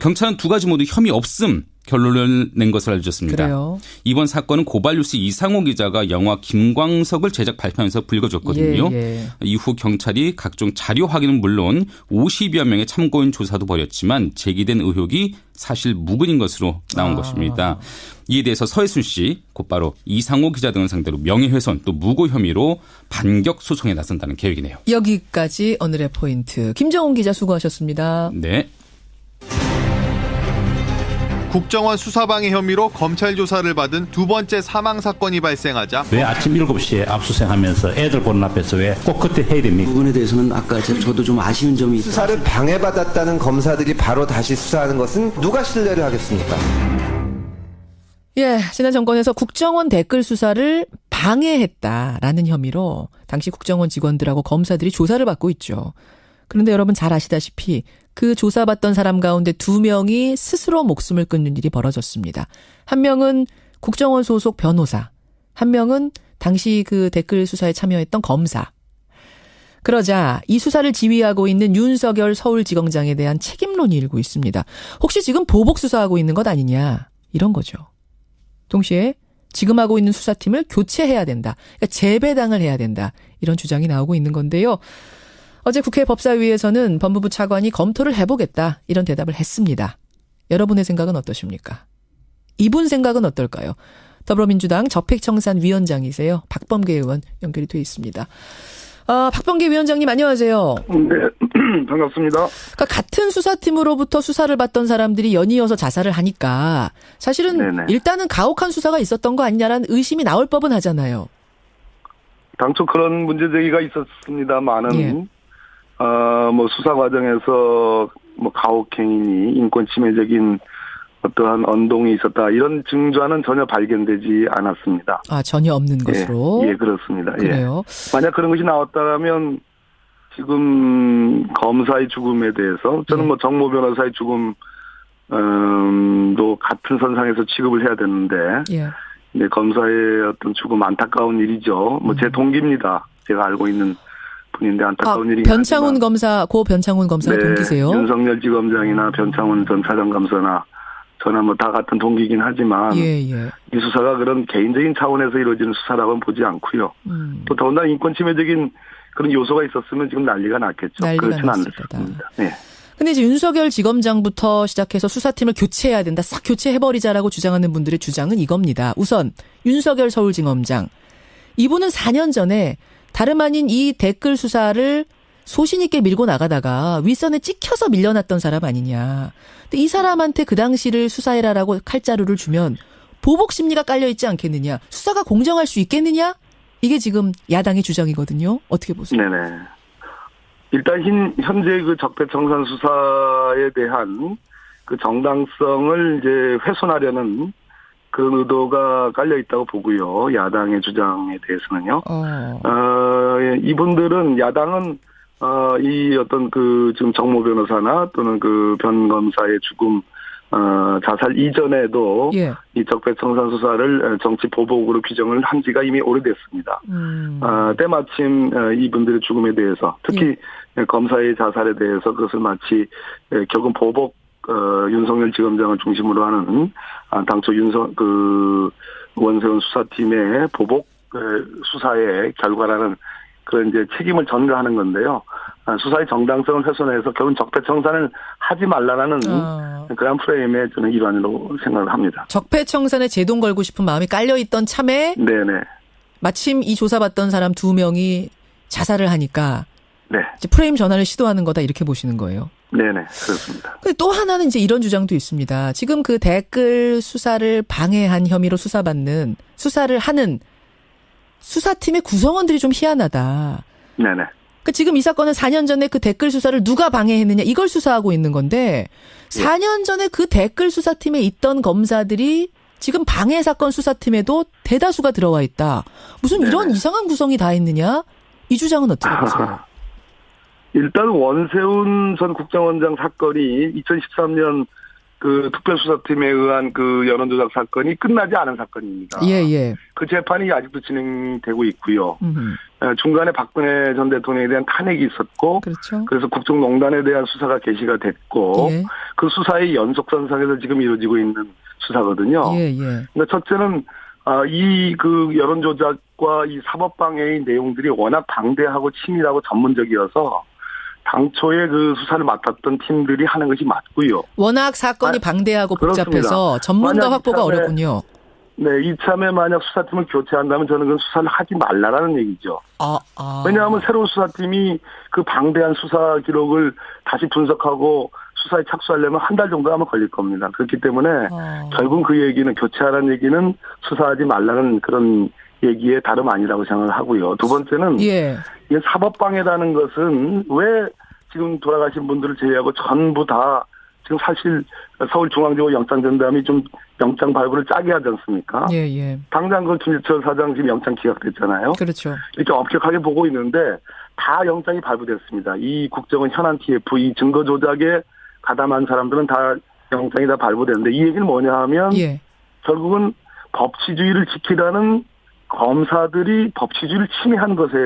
경찰은 두 가지 모두 혐의 없음 결론을 낸 것을 알려졌습니다. 그래요? 이번 사건은 고발뉴스 이상호 기자가 영화 김광석을 제작 발표하면서 불거졌거든요. 이후 경찰이 각종 자료 확인은 물론 50여 명의 참고인 조사도 벌였지만 제기된 의혹이 사실 무근인 것으로 나온 것입니다. 이에 대해서 서혜순 씨 곧바로 이상호 기자 등을 상대로 명예훼손 또 무고 혐의로 반격 소송에 나선다는 계획이네요. 여기까지 오늘의 포인트. 김정훈 기자 수고하셨습니다. 네. 국정원 수사방해 혐의로 검찰 조사를 받은 두 번째 사망 사건이 발생하자 왜 아침 7시에 압수수색하면서 애들 보는 앞에서 왜 꼭 그때 해야 됩니까? 그 부분에 대해서는 아까 저도 좀 아쉬운 점이 있다. 수사를 방해받았다는 검사들이 바로 다시 수사하는 것은 누가 신뢰를 하겠습니까? 예, 지난 정권에서 국정원 댓글 수사를 방해했다라는 혐의로 당시 국정원 직원들하고 검사들이 조사를 받고 있죠. 그런데 여러분 잘 아시다시피 그 조사받던 사람 가운데 2명이 스스로 목숨을 끊는 일이 벌어졌습니다. 한 명은 국정원 소속 변호사, 한 명은 당시 그 댓글 수사에 참여했던 검사. 그러자 이 수사를 지휘하고 있는 윤석열 서울지검장에 대한 책임론이 일고 있습니다. 혹시 지금 보복 수사하고 있는 것 아니냐 이런 거죠. 동시에 지금 하고 있는 수사팀을 교체해야 된다. 그러니까 재배당을 해야 된다. 이런 주장이 나오고 있는 건데요. 어제 국회 법사위에서는 법무부 차관이 검토를 해보겠다 이런 대답을 했습니다. 여러분의 생각은 어떠십니까? 이분 생각은 어떨까요? 더불어민주당 적폐청산위원장이세요. 박범계 의원 연결이 돼 있습니다. 박범계 위원장님 안녕하세요. 네, 반갑습니다. 그러니까 같은 수사팀으로부터 수사를 받던 사람들이 연이어서 자살을 하니까 사실은 일단은 가혹한 수사가 있었던 거 아니냐라는 의심이 나올 법은 하잖아요. 당초 그런 문제제기가 있었습니다만은 뭐 수사 과정에서 뭐 가혹행위니 인권 침해적인 어떠한 언동이 있었다 이런 증거는 전혀 발견되지 않았습니다. 전혀 없는 것으로? 예, 그렇습니다. 그래요? 예. 만약 그런 것이 나왔다면 지금 검사의 죽음에 대해서 저는 뭐 정모 변호사의 죽음 도 같은 선상에서 취급을 해야 되는데 네, 검사의 어떤 죽음 안타까운 일이죠. 뭐 제 동기입니다. 제가 알고 있는 분인데 안타까운 일이긴 변창훈 검사, 고 변창훈 검사가 동기세요? 윤석열 지검장이나 변창훈 전 차장검사나 저는 뭐 다 같은 동기이긴 하지만 이 수사가 그런 개인적인 차원에서 이루어지는 수사라고는 보지 않고요. 또 더군다나 인권 침해적인 그런 요소가 있었으면 지금 난리가 났겠죠. 그렇지는 않습니다. 네. 근데 이제 윤석열 지검장부터 시작해서 수사팀을 교체해야 된다. 싹 교체해버리자라고 주장하는 분들의 주장은 이겁니다. 우선 윤석열 서울지검장. 이분은 4년 전에 다름 아닌 이 댓글 수사를 소신 있게 밀고 나가다가 윗선에 찍혀서 밀려났던 사람 아니냐. 근데 이 사람한테 그 당시를 수사해라라고 칼자루를 주면 보복 심리가 깔려있지 않겠느냐. 수사가 공정할 수 있겠느냐. 이게 지금 야당의 주장이거든요. 어떻게 보세요? 네네. 일단 현재 그 적폐청산 수사에 대한 그 정당성을 이제 훼손하려는 그런 의도가 깔려 있다고 보고요. 야당의 주장에 대해서는요. 이분들은 야당은 이 어떤 그 지금 정모 변호사나 또는 그 변 검사의 죽음 자살 이전에도 이 적폐청산 수사를 정치 보복으로 규정을 한 지가 이미 오래됐습니다. 때마침 이분들의 죽음에 대해서 특히 검사의 자살에 대해서 그것을 마치 결국 보복 윤석열 지검장을 중심으로 하는 당초 원세훈 수사팀의 보복 수사의 결과라는 그 이제 책임을 전가하는 건데요. 수사의 정당성을 훼손해서 결국 적폐청산을 하지 말라라는 그런 프레임의 저는 일환으로 생각을 합니다. 적폐청산에 제동 걸고 싶은 마음이 깔려있던 참에 네네. 마침 이 조사받던 사람 2명이 자살을 하니까 네. 이제 프레임 전환을 시도하는 거다 이렇게 보시는 거예요. 네네, 그렇습니다. 근데 또 하나는 이제 이런 주장도 있습니다. 지금 그 댓글 수사를 방해한 혐의로 수사를 하는 수사팀의 구성원들이 좀 희한하다. 네네. 그 지금 이 사건은 4년 전에 그 댓글 수사를 누가 방해했느냐 이걸 수사하고 있는 건데 4년 전에 그 댓글 수사팀에 있던 검사들이 지금 방해 사건 수사팀에도 대다수가 들어와 있다. 무슨 이런 네네. 이상한 구성이 다 있느냐? 이 주장은 어떻게 보세요? 일단 원세훈 전 국정원장 사건이 2013년 그 특별수사팀에 의한 그 여론조작 사건이 끝나지 않은 사건입니다. 예. 그 재판이 아직도 진행되고 있고요. 중간에 박근혜 전 대통령에 대한 탄핵이 있었고, 그렇죠. 그래서 국정농단에 대한 수사가 개시가 됐고, 예. 그 수사의 연속선상에서 지금 이루어지고 있는 수사거든요. 예. 그러니까 첫째는 이 그 여론조작과 이 사법방해의 내용들이 워낙 방대하고 치밀하고 전문적이어서 당초에 그 수사를 맡았던 팀들이 하는 것이 맞고요. 워낙 사건이 방대하고 복잡해서 전문가 확보가 어렵군요. 네, 이참에 만약 수사팀을 교체한다면 저는 그 수사를 하지 말라라는 얘기죠. 왜냐하면 새로운 수사팀이 그 방대한 수사 기록을 다시 분석하고 수사에 착수하려면 한 달 정도 아마 걸릴 겁니다. 그렇기 때문에 결국 그 얘기는 교체하라는 얘기는 수사하지 말라는 그런 얘기에 다름 아니라고 생각을 하고요. 두 번째는 이게 사법방해라는 것은 왜 지금 돌아가신 분들을 제외하고 전부 다 지금 사실 서울중앙지법 영장전담이 좀 영장 발부를 짜게 하지 않습니까? 예. 당장 그 김재철 사장 지금 영장 기각됐잖아요. 그렇죠. 이렇게 엄격하게 보고 있는데 다 영장이 발부됐습니다. 이 국정원 현안 TF 이 증거 조작에 가담한 사람들은 다 영장이 다 발부됐는데 이 얘기는 뭐냐 하면 결국은 법치주의를 지키라는 검사들이 법치주의를 침해한 것에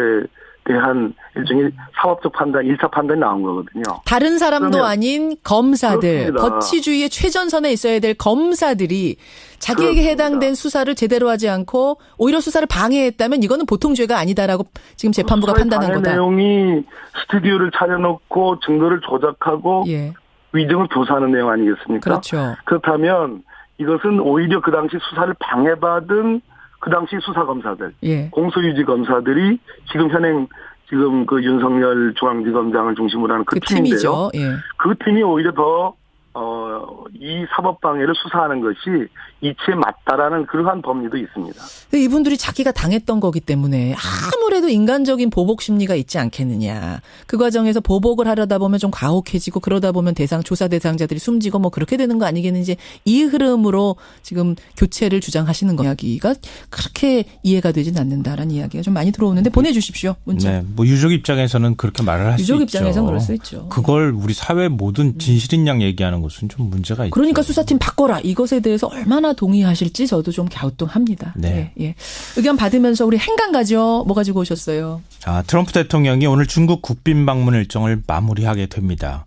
대한 일종의 사법적 판단, 1차 판단이 나온 거거든요. 다른 사람도 아닌 검사들, 그렇습니다. 법치주의의 최전선에 있어야 될 검사들이 자기에게 그렇습니다. 해당된 수사를 제대로 하지 않고 오히려 수사를 방해했다면 이거는 보통 죄가 아니다라고 지금 재판부가 판단한 거다. 내용이 스튜디오를 차려놓고 증거를 조작하고 위증을 교사하는 내용 아니겠습니까? 그렇죠. 그렇다면 이것은 오히려 그 당시 수사를 방해받은 그 당시 수사검사들, 공소유지 검사들이 지금 현행 지금 그 윤석열 중앙지검장을 중심으로 하는 그 팀인데요. 그 팀이 오히려 더 이 사법방해를 수사하는 것이 이치에 맞다라는 그러한 법리도 있습니다. 이분들이 자기가 당했던 거기 때문에 아무래도 인간적인 보복 심리가 있지 않겠느냐. 그 과정에서 보복을 하려다 보면 좀 가혹해지고 그러다 보면 조사 대상자들이 숨지고 뭐 그렇게 되는 거 아니겠는지 이 흐름으로 지금 교체를 주장하시는 거 이야기가 그렇게 이해가 되진 않는다라는 이야기가 좀 많이 들어오는데 보내주십시오. 문자. 네, 뭐 유족 입장에서는 그렇게 말을 할 수 있죠. 유족 입장에서는 그럴 수 있죠. 그걸 우리 사회 모든 진실인 양 얘기하는 것은 좀 문제가 있죠. 그러니까 수사팀 바꿔라. 이것에 대해서 얼마나 동의하실지 저도 좀 갸우뚱합니다. 예. 의견 받으면서 우리 행간 가죠. 뭐 가지고 오셨어요? 트럼프 대통령이 오늘 중국 국빈 방문 일정을 마무리하게 됩니다.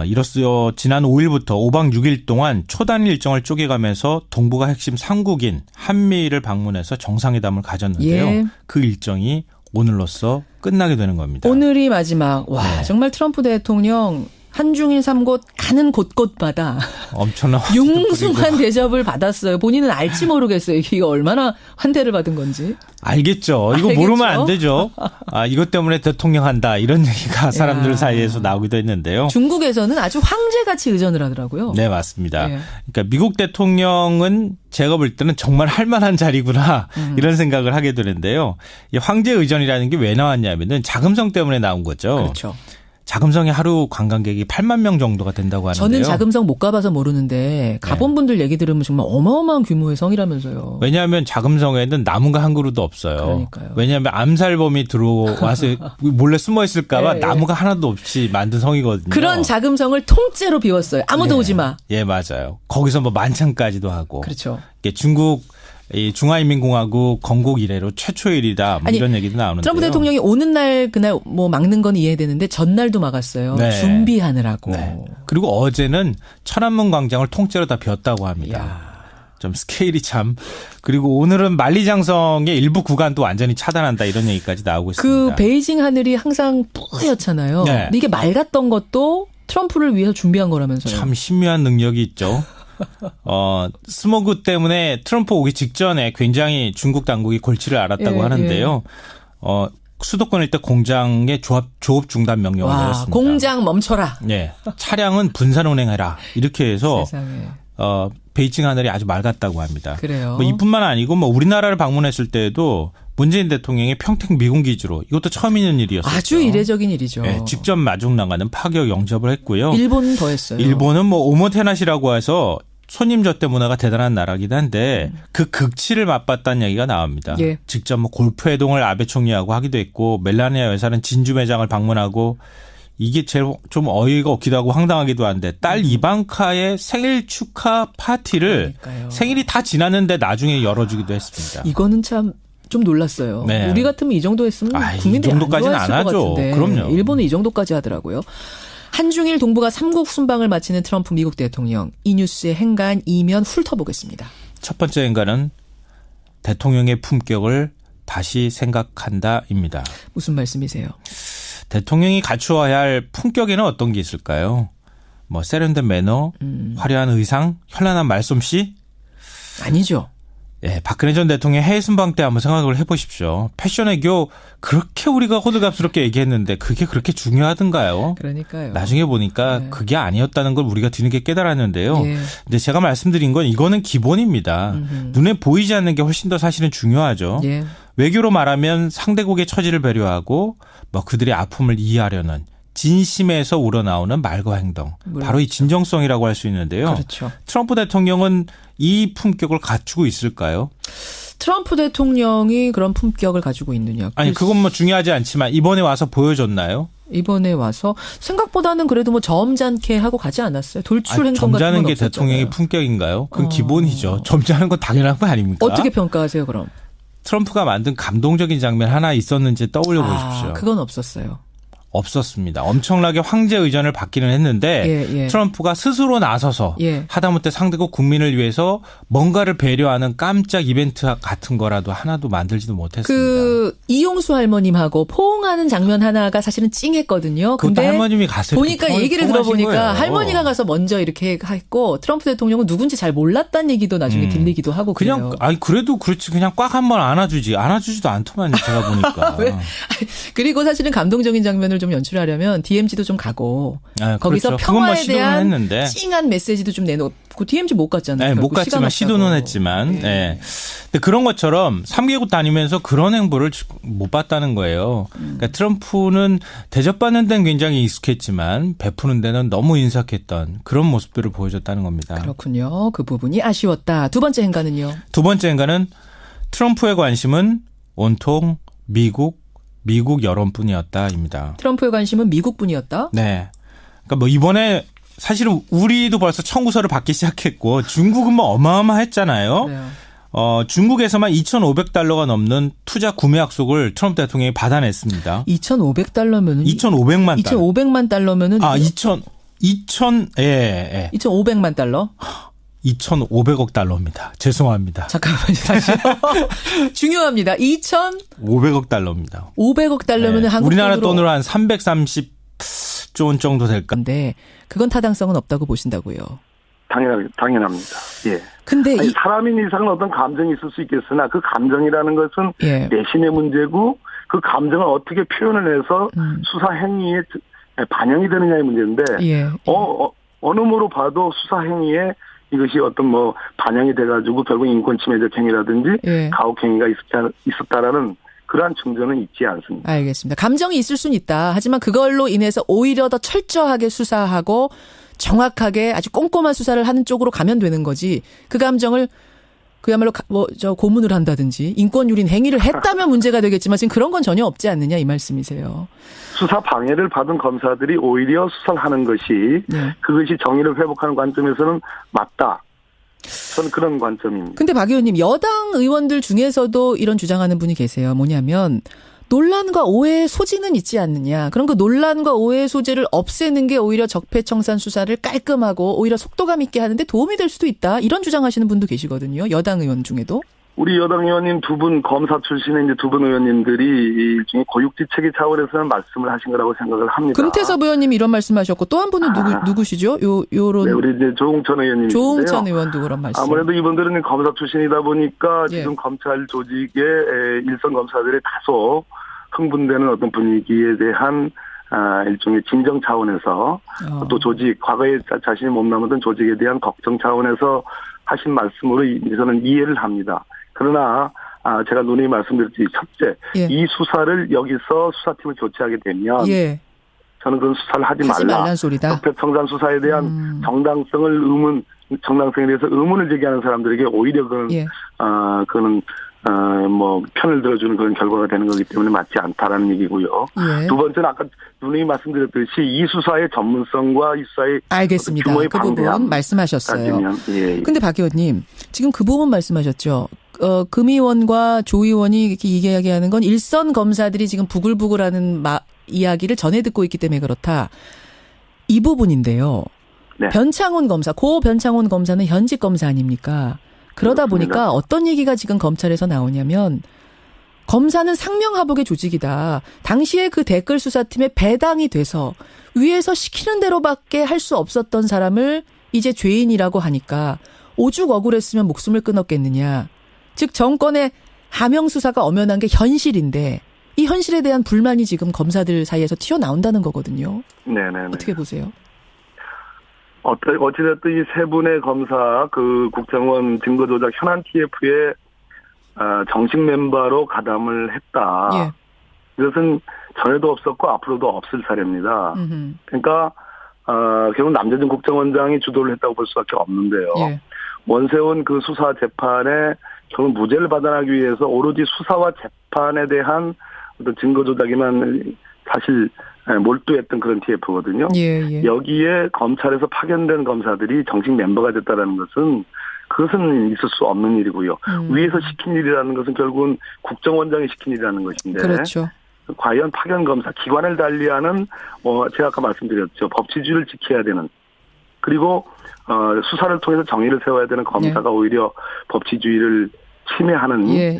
이로써 지난 5일부터 5박 6일 동안 초단일 일정을 쪼개가면서 동북아 핵심 3국인 한미일을 방문해서 정상회담을 가졌는데요. 그 일정이 오늘로써 끝나게 되는 겁니다. 오늘이 마지막. 와, 정말 트럼프 대통령 한중일 3곳 가는 곳곳마다 엄청난 융숭한 대접을 받았어요. 본인은 알지 모르겠어요. 이게 얼마나 환대를 받은 건지. 알겠죠. 이거 모르면 안 되죠. 이것 때문에 대통령 한다. 이런 얘기가 사람들 사이에서 나오기도 했는데요. 중국에서는 아주 황제같이 의전을 하더라고요. 네, 맞습니다. 그러니까 미국 대통령은 제가 볼 때는 정말 할 만한 자리구나 이런 생각을 하게 되는데요. 이 황제 의전이라는 게 왜 나왔냐면은 자금성 때문에 나온 거죠. 그렇죠. 자금성에 하루 관광객이 8만 명 정도가 된다고 하는데요. 저는 자금성 못 가봐서 모르는데 가본 분들 얘기 들으면 정말 어마어마한 규모의 성이라면서요. 왜냐하면 자금성에는 나무가 한 그루도 없어요. 그러니까요. 왜냐하면 암살범이 들어와서 몰래 숨어 있을까 봐 나무가 하나도 없이 만든 성이거든요. 그런 자금성을 통째로 비웠어요. 아무도 오지 마. 예, 맞아요. 거기서 뭐 만찬까지도 하고. 그렇죠. 중국 이 중화인민공화국 건국 이래로 최초의 일이다. 뭐 이런 얘기도 나오는데요. 트럼프 대통령이 오는 날 그날 뭐 막는 건 이해되는데 전날도 막았어요. 준비하느라고. 그리고 어제는 천안문 광장을 통째로 다 비웠다고 합니다. 좀 스케일이 참. 그리고 오늘은 만리장성의 일부 구간도 완전히 차단한다 이런 얘기까지 나오고 있습니다. 그 베이징 하늘이 항상 뿌옇잖아요. 네. 근데 이게 맑았던 것도 트럼프를 위해서 준비한 거라면서요. 참 신묘한 능력이 있죠. 스모그 때문에 트럼프 오기 직전에 굉장히 중국 당국이 골치를 앓았다고 하는데요. 수도권 일대 공장의 조업 중단 명령을 내렸습니다. 공장 멈춰라. 네, 차량은 분산 운행해라. 이렇게 해서 세상에. 베이징 하늘이 아주 맑았다고 합니다. 그래요. 뭐 이뿐만 아니고 뭐 우리나라를 방문했을 때에도 문재인 대통령이 평택 미군 기지로 이것도 처음 있는 일이었어요. 아주 이례적인 일이죠. 네, 직접 마중 나가는 파격 영접을 했고요. 일본은 더 했어요. 일본은 뭐 오모테나시라고 해서 손님 접대 문화가 대단한 나라긴 한데 그 극치를 맛봤다는 얘기가 나옵니다. 예. 직접 뭐 골프 회동을 아베 총리하고 하기도 했고 멜라니아 여사는 진주 매장을 방문하고 이게 제일 좀 어이가 없기도 하고 황당하기도 한데 딸 이방카의 생일 축하 파티를 생일이 다 지났는데 나중에 열어주기도 했습니다. 이거는 참 좀 놀랐어요. 네. 우리 같으면 이 정도 했으면 국민들이 이 정도까지는 안 안 좋아했을 것 하죠. 같은데 그럼요. 일본은 이 정도까지 하더라고요. 한중일 동북아 3국 순방을 마치는 트럼프 미국 대통령. 이 뉴스의 행간 이면 훑어보겠습니다. 첫 번째 행간은 대통령의 품격을 다시 생각한다입니다. 무슨 말씀이세요? 대통령이 갖추어야 할 품격에는 어떤 게 있을까요? 뭐 세련된 매너, 화려한 의상, 현란한 말솜씨? 아니죠. 예, 박근혜 전 대통령 해외 순방 때 한번 생각을 해보십시오. 패션 애교 그렇게 우리가 호들갑스럽게 얘기했는데 그게 그렇게 중요하던가요? 그러니까요. 나중에 보니까 그게 아니었다는 걸 우리가 뒤늦게 깨달았는데요. 예. 근데 제가 말씀드린 건 이거는 기본입니다. 눈에 보이지 않는 게 훨씬 더 사실은 중요하죠. 예. 외교로 말하면 상대국의 처지를 배려하고 뭐 그들의 아픔을 이해하려는 진심에서 우러나오는 말과 행동. 바로 이 진정성이라고 할 수 있는데요. 그렇죠. 트럼프 대통령은 이 품격을 갖추고 있을까요? 트럼프 대통령이 그런 품격을 가지고 있느냐. 아니 그건 뭐 중요하지 않지만 이번에 와서 보여줬나요? 이번에 와서 생각보다는 그래도 뭐 점잖게 하고 가지 않았어요. 돌출 행동 같은 건 점잖은 게 없었잖아요. 대통령의 품격인가요? 그건 기본이죠. 점잖은 건 당연한 거 아닙니까? 어떻게 평가하세요 그럼? 트럼프가 만든 감동적인 장면 하나 있었는지 떠올려 보십시오. 그건 없었어요. 없었습니다. 엄청나게 황제 의전을 받기는 했는데 트럼프가 스스로 나서서 하다못해 상대국 국민을 위해서 뭔가를 배려하는 깜짝 이벤트 같은 거라도 하나도 만들지도 못했습니다. 그 이용수 할머님하고 포옹하는 장면 하나가 사실은 찡했거든요. 그것도 근데 할머님이 가서 보니까 얘기를 들어보니까 거예요. 할머니가 가서 먼저 이렇게 했고 트럼프 대통령은 누군지 잘 몰랐다는 얘기도 나중에 들리기도 하고 그냥 그래요. 아니 그래도 그렇지 그냥 꽉 한번 안아주지도 않더만 제가 보니까. 그리고 사실은 감동적인 장면을 좀 연출하려면 DMZ도 좀 가고 거기서 그렇죠. 평화에 대한 했는데. 찡한 메시지도 좀 내놓고 DMZ 못 갔잖아요. 네, 못 갔지만 시도는 했지만. 네. 근데 그런 것처럼 3개국 다니면서 그런 행보를 못 봤다는 거예요. 그러니까 트럼프는 대접받는 데는 굉장히 익숙했지만 베푸는 데는 너무 인색했던 그런 모습들을 보여줬다는 겁니다. 그렇군요. 그 부분이 아쉬웠다. 두 번째 행간은요? 두 번째 행간은 트럼프의 관심은 온통 미국 여론뿐이었다입니다. 트럼프의 관심은 미국뿐이었다? 네. 그러니까 뭐 이번에 사실은 우리도 벌써 청구서를 받기 시작했고 중국은 뭐 어마어마했잖아요. 네. 중국에서만 2,500달러가 넘는 투자 구매 약속을 트럼프 대통령이 받아냈습니다. 2,500달러면은 2,500만 달러. 2,500만 달러면은 2,500만 달러? 2,500억 달러입니다. 죄송합니다. 잠깐만요. 다시요. 중요합니다. 500억 달러입니다. 500억 달러면은 한국 우리나라 돈으로 한 330조 원 정도 될 건데 그건 타당성은 없다고 보신다고요. 당연합니다. 예. 근데 사람인 이상은 어떤 감정이 있을 수 있겠으나 그 감정이라는 것은 내신의 문제고 그 감정을 어떻게 표현을 해서 수사 행위에 반영이 되느냐의 문제인데 어느 모로 봐도 수사 행위에 이것이 어떤 뭐 반영이 돼가지고 결국 인권 침해적 행위라든지 가혹 행위가 있었다라는 그러한 증거는 있지 않습니다. 알겠습니다. 감정이 있을 수는 있다. 하지만 그걸로 인해서 오히려 더 철저하게 수사하고 정확하게 아주 꼼꼼한 수사를 하는 쪽으로 가면 되는 거지. 그 감정을 그야말로 고문을 한다든지 인권 유린 행위를 했다면 문제가 되겠지만 지금 그런 건 전혀 없지 않느냐 이 말씀이세요. 수사 방해를 받은 검사들이 오히려 수사를 하는 것이 그것이 정의를 회복하는 관점에서는 맞다. 저는 그런 관점입니다. 근데 박 의원님 여당 의원들 중에서도 이런 주장하는 분이 계세요. 뭐냐면 논란과 오해의 소지는 있지 않느냐. 그럼 그 논란과 오해의 소지를 없애는 게 오히려 적폐청산 수사를 깔끔하고 오히려 속도감 있게 하는데 도움이 될 수도 있다. 이런 주장하시는 분도 계시거든요. 여당 의원 중에도. 우리 여당 의원님 두 분 검사 출신의 이제 두 분 의원님들이 일종의 고육지책의 차원에서는 말씀을 하신 거라고 생각을 합니다. 금태섭 의원님이 이런 말씀하셨고 또 한 분은 누구시죠? 요런. 네, 우리 이제 조홍천 의원님인데요. 조홍천 의원도 그런 말씀. 아무래도 이분들은 검사 출신이다 보니까 지금 검찰 조직의 일선 검사들이 다소 흥분되는 어떤 분위기에 대한 일종의 진정 차원에서 또 조직, 과거에 자신이 몸담았던 조직에 대한 걱정 차원에서 하신 말씀으로 저는 이해를 합니다. 그러나 제가 누누이 말씀드렸듯이 첫째, 이 수사를 여기서 수사팀을 교체하게 되면 저는 그런 수사를 하지 말라. 소리다. 적폐청산 수사에 대한 정당성에 대해서 의문을 제기하는 사람들에게 오히려 그는 뭐 편을 들어주는 그런 결과가 되는 거기 때문에 맞지 않다라는 얘기고요. 두 번째는 아까 누누이 말씀드렸듯이 이 수사의 전문성과 이 수사의 알겠습니다. 규모의 그 부분 말씀하셨어요. 근데 박 의원님 지금 그 부분 말씀하셨죠. 금 의원과 조 의원이 이렇게 이야기하는 건 일선 검사들이 지금 부글부글하는 이야기를 전해 듣고 있기 때문에 그렇다. 이 부분인데요. 변창훈 검사, 고 변창훈 검사는 현직 검사 아닙니까? 그러다 보니까 어떤 얘기가 지금 검찰에서 나오냐면 검사는 상명하복의 조직이다. 당시에 그 댓글 수사팀에 배당이 돼서 위에서 시키는 대로밖에 할 수 없었던 사람을 이제 죄인이라고 하니까 오죽 억울했으면 목숨을 끊었겠느냐. 즉 정권의 하명 수사가 엄연한 게 현실인데 이 현실에 대한 불만이 지금 검사들 사이에서 튀어나온다는 거거든요. 네네. 어떻게 보세요? 어찌됐든 이 세 분의 검사, 그 국정원 증거조작 현안 TF에 정식 멤버로 가담을 했다. 이것은 전에도 없었고 앞으로도 없을 사례입니다. 그러니까 결국 남재준 국정원장이 주도를 했다고 볼 수밖에 없는데요. 원세훈 그 수사 재판에 결국 무죄를 받아나기 위해서 오로지 수사와 재판에 대한 어떤 증거조작에만 사실 몰두했던 그런 TF거든요. 여기에 검찰에서 파견된 검사들이 정식 멤버가 됐다는 것은 그것은 있을 수 없는 일이고요. 위에서 시킨 일이라는 것은 결국은 국정원장이 시킨 일이라는 것인데 그렇죠. 과연 파견 검사 기관을 달리하는 제가 아까 말씀드렸죠. 법치주의를 지켜야 되는 그리고 수사를 통해서 정의를 세워야 되는 검사가 오히려 법치주의를 침해하는 데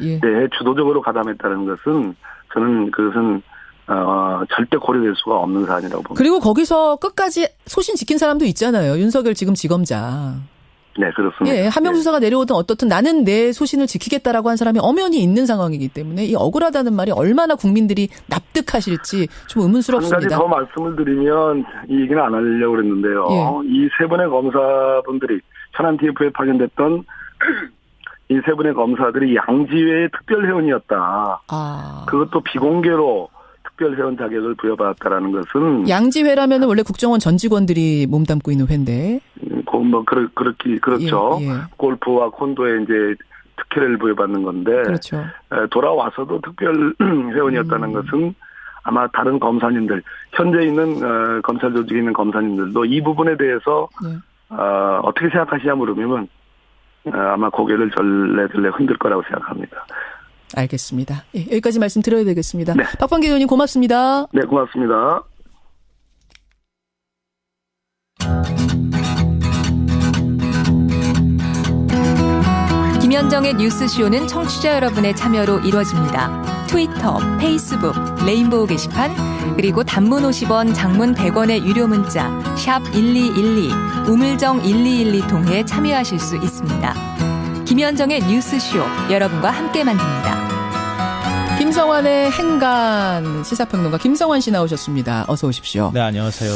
주도적으로 가담했다는 것은 저는 그것은 절대 고려될 수가 없는 사안이라고 봅니다. 그리고 거기서 끝까지 소신 지킨 사람도 있잖아요. 윤석열 지금 지검장. 네, 그렇습니다. 하명 수사가 내려오든 어떻든 나는 내 소신을 지키겠다라고 한 사람이 엄연히 있는 상황이기 때문에 이 억울하다는 말이 얼마나 국민들이 납득하실지 좀 의문스럽습니다. 한 가지 더 말씀을 드리면 이 얘기는 안 하려고 그랬는데요. 이 세 분의 검사분들이 현안 TF에 파견됐던 이 세 분의 검사들이 양지회의 특별회원이었다. 그것도 비공개로 특별회원 자격을 부여받았다라는 것은 양지회라면 원래 국정원 전 직원들이 몸담고 있는 회인데. 그렇죠. 골프와 콘도에 이제 특혜를 부여받는 건데. 그렇죠. 돌아와서도 특별회원이었다는 것은 아마 다른 검사님들 현재 있는 검찰 조직에 있는 검사님들도 이 부분에 대해서 어떻게 생각하시냐 물으면 아마 고개를 절레절레 흔들 거라고 생각합니다. 알겠습니다. 여기까지 말씀 드려야 되겠습니다. 박범계 의원님 고맙습니다. 네, 고맙습니다. 김현정의 뉴스쇼는 청취자 여러분의 참여로 이루어집니다. 트위터, 페이스북, 레인보우 게시판, 그리고 단문 50원, 장문 100원의 유료 문자 샵 1212, 우물정 1212 통해 참여하실 수 있습니다. 김현정의 뉴스쇼, 여러분과 함께 만듭니다. 김성환의 행간 시사평론가 김성환 씨 나오셨습니다. 어서 오십시오. 네, 안녕하세요.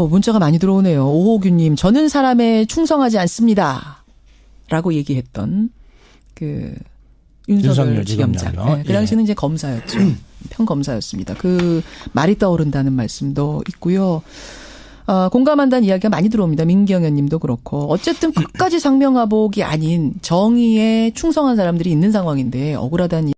문자가 많이 들어오네요. 오호규님, 저는 사람에 충성하지 않습니다. 라고 얘기했던 윤석열 지검장. 그 당시는 이제 검사였죠. 평검사였습니다. 그 말이 떠오른다는 말씀도 있고요. 공감한다는 이야기가 많이 들어옵니다. 민경현 님도 그렇고. 어쨌든 끝까지 상명하복이 아닌 정의에 충성한 사람들이 있는 상황인데 억울하다는